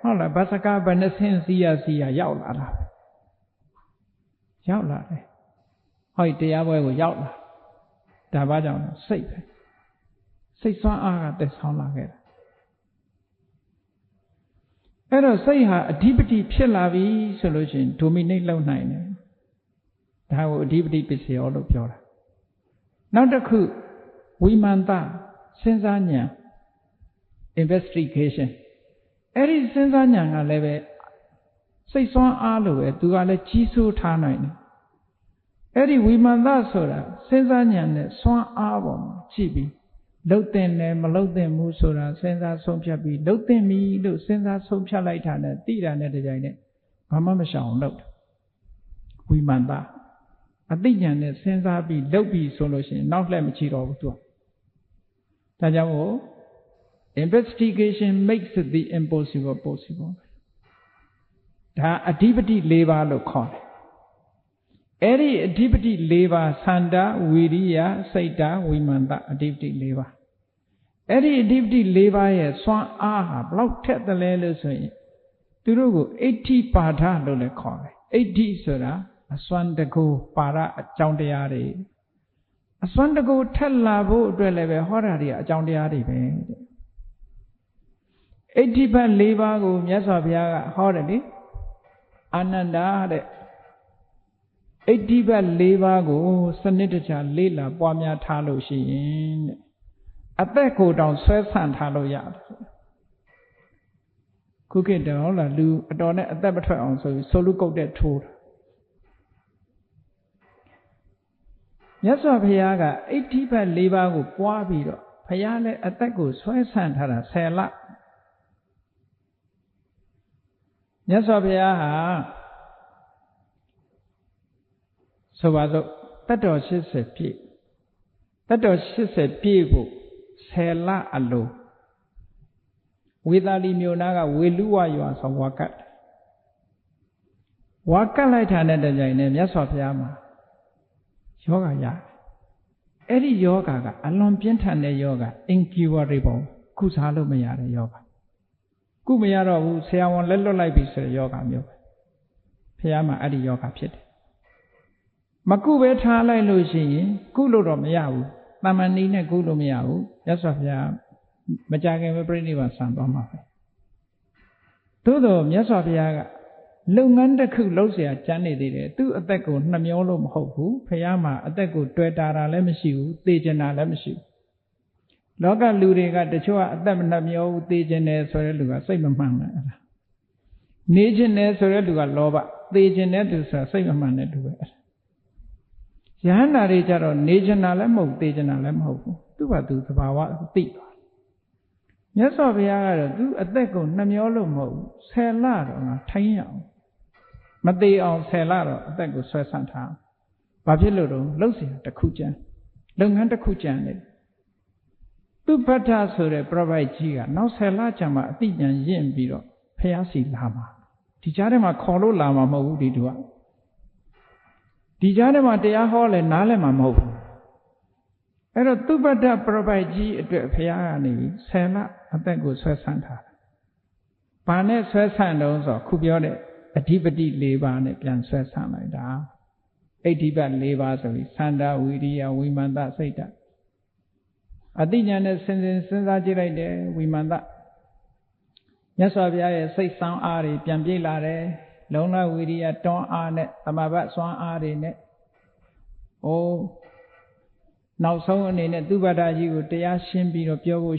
A: ဟုတ်လားဘာစကားဘယ်နှဆင်းစီရရောက်လာတာရောက်လာတယ်ဟောဒီတရားပွဲကိုရောက်လာဒါဘာကြောင့်လဲစိတ်ပဲစိတ်စွမ်းအားကတက်ဆောင်လာခဲ့တာအဲ့တော့စိတ်ဟာအဓိပတိဖြစ်လာပြီဆိုလို့ရှိရင် dominate လုပ်နိုင်တယ်ဒါကိုအဓိပတိပစ္စယောလို့ပြောတာနောက်တစ်ခုဝိမာန်တစဉ်းစားဉာဏ် investigation အဲ့ဒီစဉ်းစားဉာဏ်ကလည်းပဲစိတ်စွမ်းအားလို့ပဲသူကလည်းကြီးစိုးထားနိုင်တယ်အဲ့ဒီဝိမာန်တဆိုတာစဉ်းစားဉာဏ်နဲ့စွမ်းအားပေါ်မှာကြည့်ပြီးလှုပ်တဲ့နဲ့မလှုပ်တဲ့မှုဆိုတာစဉ်းစားဆုံးဖြတ်ပြီးလှုပ်တဲ့မီလို့စဉ်းစားဆုံးဖြတ်လိုက်တာနဲ့သိတာနဲ့တကြိုင်နဲ့ဘာမှမရှောင်လှုပ်တယ်ဝိမာန်တအသိဉာဏ်နဲ့စဉ်းစားပြီးလုပ်ပြီးဆိုလို့ရှိရင်နောက်လှည့်မချီတော့ဘူးသူကဒါကြောင့်မို့ investigation makes the impossible possible ဒါအဓိပတိ၄ပါးလို့ခေါ်တယ်အဲ့ဒီအဓိပတိ၄ပါးသန္တာဝိရိယစိတ်တာဝိမာန်တအဓိပတိ၄ပါးအဲ့ဒီအဓိပတိ၄ပါးရဲ့စွမ်းအားဟာဘလောက်ထက်သလဲလို့ဆိုရင်သူတို့ကိုအဋ္ဌိပါဒလို့လည်းခေါ်တယ်အဋ္ဌိဆိုတာအစွမ်းတကူပါရအကြောင်းတရားတွေအစွမ်းတကူထက်လာဖို့အတွက်လည်းပဲဟောတာတွေအကြောင်းတရားတွေပဲတဲ့ Itipat Levago, Yasavia, Hordani, Ananda, Itipat Levago, Sanitacha, Lila, Boamia Talo Shin, Ateko down Swesan Talo Yard. Cooking down, la do a donor at the better so look out that tool. Yasavia, 80 Levago, Boabido, Payale, Ateko, Swesan Tara, Sela. Yasavia, so was that was just a pig. That was just a people, Sela alo. Without Imionaga, Wilua, you are some wakat. Waka like another name, Yasavia. Yoga ya. Eri yoga, a lumpian yoga, incurable, Kusalo Mayara yoga. Kumayara who say I want little like this yoga milk. Payama Adi yoga pit. Makube Tala Lucy, Kulo Miau, Mamanina Kulo Miau, Yasafia, Majaga Brady was some Bama. Todo Yasafia, Lunganda Kulosia, Jani did it, two Ateco, Namiolo Hopu, Payama, Ateco, Tuetara Lemesiu, Dejana Lemesiu. Loga Ludiga, the Chua, Damnamio, Dejane, Soreluga, same man. Nejane, Soreluga, Loba, Dejane, same man to it. Yana Richard, Najanalemo, Dejanalemo, do what do the Bawa deep. Yes, of Yaga, do a deco, Namiolo mo, Selado, Tayo. Mate on Selado, a deco, Swesanta. Babilo, Lucia, the Kujan, Lungan the Kujan. Two patas so the provide Giga, now Selachama, Tijan Yen Biro, Payasi Lama. Tijarema Kolo Lama Modi Dua. Tijarema Dea Hall and Nalema Mo. Ero Tupata provide G at Payani, Sela, I think was Swesanta. Pane Swesandos or Kubione, a Tibeti Levan, Plan Swesan like that. 80 bad levers of Sanda, Widia, Wimanda, Sata. Adinyan since Sajire, Wimanda. Yasavia, say some Ari, Piambila, Lona Widia, Don Arnet, Amabat Swan Ari net. Oh, now so in a Dubadaji, they are Shimbi of Yogo,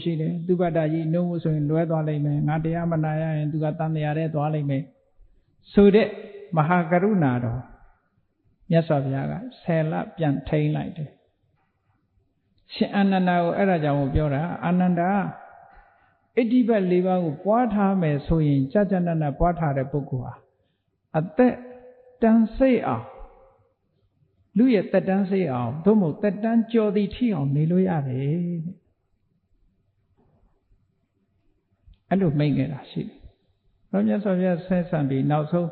A: Dubadaji, no so in Luadoleme, Nadia Manaya, and Dugatan the Are Doleme. So de Mahakarunado. Yasavia, sell up and tail light. She Ananda Eraja Biora, Ananda. Ediba Liva, what harm is so in Jajanana Pata de Bukua. At that dance say ah. Louis at that dance say ah, Domo that dance Jodi tea on Niluya. I don't make it a shit. From Yasavia says something now so.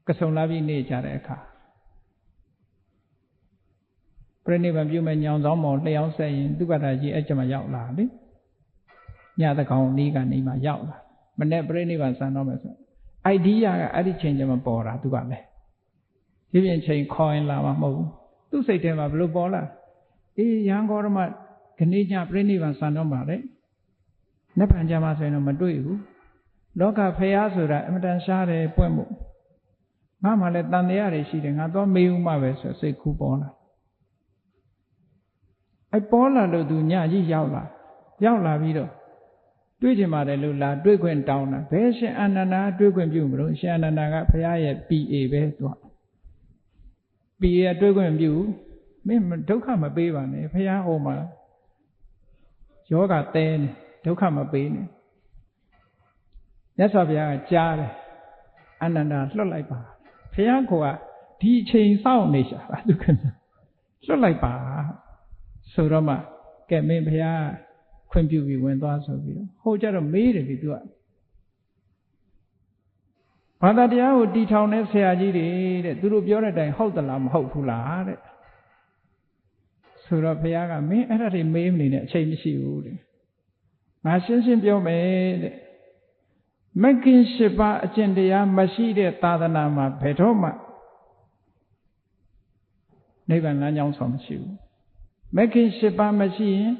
A: Kasolavi nature eka. Prenivam you may young Zomo, Leon saying, Dubadaji Echama Yaula. Yadakon Niga Nima Yaula. But never Prenivan Sanomas. Idea I did change them bora to Gale. Even change coin lama mo. To say to him a blue baller. Young Gorma Canadian Prenivan Sanomare. Nepanjama Sano Madu. Loka Payasura, Emitan Share Poemo. Mamma let Daniari sitting, I don't mean my say Kupona. I Pola do Nyaji Yaula, Yaula Vido. Dujimade Lula, Duquin Downer, Pesha Anana, Duquin Bumro, Shananaga, Paya, P.A. Beto. Be a Duquin View, Mim, don't come a baby, Paya Homa. Yoga ten, don't come a baby. That's of ya, Jar, Anana, Lolaipa. Piancoa, teaching sound nature. So like Ba Soroma, get me Pia, Quimbu went on so you. Hoja made it do it. Father Diao, Detown Seaji, Durubiola, hold the lamb, hopeful. Surapia, me, and I remain in a change you. My sense in your maid. Making Shiba Agendia Mashide Tadanama Petoma Never Nanyang from Shu. Making Shiba Machine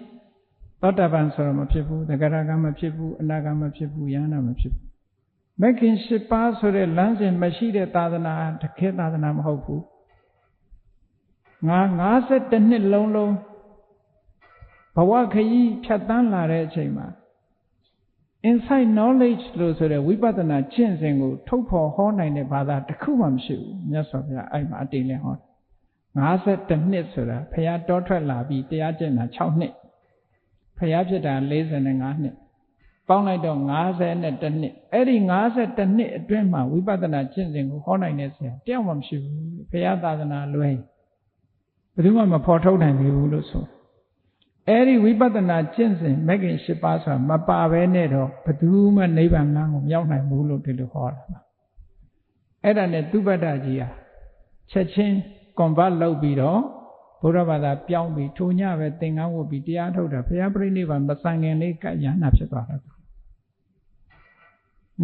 A: သောတာပန်ဆိုတော့မဖြစ်ဘူးသဂရကမဖြစ်ဘူးအနာဂမဖြစ်ဘူးယန္နာမဖြစ်ဘူးမဂ်ခင်၈ပါးဆိုတဲ့လမ်းစဉ်မရှိတဲ့သာသနာတကယ်သာသနာမဟုတ်ဘူးငါ52နှစ်လုံးဘဝခရီးဖြတ်တန်းလာတဲ့အချိန်မှာ insight knowledge လို့ဆိုတဲ့ဝိပဿနာကျင့်စဉ်ကိုထုတ်ဖော်ဟောနိုင်တဲ့ဘာသာတစ်ခုမှမရှိဘူးမြတ်စွာဘုရားအဲ့မှာအတိတ်လည်းဟော52နှစ်ဆိုတာဘုရားတောထွက်လာပြီးတရားကျင့်တာ6နှစ်ဘုရားဖြစ်တာ45နှစ်ပေါင်းလိုက်တော့52နှစ်အဲ့ဒီ52နှစ်အတွင်းမှာဝိပဿနာကျင့်စဉ်ကိုဟောနိုင်တဲ့ဆရာတယောက်မှမရှိဘူးဘုရားသာသနာလွဲဘယ်သူမှမဖော်ထုတ်နိုင်ဘူးလို့ဆိုအဲ့ဒီဝိပဿနာကျင့်စဉ်မဂ်ခင်၈ပါးဆိုတာမပါဘဲနဲ့တော့ဘယ်သူမှနိဗ္ဗာန်လမ်းကိုမရောက်နိုင်ဘူးလို့ဒီလိုဟောတာပါအဲ့ဒါနဲ့သုဘတ္တကြီးဟာချက်ချင်းconvert လုပ်ပြီးတော့ဘုရားဘာသာပြောင်းပြီးထိုညပဲသင်္ကန်းဝတ်ပြီးတရားထုတ်တာဘုရားပြိဋိဘံမဆံခင်လေးကညာနာဖြစ်သွားတာ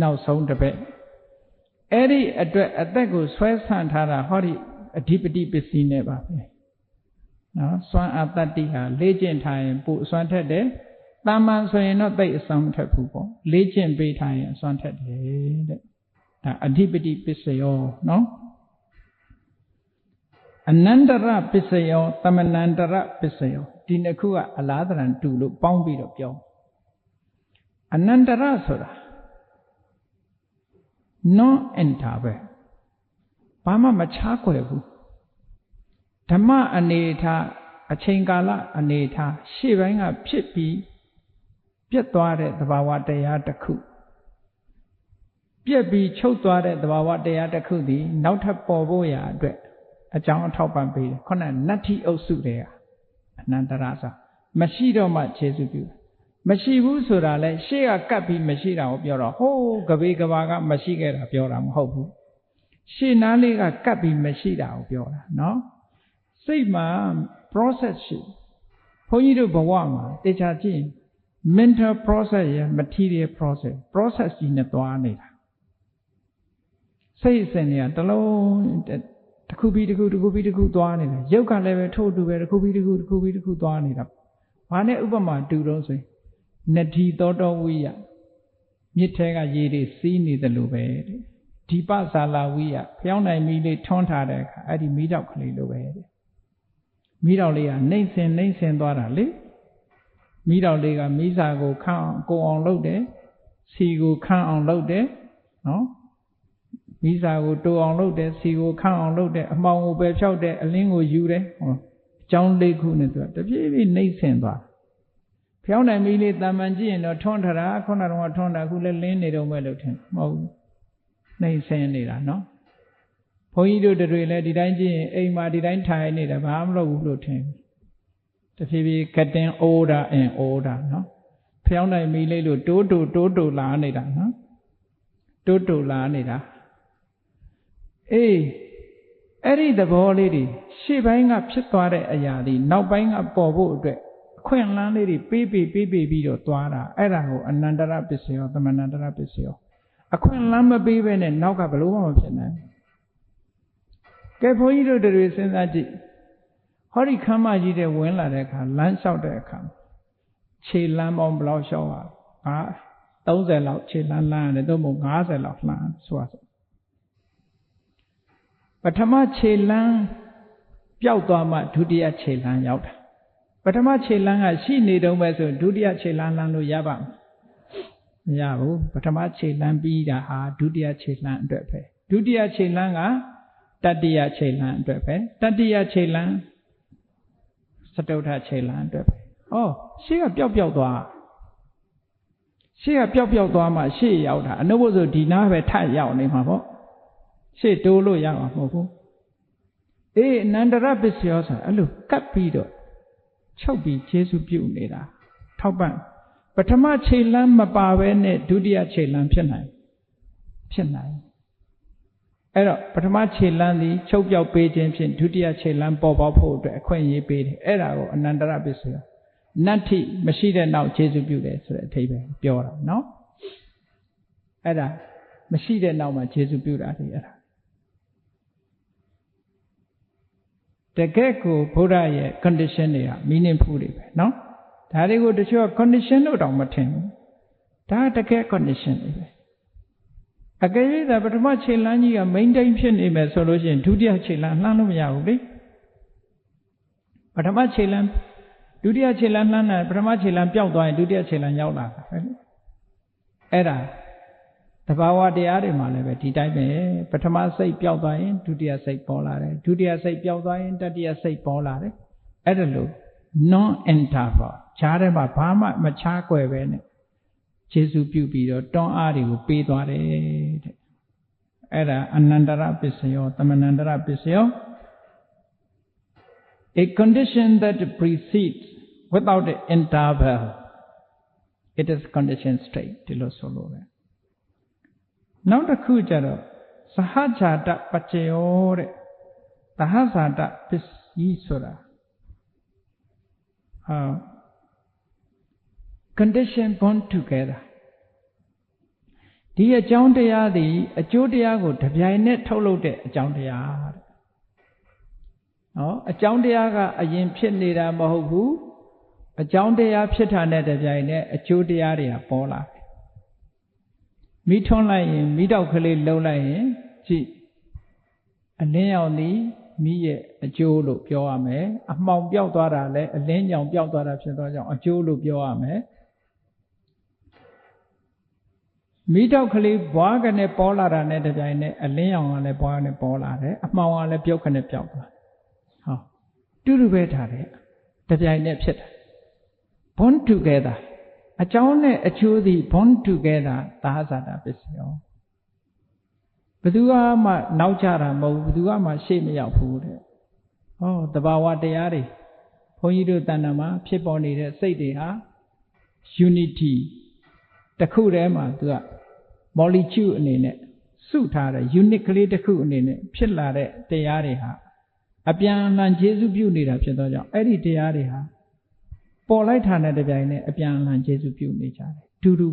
A: နောက်ဆုံးတစ်ပတ်အဲ့ဒီအတွက်အသက်ကိုဆွဲဆန့်ထားတာဟောဒီအဓိပတိပစ္စည်းနဲ့ပါပဲနော်စွမ်းအားတတ္တိဟာလေ့ကျင့်ထားရင်ပို့အစွမ်းထက်တယ်တာမန်ဆိုရင်တော့သိအစွမ်းမထက်ဘူးပေါ့လေ့ကျင့်ပေးထားရင်အစွမ်းထက်တယ်တဲ့ဒါအဓိပတိပစ္စယောနော်အနန္တရပစ္စယောသမဏန္တရပစ္စယောဒီနှစ်ခုကအလားတန်တူလို့ပေါင်းပြီးတော့ပြောအနန္တရဆိုတာ non enter ပဲဘာမှမခြားကွယ်ဘူးဓမ္မအနေထားအချိန်ကာလအနေထားရှေ့ပိုင်းကဖြစ်ပြီးပြတ်သွားတဲ့သဘာဝတရားတစ်ခုပြက်ပြီးချုပ်သွားတဲ့သဘာဝတရားတစ်ခုသည်နောက်ထပ်ပေါ်ဖို့ရာအတွက်အကြောင်းအထောက်ပံ့ပေးတယ်ခုနနတ္ထိအုပ်စုတွေကအနန္တရဆိုမရှိတော့မှခြေစုပြုမရှိဘူးဆိုတာလဲရှေ့ကကပ်ပြီးမရှိတာကိုပြောတော့ဟိုးကဘေးကဘာကမရှိခဲ့တာပြောတာမဟုတ်ဘူးရှေ့နားလေးကကပ်ပြီးမရှိတာကိုပြောတာနော်စိတ်မှာ process ရှိဘုန်းကြီးတို့ဘဝမှာတေချာကြည့် mental process ရ material process ကြီးနဲ့သွားနေတာစိတ်အစဉ်တွေကတလုံးတစ်ခုပြီးတစ်ခုသွားနေတာရုပ်ကလည်းပဲထို့တူပဲတစ်ခုပြီးတစ်ခုသွားနေတာဘာနဲ့ဥပမာတူတော့ဆိုရင်နတိသောတောဝိယမြစ်ထဲကရေတွေစီးနေတယ်လို့ပဲတဲ့ဒီပဇာလာဝိယဖျောင်းနိုင်မီလေးထွန်းထားတဲ့အခါအဲ့ဒီမီးတောက်ကလေးလိုပဲတဲ့မီးတောက်လေးကနှိမ့်ဆင်သွားတာလေမီးတောက်လေးကမီးစာကိုခန့်ကိုအောင်လုပ်တယ်စီကိုခန့်အောင်လုပ်တယ်နော်မီးစာကိုတိုးအောင်လုပ်တယ်စီကိုခန့်အောင်လုပ်တယ်အမှောင်ကိုပယ်ဖြောက်တယ်အလင်းကိုယူတယ်ဟောအကြောင်းလေးခုနဲ့သူကတပြေးပြေးနှိမ့်ဆင်သွားဖျောင်းနိုင်မီးလေးတာမန်ကြည့်ရင်တော့ထွန်းထတာခုနကတော့ထွန်းတာအခုလည်းလင်းနေတော့မဲ့လို့ထင်မဟုတ်ဘူးနှိမ့်ဆင်နေတာနော်ဘုန်းကြီးတို့တွေလည်းဒီတိုင်းကြည့်ရင်အိမ်မှာဒီတိုင်းထိုင်နေတာဘာမှမလုပ်ဘူးလို့ထင်တဖြည်းဖြည်းကတင်အိုးတာနော်ဖျောင်းနိုင်မီးလေးလို့တိုးလာနေတာနော်တိုးလာနေတာအေးအဲ့ဒီသဘောလေးတွေရှေ့ပိုင်းကဖြစ်သွားတဲ့အရာတွေနောက်ပိုင်းကပေါ်ဖို့အတွက်အခွင့်အလမ်းလေးတွေပေးပြီးတော့သွားတာအဲ့ဒါကိုအနန္တရပစ္စယောသမဏန္တရပစ္စယောအခွင့်အလမ်းမပေးဘဲနဲ့နောက်ကဘလို့မှမဖြစ်နိုင်ကဲဘုန်းကြီးတို့တွေစဉ်းစားကြည့်ဟောဒီခမ်းမကြီးတဲ့ဝင်လာတဲ့အခါလမ်းလျှောက်တဲ့အခါခြေလမ်းပေါင်းဘယ်လောက်လျှောက်ပါ30လောက်ခြေလမ်းရတယ်သို့မဟုတ်50လောက်လှမ်းဆိုပထမခြေလမ်းပျောက်သွားမှဒုတိယခြေလမ်းရောက်တာပထမခြေလမ်းကရှိနေတုန်းပဲဆိုဒုတိယခြေလမ်းလမ်းလို့ရပါမရဘူးပထမခြေလမ်းပြီးတာဟာဒုတိယခြေလမ်းအတွက်ပဲဒုတိယခြေလမ်းကတတိယခြေလမ်းအတွက်ပဲတတိယခြေလမ်းစတုထခြေလမ်းအတွက်ပဲရှေ့ကပျောက်သွားရှေ့ကပျောက်သွားမှရှေ့ရောက်တာအနုဘုဆိုဒီနားပဲထရောက်နေမှာပေါ့ရှေ့တိုးလို့ရမှာမဟုတ်ဘူးအေးအနန္တရပစ္စယောဆိုအဲ့လိုကပ်ပြီးတော့ချုပ်ပြီးကျေစုပြုနေတာထောက်ပံ့ပထမခြေလမ်းမပါဘဲနဲ့ဒုတိယခြေလမ်းဖြစ်နိုင်အဲ့တော့ပထမခြေလမ်းသည်ချုပ်ပြောက်ပေးခြင်းဖြင့်ဒုတိယခြေလမ်းပေါ်ပေါက်ဖို့အတွက်အခွင့်အရေးပေးတယ်အဲ့ဒါကိုအနန္တရပစ္စယောနတ္ထိမရှိတဲ့နောက်ကျေစုပြုတယ်ဆိုတဲ့အဓိပ္ပာယ်ပြောတာနော်အဲ့ဒါမရှိတဲ့နောက်မှာကျေစုပြုတာဒီအဲ့ဒါတကယ့်ကိုဘုရားရဲ့ condition တွေက meaningful တွေပဲနော် ဒါတွေကိုတချို့ condition လို့တောင်မထင်ဘူးဒါတကယ် condition တွေပဲအကယ်၍သာပထမခြေလှမ်းကြီးက maintain ဖြစ်နေမယ်ဆိုလို့ရှိရင်ဒုတိယခြေလှမ်းလှမ်းလို့မရဘူးလေပထမခြေလှမ်းဒုတိယခြေလှမ်းလှမ်းတယ်ပထမခြေလှမ်းပျောက်သွားရင်ဒုတိယခြေလှမ်းရောက်လာတာပဲအဲ့ဒါတဘာဝတရားတွေမှာလည်းပဲဒီတိုင်းပဲပထမစိတ်ပျောက်သွားရင်ဒုတိယစိတ်ပေါ်လာတယ်ဒုတိယစိတ်ပျောက်သွားရင်တတိယစိတ်ပေါ်လာတယ်အဲ့ဒါလို့ non interval ခြားထဲမှာဘာမှမခြားကွယ်ပဲနဲ့ကျေစုပြုပြီးတော့တွန်းအားတွေကိုပေးသွားတယ်တဲ့အဲ့ဒါအနန္တရပစ္စယောသမဏန္တရပစ္စယော a condition that precedes without the interval it is condition state ဒီလိုဆိုလို့ပဲနောက်တစ်ခုကျတော့သဟဇာတပစ္စယောတဲ့သဟဇာတပစ္စည်းဆိုတာcondition bond together ဒီအကြောင်းတရားသည်အကျိုးတရားကိုတပြိုင်နက်ထုတ်လုပ်တဲ့အကြောင်းတရားတဲ့နော်အကြောင်းတရားကအရင်ဖြစ်နေတာမဟုတ်ဘူးအကြောင်းတရားဖြစ်တာနဲ့တပြိုင်နက်အကျိုးတရားတွေကပေါ်လာတယ်မိထွန်းလိုက်ရင်မိတောက်ကလေးလှုပ်လိုက်ရင်ကြည့်အလင်းရောင်သည်မိရဲ့အကျိုးလို့ပြောရမယ်အမှောင်ပြောက်သွားတာလည်းအလင်းရောင်ပြောက်သွားတာဖြစ်သောကြောင့်အကျိုးလို့ပြောရမယ်မိတောက်ကလေးဘွားကနေပေါ်လာတာနဲ့တပြိုင်နက်အလင်းရောင်ကလည်းဘွားကနေပေါ်လာတယ်အမှောင်ကလည်းပြုတ်ခနဲ့ပြောက်သွားဟောတူတူပဲထားတယ်တပြိုင်နက်ဖြစ်တာ bond together အကြောင်းနဲ့အကျိုးသည် bond together သာဟဇာတပစ္စယောဘယ်သူမှနောက်ကျတာမဟုတ်ဘူးဘယ်သူမှရှေ့မရောက်ဘူးတဲ့ဟောတဘာဝတရားတွေဘုန်းကြီးတို့တဏ္ဍာမှာဖြစ်ပေါ်နေတဲ့စိတ်တွေဟာ unity တစ်ခုတည်းမှာသူက molecule အနေနဲ့စုထားတဲ့ unit ကလေးတစ်ခုအနေနဲ့ဖြစ်လာတဲ့တရားတွေဟာအပြန်အလှန်ကျေစုပြုနေတာဖြစ်သောကြောင့်အဲ့ဒီတရားတွေဟာပေါ်လိုက်တာနဲ့တပြိုင်နက်အပြန်အလှန်ကျေစုပြုနေကြတယ်တူတူ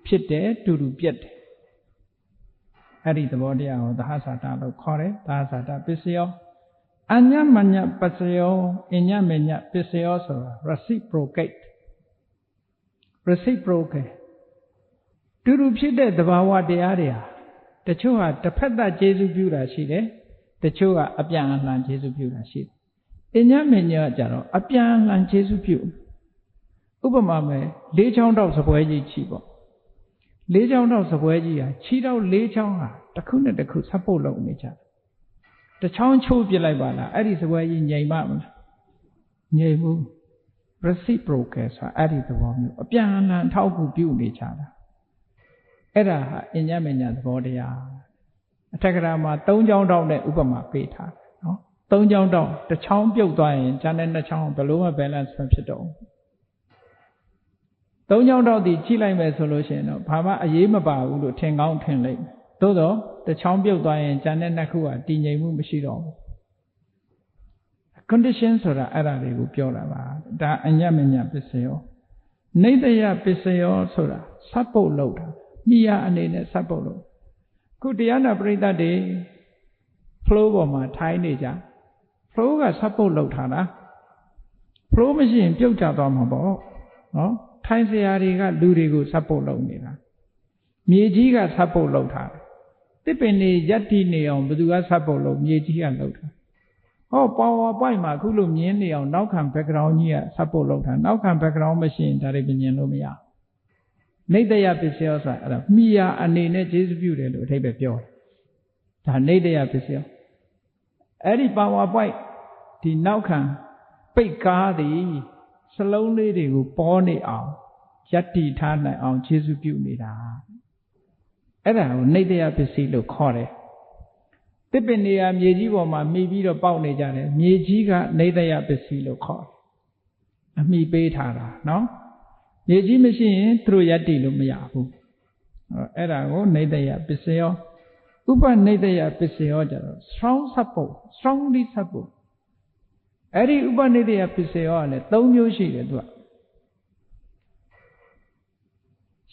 A: ဖြစ်တယ်တူတူပြတ်တယ်အဲ့ဒီသဘောတရားကိုသဟဇာတလို့ခေါ်တယ်သဟဇာတပစ္စယောအညမညပစ္စယောအညမညပစ္စယောဆိုတာ reciprocate တူတူဖြစ်တဲ့သဘာဝတရားတွေဟာတချို့ဟာတစ်ဖက်သက်ကျေစုပြုတာရှိတယ်တချို့ကအပြန်အလှန်ကျေစုပြုတာရှိတယ်အညမညကြတော့အပြန်အလှန်ကျေစုပြုဥပမာမဲ့လေးချောင်းတောက်စပွဲကြီးချီပေါ့လေးချောင်းတောက်စပွဲကြီးဟာခြိတောက်လေးချောင်းဟာတစ်ခုနဲ့တစ်ခုဆက်ပုတ်လုပ်နေကြတယ်တစ်ချောင်းချိုးပြလိုက်ပါလားအဲ့ဒီစပွဲကြီးငြိမ်မလားငြိမ်ဘူး reciprocal ဆိုတာအဲ့ဒီသဘောမျိုးအပြန်အလှန်ထောက်ကူပြုနေကြတာအဲ့ဒါဟာအညမညသဘောတရားအထက်ကရာမှာ၃ချောင်းတောက်နဲ့ဥပမာပေးထားတယ်နော်၃ချောင်းတောက်တစ်ချောင်းပြုတ်သွားရင်ကျန်တဲ့နှစ်ချောင်းဘယ်လိုမှ balance မဖြစ်တော့ဘူးသုံးချောင်းတောက်ဒီကြည့်လိုက်မယ်ဆိုလို့ရှိရင်တော့ဘာမှအရေးမပါဘူးလို့ထင်ကောင်းထင်လိမ့်မယ်သို့တော့တစ်ချောင်းပြုတ်သွားရင်ကျန်တဲ့နှစ်ခုကတည်ငြိမ်မှုမရှိတော့ဘူး condition ဆိုတာအဲ့ဒါတွေကိုပြောတာပါဒါအညမညပစ္စယောနိတယပစ္စယောဆိုတာစပ်ပုတ်လောက်တာမိယာအနေနဲ့စပ်ပုတ်လို့ခုတရားနာပရိသတ်တွေ flow ပေါ်မှာထိုင်းနေကြ flow ကစပ်ပုတ်လောက်ထားတာ flow မရှိရင်ပြုတ်ကျသွားမှာပေါ့နော်ထိုင်းစရာတွေကလူတွေကိုစပ်ပုတ်လုပ်နေတာမြေကြီးကစပ်ပုတ်လုပ်ထားတယ်တစ်ပင်တွေရက်တီနေအောင်ဘယ်သူကစပ်ပုတ်လုပ်မြေကြီးကလုပ်ထားဟော PowerPoint မှာအခုလိုမြင်နေအောင်နောက်ခံ background ကြီးကစပ်ပုတ်လုပ်ထားနောက်ခံ background မရှိရင်ဒါတွေမြင်လို့မရနိတယပစ္စယောဆိုတာအဲ့ဒါမိယာအနေနဲ့ကျေစုပြုတယ်လို့အထိပ္ပယ်ပြောတယ်ဒါနိတယပစ္စယောအဲ့ဒီ PowerPoint ဒီနောက်ခံပိတ်ကားသည်စလုံးလေးတွေကိုပေါ်နေအောင်ယက်တီထားနိုင်အောင်ကျေစုပြုနေတာအဲ့ဒါကိုနိတယပစ္စည်းလို့ခေါ်တယ်တစ်ပင်နေရာမြေကြီးပေါ်မှာမှီပြီးတော့ပေါက်နေကြတယ်မြေကြီးကနိတယပစ္စည်းလို့ခေါ်တယ်အမှီပေးထားတာနော်မြေကြီးမရှိရင်သူတို့ယက်တီလို့မရဘူးအဲ့ဒါကိုနိတယပစ္စယောဥပနိတယပစ္စယောကြတော့ strong support strongly support အဲ့ဒီဥပနိတယပစ္စယောကလည်း၃မျိုးရှိတယ်သူက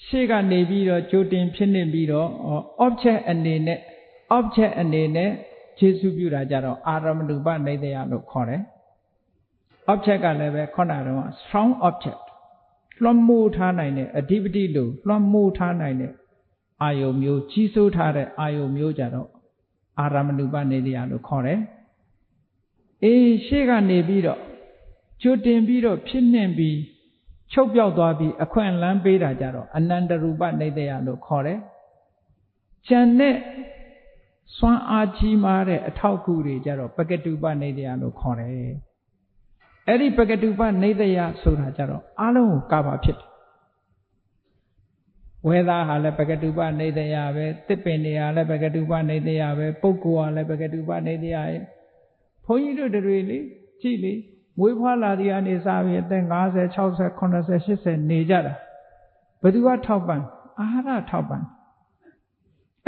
A: ရှေ့ကနေပြီးတော့ကြိုတင်ဖြစ်နေပြီးတော့ object အနေနဲ့ခြေစုပြုတာကြတော့အာရမဏုပနိတယလို့ခေါ်တယ် object ကလည်းပဲခုနကတော့ strong object လွှမ်းမိုးထားနိုင်တဲ့အဓိပတိလို့လွှမ်းမိုးထားနိုင်တဲ့အာယုံမျိုးကြီးစိုးထားတဲ့အာယုံမျိုးကြတော့အာရမဏုပနေတရားလို့ခေါ်တယ်ရှေ့ကနေပြီးတော့ကြိုတင်ပြီးတော့ဖြစ်နှင့်ပြီးချုပ်ပြောက်သွားပြီးအခွင့်အလမ်းပေးတာကြတော့အနန္တရူပနေတရားလို့ခေါ်တယ်ကျန်တဲ့စွမ်းအားကြီးမားတဲ့အထောက်အကူတွေကြတော့ပကတုပနေတရားလို့ခေါ်တယ်အဲ့ဒီပကတုပနေတရားဆိုတာကြတော့အလုံးကိုကာဗာဖြစ်တယ်ဝေသားဟာလည်းပကတုပနေတရားပဲတစ်ပင်တွေဟာလည်းပကတုပနေတရားပဲပုဂ္ဂိုလ်ဟာလည်းပကတုပနေတရားရဲ့ဘုန်းကြီးတို့တွေလေကြည့်လေမွေးဖွားလာတဲ့အနေစားပြီးအသက်50 60 80 80နေကြတာဘယ်သူကထောက်ပံ့အာဟာရထောက်ပံ့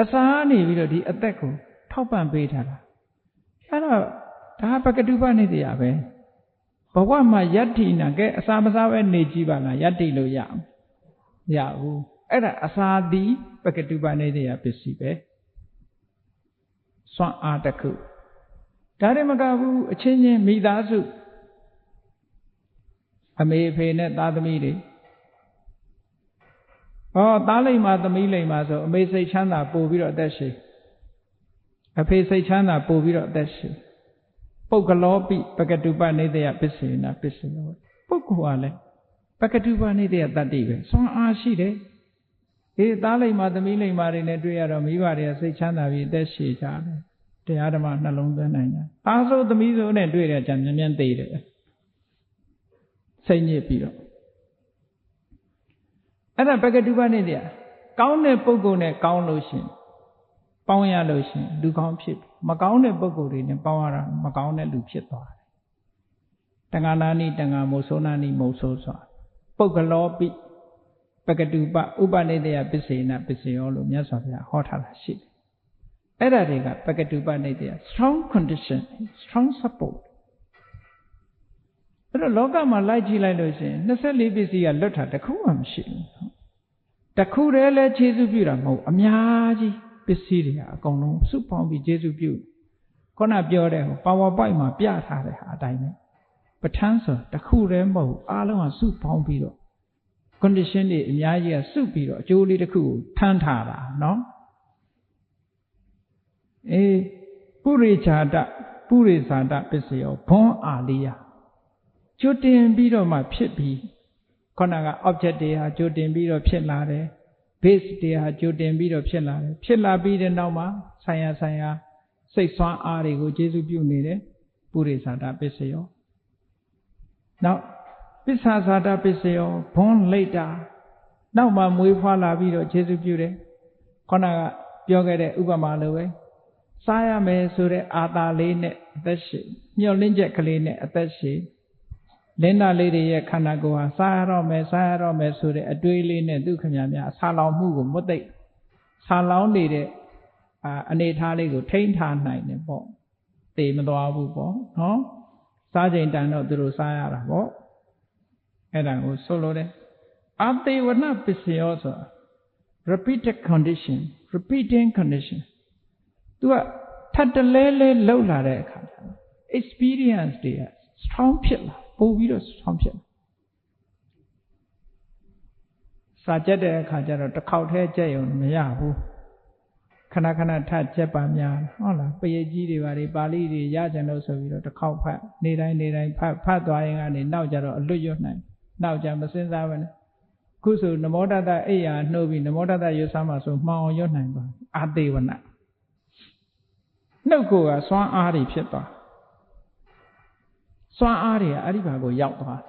A: အစာနေပြီးတော့ဒီအသက်ကိုထောက်ပံ့ပေးထားတာအဲ့တော့ဒါပကတုပနေတရားပဲဘဝမှာယတ္တိနာကဲအစာမစားပဲနေကြည့်ပါလားယတ္တိလို့ရဘူးအဲ့ဒါအစာသည်ပကတုပနေတရားပစ္စည်းပဲစွမ်းအားတစ်ခုဒါတွေမကဘူးအချင်းချင်းမိသားစုအမေအဖေနဲ့သားသမီးတွေသားလိမ္မာသမီးလိမ္မာဆိုအမေစိတ်ချမ်းသာပို့ပြီးတော့အသက်ရှည်အဖေစိတ်ချမ်းသာပို့ပြီးတော့အသက်ရှည်ပုဂ္ဂလောပိပကတုပနေတရားပစ္စေနာပစ္စေနောပုဂ္ဂိုလ်ကလည်းပကတုပနေတရားတတ္တိပဲစွမ်းအားရှိတယ်သားလိမ္မာသမီးလိမ္မာတွေနဲ့တွေ့ရတော့မိဘတွေကစိတ်ချမ်းသာပြီးအသက်ရှည်ကြတယ်တရားဓမ္မနှလုံးသွင်းနိုင်တယ်သားဆိုသမီးဆိုနဲ့တွေ့ရကြမြန်မြန်သိတယ်စိတ်ညစ်ပြီးတော့အဲ့ဒါပကတုပနေတရားကောင်းတဲ့ပုဂ္ဂိုလ်နဲ့ကောင်းလို့ရှင်ပေါင်းရလို့ရှင်လူကောင်းဖြစ်မကောင်းတဲ့ပုဂ္ဂိုလ်တွေနဲ့ပေါင်းရတာမကောင်းတဲ့လူဖြစ်သွားတယ်တဏ္ဍာနာနိတဏ္ဍာမုတ်ဆိုးနာနိမုတ်ဆိုးစွာပုဂ္ဂလောပိပကတုပဥပနေတရားပစ္စေနပစ္စေယောလို့မြတ်စွာဘုရားဟောထားတာရှိတယ်အဲ့ဒါတွေကပကတုပနေတရား strong condition strong support အဲ့တော့လောကမှာလိုက်ကြည့်လိုက်လို့ရှိရင်24ပစ္စည်းကလွတ်တာတစ်ခုမှမရှိဘူးတစ်ခုတည်းလဲခြေစုပြုတာမဟုတ်အများကြီးပစ္စည်းတွေကအကုန်လုံးစုပေါင်းပြီးခြေစုပြုခုနပြောတဲ့PowerPoint မှာပြထားတဲ့ဟာအတိုင်းပဲပဋ္ဌာန်းဆိုတစ်ခုတည်းမဟုတ်အားလုံးကစုပေါင်းပြီးတော့ condition တွေအများကြီးကစုပြီးတော့အကျိုးလေးတစ်ခုကိုထမ်းထားတာနော်ပုရိချာတပုရိသန္တပစ္စယောဘွန်အာလိယကြိုတင်ပြီးတော့မှဖြစ်ပြီးခုနက object တွေဟာကြိုတင်ပြီးတော့ဖြစ်လာတယ် base တွေဟာကြိုတင်ပြီးတော့ဖြစ်လာတယ်ဖြစ်လာပြီးတဲ့နောက်မှာဆိုင်ရာစိတ်ဆွမ်းအားတွေကိုကျေစုပြုနေတယ်ပုရိသန္တပစ္စယောနောက်ပစ္ဆာသာတပစ္စယောဘွန်လိတာနောက်မှမွေးဖွားလာပြီးတော့ကျေစုပြုတယ်ခုနကပြောခဲ့တဲ့ဥပမာလိုပဲစားရမယ်ဆိုတဲ့အာသာလေးနဲ့အသက်ရှည်မျောလင်းချက်ကလေးနဲ့အသက်ရှည်လင်းနာလေးတွေရဲ့ခန္ဓာကိုယ်ဟာစားရတော့မယ်ဆိုတဲ့အတွေးလေးနဲ့သူခမများဆာလောင်မှုကိုမွတ်သိပ်ဆာလောင်နေတဲ့အနေထားလေးကိုထိန်းထားနိုင်တယ်ပေါ့တေမသွားဘူးပေါ့နော်စားချိန်တန်တော့သူတို့စားရတာပေါ့အဲ့ဒါကိုဆိုလိုတယ်အတေဝနပစ္စယောဆို repeated condition repeating condition သူကထပ်တလဲလဲလောက်လာတဲ့အခါ experience တွေက strong ဖြစ်လာပို့ပြီးတော့ strong ဖြစ်လာစာကြက်တဲ့အခါကျတော့တစ်ခေါက်တည်းကြက်ရုံမရဘူးခဏခဏထပ်ကြက်ပါများဟုတ်လားပရိတ်ကြီးတွေပါဠိတွေရကြလို့ဆိုပြီးတော့တစ်ခေါက်ဖတ်နေတိုင်းဖတ်သွားရင်ကနေနောက်ကြတော့အလွတ်ရွတ်နိုင်နောက်ကြမစင်စားပဲနဲ့ခုဆိုနမောတတအိယာနှုတ်ပြီးနမောတတရွတ်စားမှဆိုမှောင်အောင်ရွတ်နိုင်ပါအာသေဝနနှုတ်ကိုစွမ်းအားတွေဖြစ်သွားစွမ်းအားတွေကအဲ့ဒီဘာကိုရောက်သွား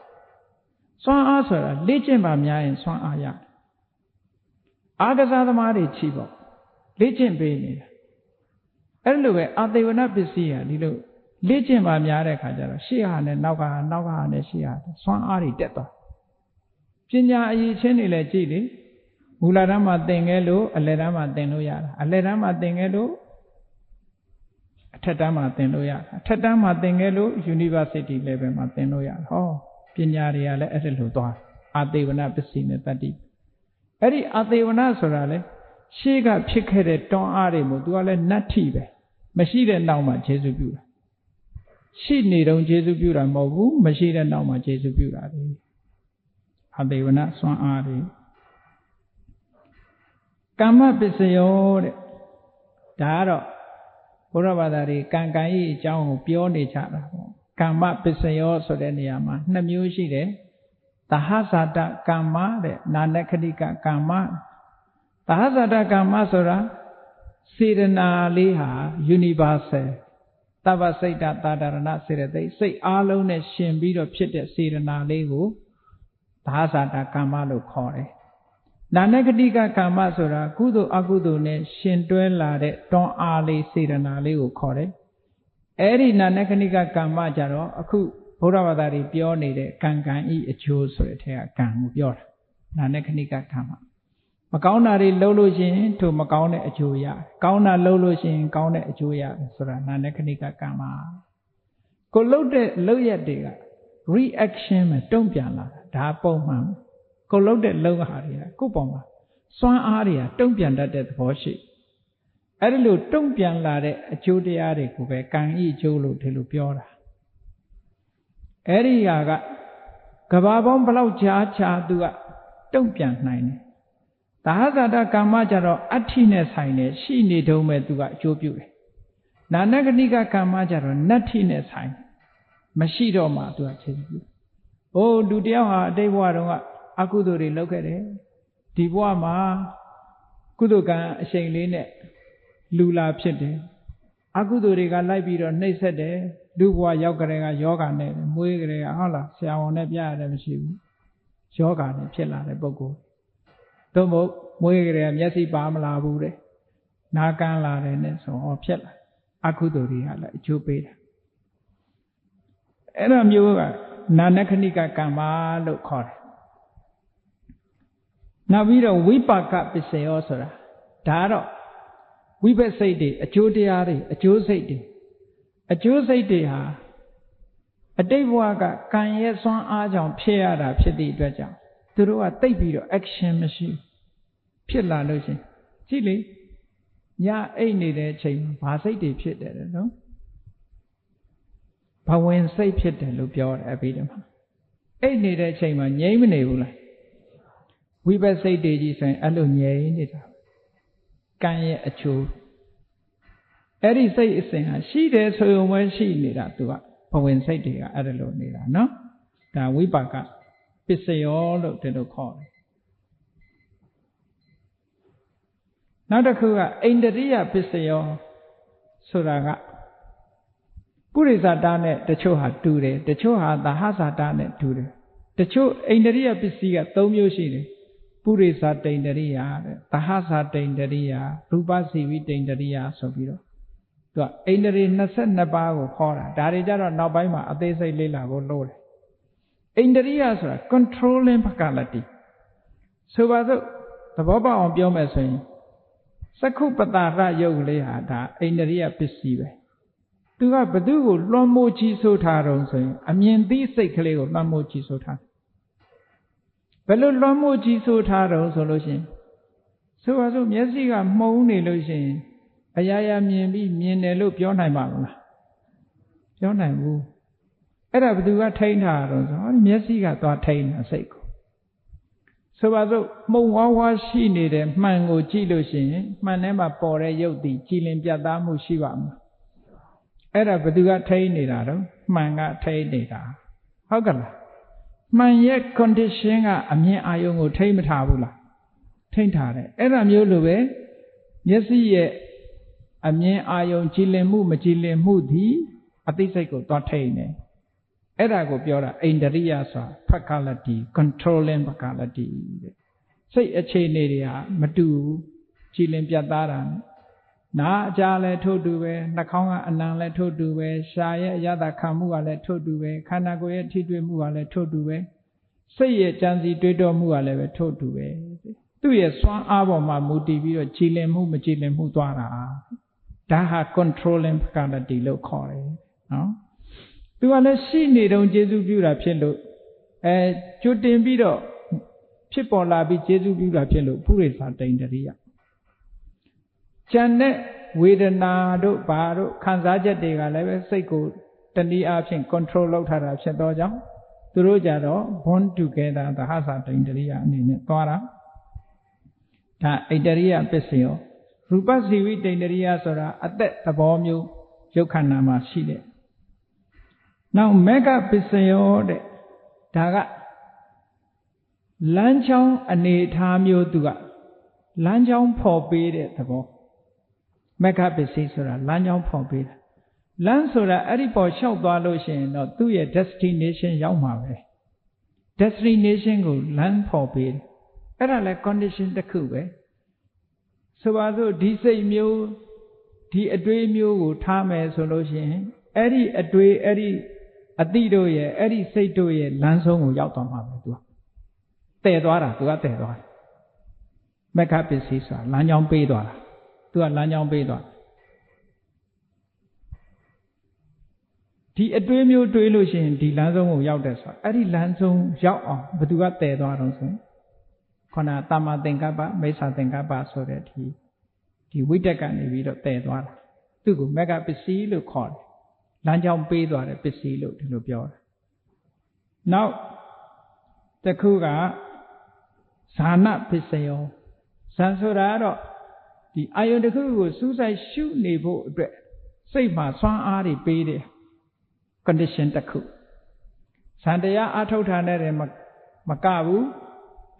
A: စွမ်းအားဆိုတာလေ့ကျင့်ပါများရင်စွမ်းအားရအာကစားသမားတွေချီပေါ့လေ့ကျင့်ပေးနေတာအဲ့လိုပဲအာသေဝနပစ္စည်းဟာဒီလိုလေ့ကျင့်ပါများတဲ့ခါကျတော့ရှေ့ဟာနဲ့နောက်ကဟာနဲ့ရှေ့ဟာစွမ်းအားတွေတက်သွားပညာအရေးချင်းတွေလည်းကြည့်လေမူလတန်းမှာသင်ခဲ့လို့အလယ်တန်းမှာသင်လို့ရတာအလယ်တန်းမှာသင်ခဲ့လို့အထက်တန်းမှာသင်လို့ရတာအထက်တန်းမှာသင်ခဲ့လို့ University level မှာသင်လို့ရတာဟောပညာတွေကလည်းအဲ့ဒါလိုသွားအာသေဝနပစ္စည်းနဲ့တတ္တိအဲ့ဒီအာသေဝနဆိုတာလေရှေ့ကဖြစ်ခဲ့တဲ့တွန်းအားတွေမို့ तू ကလည်းနတ္ထိပဲမရှိတဲ့နောက်မှာခြေစုပြုတာရှိနေတော့ခြေစုပြုတာမဟုတ်ဘူးမရှိတဲ့နောက်မှာခြေစုပြုတာလေ အသေးဝနာစွမ်းအားတွေကာမပစ္စယောတဲ့ဒါကတော့ဘုရားဘာသာတွေကံကံဤအကြောင်းကိုပြောနေကြတာပေါ့ကာမပစ္စယောဆိုတဲ့နေရာမှာနှစ်မျိုးရှိတယ်သဟဇာတကာမတဲ့နာနခတိကကာမသဟဇာတကာမဆိုတာစေတနာလေးဟာ universal တပ္ပစိတ်တသာဒရဏစေတသိက်စိတ်အားလုံးနဲ့ရှင်ပြီးတော့ဖြစ်တဲ့စေတနာလေးကိုသဟဇာတကာမလို့ခေါ်တယ်နာနခတိကကာမဆိုတာကုသိုလ်အကုသိုလ်နဲ့ရှင်တွဲလာတဲ့တွန်းအားလေးစေတနာလေးကိုခေါ်တယ်အဲ့ဒီနာနခတိကကာမကြတော့အခုဘုရားဘာသာတွေပြောနေတဲ့ကံကံဤအကျိုးဆိုတဲ့ထဲကကံကိုပြောတာနာနခတိကကာမမကောင်းတာတွေလုပ်လို့ရှိရင်ထိုမကောင်းတဲ့အကျိုးရကောင်းတာလုပ်လို့ရှိရင်ကောင်းတဲ့အကျိုးရဆိုတာနာနခတိကကာမကိုလုပ်တဲ့လုပ်ရက်တွေက reaction မှာတုံ့ပြန်လာတာဒါပုံမှန်ကိုလုပ်တဲ့လုပ်ဟာတွေကကိုယ့်ပေါ်မှာစွမ်းအားတွေကတုံ့ပြန်တတ်တဲ့သဘောရှိအဲ့ဒီလိုတုံ့ပြန်လာတဲ့အကျိုးတရားတွေကိုပဲကံဤအကျိုးလို့ဒီလိုပြောတာအဲ့ဒီဟာကကဘာပေါင်းဘလောက်ကြာသူကတုံ့ပြန်နိုင်တယ်သဟဇာတကာမကြတော့အဋ္ဌိနဲ့ဆိုင်တယ်ရှိနေတုံးမဲ့သူကအကျိုးပြုတယ်နာနဂတိကကာမကြတော့နတ္ထိနဲ့ဆိုင်မရှိတော့မှသူကခြေပြုဟိုလူတယောက်ဟာအတိတ်ဘဝတုန်းကအကုသိုလ်တွေလုပ်ခဲ့တယ်ဒီဘဝမှာကုသိုလ်ကံအရှိန်လေးနဲ့လူလာဖြစ်တယ်အကုသိုလ်တွေကလိုက်ပြီးတော့နှိပ်စက်တယ်လူဘဝရောက်ကြတဲ့ကယောဂနဲ့မွေးကြတဲ့ကဟုတ်လားဆရာဝန်နဲ့ပြရတယ်မရှိဘူးယောဂနဲ့ဖြစ်လာတဲ့ပုဂ္ဂိုလ်သို့မဟုတ်မွေးကြတဲ့မျက်စိပါမလာဘူးတဲ့နာကန်းလာတယ်နဲ့ဆိုဟောဖြစ်လာအကုသိုလ်တွေကလည်းအကျိုးပေးတာအဲ့လိုမျိုးကနာနခဏိကကမ္မလို့ခေါ်တယ်နောက်ပြီးတော့ဝိပါကပစ္စယောဆိုတာဒါတော့ဝိပဿစိတ်တွေအကျိုးတရားတွေအကျိုးစိတ်တွေဟာအတိတ်ဘဝကကံရဲ့စွမ်းအားကြောင့်ဖြစ်ရတာဖြစ်သည့်အတွက်ကြောင့်သူတို့ကတိတ်ပြီးတော့ action မရှိဖြစ်လာလို့ရှင်ကြည့်လေညအိတ်နေတဲ့အချိန်မှာဘာစိတ်တွေဖြစ်တယ်နော်ဘဝင်စိတ်ဖြစ်တယ်လို့ပြောတယ်အဘိဓမ္မာအိတ်နေတဲ့အချိန်မှာငြိမ်းမနေဘူးလားဝိပဿစိတ်တွေကြီးဆိုရင်အဲ့လိုငြိမ်းနေတာကံရဲ့အကျိုးအဲ့ဒီစိတ်အစဉ်ဟာရှိတယ်ဆိုရင်ပဲရှိနေတာသူကဘဝင်စိတ်တွေကအဲ့ဒါလိုနေတာနော်ဒါဝိပါကပစ္စယောလို့ဒီလိုခေါ်တယ်နောက်တစ်ခုကအိန္ဒြိယပစ္စယောဆိုတာကပုရိသတာနဲ့တချို့ဟာတူတယ်တချို့ဟာသဟဇာတာနဲ့တူတယ်တချို့အိန္ဒြိယပစ္စည်းက၃မျိုးရှိတယ်ပုရိသတိန္ဒရိယတဲ့သဟဇာတိန္ဒရိယရူပစီဝိတိန္ဒရိယဆိုပြီးတော့သူကအိန္ဒြေ22ပါးကိုခေါ်တာဒါတွေကြတော့နောက်ပိုင်းမှာအသေးစိတ်လေ့လာဖို့လိုတယ်အိန္ဒြိယဆိုတာ controlling faculty ဆိုပါစို့သဘောပေါက်အောင်ပြောမယ်ဆိုရင်စက္ခုပတာရယုတ်လေးဟာဒါအိန္ဒြိယပစ္စည်းပဲသူကဘသူကိုလွှမ်းမိုးကြီးဆိုးထားတော့ဆိုရင်အမြင်သိစိတ်ကလေးကိုလွှမ်းမိုးကြီးဆိုးထားဘယ်လိုလွှမ်းမိုးကြီးဆိုးထားတော့ဆိုလို့ရှိရင်ဆိုပါစို့မျက်စိကမှုံနေလို့ရှိရင်အရာရာမြင်ပြီးမြင်တယ်လို့ပြောနိုင်ပါမလားပြောနိုင်ဘူးအဲ့ဒါဘသူကထိန်းထားတော့ဆိုမျက်စိကသွားထိန်းတာစိတ်ကိုဆိုပါစို့မှုံဝါးဝါးရှိနေတဲ့မှန်ကိုကြည့်လို့ရှိရင်မှန်ထဲမှာပေါ်တဲ့ရုပ်တည်ကြည်လင်ပြတ်သားမှုရှိပါမလားအဲ့ဒါဘသူကထိန်းနေတာတော့မှန်ကထိန်းနေတာဟုတ်ကလားမှန်ရဲ့ condition ကအမြင်အာရုံကိုထိန်းမထားဘူးလားထိန်းထားတယ်အဲ့ဒါမျိုးလိုပဲမျက်စိရဲ့အမြင်အာရုံကြည်လင်မှုမကြည်လင်မှုသည်အသိစိတ်ကိုသွားထိန်းတယ်အဲ့ဒါကိုပြောတာအိန္ဒြိယဆိုတာ faculty controlling faculty တဲ့စိတ်အခြေအနေတွေဟာမတူဘူးကြည်လင်ပြတ်သားတာနားအကြားလည်းထို့တူပဲနှာခေါင်းကအနံလည်းထို့တူပဲရှားရဲ့အရသာခံမှုကလည်းထို့တူပဲခန္ဓာကိုယ်ရဲ့ထိတွေ့မှုကလည်းထို့တူပဲစိတ်ရဲ့ကြံစည်တွေးတောမှုကလည်းပဲထို့တူပဲသူ့ရဲ့စွမ်းအားပေါ်မှာမူတည်ပြီးတော့ကြည်လင်မှုမကြည်လင်မှုသွားတာဒါဟာ controlling faculty လို့ခေါ်တယ်နော်သူကလည်းရှိနေတုံကျေစုပြုတာဖြစ်လို့ကြိုတင်ပြီးတော့ဖြစ်ပေါ်လာပြီးကျေစုပြုတာဖြစ်လို့ပုရိသတိန္ဒရိယကျန်တဲ့ဝေဒနာတို့ဘာတို့ခံစားချက်တွေကလည်းပဲစိတ်ကိုတနည်းအားဖြင့် control လုပ်ထားတာဖြစ်သောကြောင့် သူတို့ကြတော့ born together သဟဇာတိန္ဒရိယအနေနဲ့သွားတာဒါဣတရိယပစ္စယောရူပဇီဝိတိန္ဒရိယဆိုတာအသက်သဘောမျိုးရုပ်ခန္ဓာမှာရှိတဲ့နောက်မေဃပစ္စယောတဲ့ဒါကလမ်းကြောင်းအနေထားမျိုးသူကလမ်းကြောင်းဖော်ပေးတဲ့သဘောမေဃပစ္စည်းဆိုတာလမ်းကြောင်းဖော်ပေးတာလမ်းဆိုတာအဲ့ဒီပေါ်လျှောက်သွားလို့ရှိရင်တော့သူ့ရဲ့ destination ရောက်မှာပဲ destination ကိုလမ်းဖော်ပေးတယ်အဲ့ဒါလည်း condition တစ်ခုပဲဆိုပါစို့ဒီစိတ်မျိုးဒီအတွေးမျိုးကိုထားမယ်ဆိုလို့ရှိရင်အဲ့ဒီအတွေးအဲ့ဒီအတိတို့ရဲ့အဲ့ဒီစိတ်တို့ရဲ့လမ်းဆုံးကိုရောက်သွားမှာပဲသူကတည်သွားတာသူကတည်သွားတယ်မေဃပစ္စည်းဆိုတာလမ်းကြောင်းပေးသွားတာသူကလမ်းကြောင်းပေးသွားဒီအတွေးမျိုးတွေးလို့ရှိရင်ဒီလမ်းဆုံးကိုရောက်တယ်ဆိုတာအဲ့ဒီလမ်းဆုံးရောက်အောင်ဘယ်သူကတည်သွားတော့ဆိုရင်ခန္ဓာတမ္မာသင်္ကပ္ပမိစ္ဆာသင်္ကပ္ပဆိုတဲ့ဒီဝိတက်ကနေပြီးတော့တည်သွားတာသူ့ကိုမေဃပစ္စည်းလို့ခေါ်တယ်လမ်းကြောင်းပေးသွားတဲ့ပစ္စည်းလို့ဒီလိုပြောတယ်နောက်တစ်ခုကဇာနပစ္စယောဇန်ဆိုတာကတော့ဒီအာယုန်တစ်ခုကိုစူးစိုက်ရှုနေဖို့အတွက်စိတ်မှာစွမ်းအားတွေပေးတယ် condition တစ်ခုဇန်တရားအထုတ်ထားတဲ့မကဘူး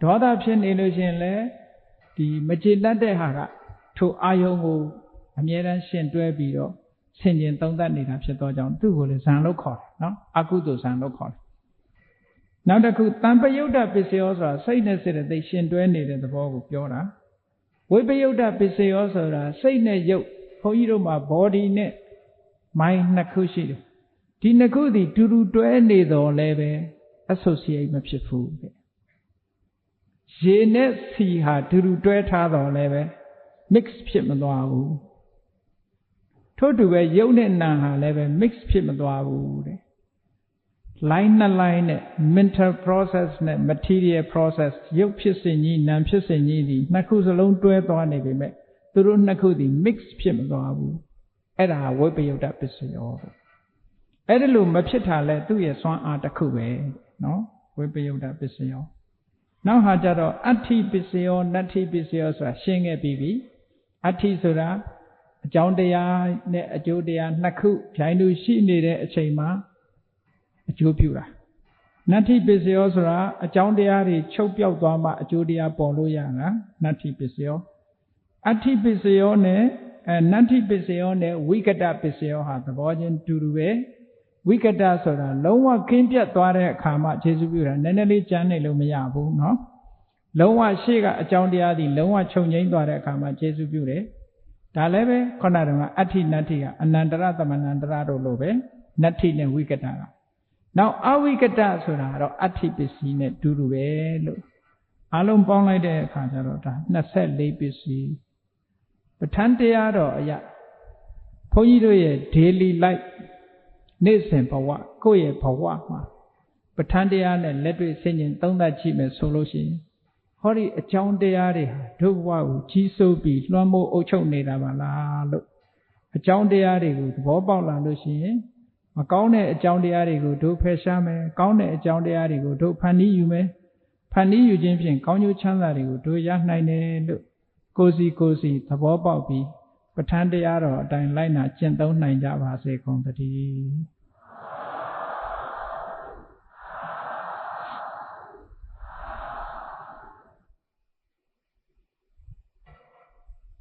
A: ဒေါသဖြစ်နေလို့ရှိရင်လည်းဒီမကျေနပ်တဲ့ဟာကထိုအာယုန်ကိုအမြဲတမ်းရှင်တွဲပြီးတော့ဆင်ခြင်သုံးသပ်နေတာဖြစ်သောကြောင့်သူ့ကိုလည်းဇန်လို့ခေါ်တယ်နော်အကုသိုလ်ဇန်လို့ခေါ်တယ်နောက်တစ်ခုတံပယုတ်တပစ္စယောဆိုတာစိတ်နဲ့စေတသိက်ရှင်တွဲနေတဲ့သဘောကိုပြောတာဝိပယုတ်တပစ္စယောဆိုတာစိတ်နဲ့ရုပ်ဘုန်းကြီးတို့မှာ body နဲ့ mind နှစ်ခုရှိတယ်ဒီနှစ်ခုသည်တူတူတွဲနေတော့လည်းပဲ associate မဖြစ်ဘူးတဲ့ရေနဲ့စီဟာတူတူတွဲထားတော့လည်းပဲ mix ဖြစ်မသွားဘူးထို့တူပဲရုပ်နဲ့နာဟာလည်းပဲ mix ဖြစ်မသွားဘူးတဲ့ line နှစ် line နဲ့ mental process နဲ့ material process ရုပ်ဖြစ်စဉ်ကြီးနာမ်ဖြစ်စဉ်ကြီးဒီနှစ်ခုစလုံးတွဲသွားနေပြီမဲ့သူတို့နှစ်ခုဒီ mix ဖြစ်မသွားဘူးအဲ့ဒါဝိပယုတ်တပစ္စယောအဲ့ဒါလို့မဖြစ်တာလဲသူ့ရဲ့စွမ်းအားတစ်ခုပဲနော်ဝိပယုတ်တပစ္စယောနောက်ဟာကြတော့အဋ္ဌိပစ္စယောနတ္ထိပစ္စယောဆိုတာရှင်းခဲ့ပြီးပြီအဋ္ဌိဆိုတာအကြောင်းတရားနဲ့အကျိုးတရားနှစ်ခုဖြိုင်းတူရှိနေတဲ့အချိန်မှာအကျိုးပြုတာနတ္ထိပစ္စယောဆိုတာအကြောင်းတရားတွေချုပ်ပြောက်သွားမှအကျိုးတရားပေါ်လို့ရတာနတ္ထိပစ္စယောအဋ္ဌိပစ္စယောနဲ့နတ္ထိပစ္စယောနဲ့ဝိကတပစ္စယောဟာသဘောချင်းတူတူပဲဝိကတဆိုတာလုံးဝကင်းပြတ်သွားတဲ့အခါမှခြေစွပ်ပြုတာနည်းနည်းလေးကြမ်းနေလို့မရဘူးเนาะလုံးဝရှေ့ကအကြောင်းတရားဒီလုံးဝချုပ်ငြိမ်းသွားတဲ့အခါမှခြေစွပ်ပြုတယ်ဒါလည်းပဲခုနကအဋ္ဌိနတ္ထိကအနန္တရသမဏန္တရတို့လိုပဲနတ္ထိနဲ့ဝိကတကနောက်အဝိကတဆိုတာတော့အဋ္ဌိပစ္စည်းနဲ့တူတူပဲလို့အလုံးပေါင်းလိုက်တဲ့အခါကျတော့ဒါ24ပစ္စည်းပဋ္ဌာန်းတရားတော်အရာဘုန်းကြီးတို့ရဲ့ daily life နေ့စဉ်ဘဝကိုယ့်ရဲ့ဘဝမှာပဋ္ဌာန်းတရားနဲ့လက်တွေ့ဆင်ခြင်သုံးသပ်ကြည့်မယ်ဆိုလို့ရှိရင်ဟောဒီအကြောင်းတရားတွေဟာဒုဘဝကိုကြီးစိုးပြီးလွှမ်းမိုးအုပ်ချုပ်နေတာပါလားလို့အကြောင်းတရားတွေကိုသဘောပေါက်လာလို့ရှိရင်မကောင်းတဲ့အကြောင်းတရားတွေကိုတို့ဖယ်ရှားမယ်ကောင်းတဲ့အကြောင်းတရားတွေကိုတို့ဖန်တီးယူမယ်ဖန်တီးယူခြင်းဖြင့်ကောင်းကျိုးချမ်းသာတွေကိုတို့ရနိုင်တယ်လို့ကိုယ်စီသဘောပေါက်ပြီးပဋ္ဌာန်းတရားတော်အတိုင်းလိုက်နာကျင့်သုံးနိုင်ကြပါစေကုန်သတည်း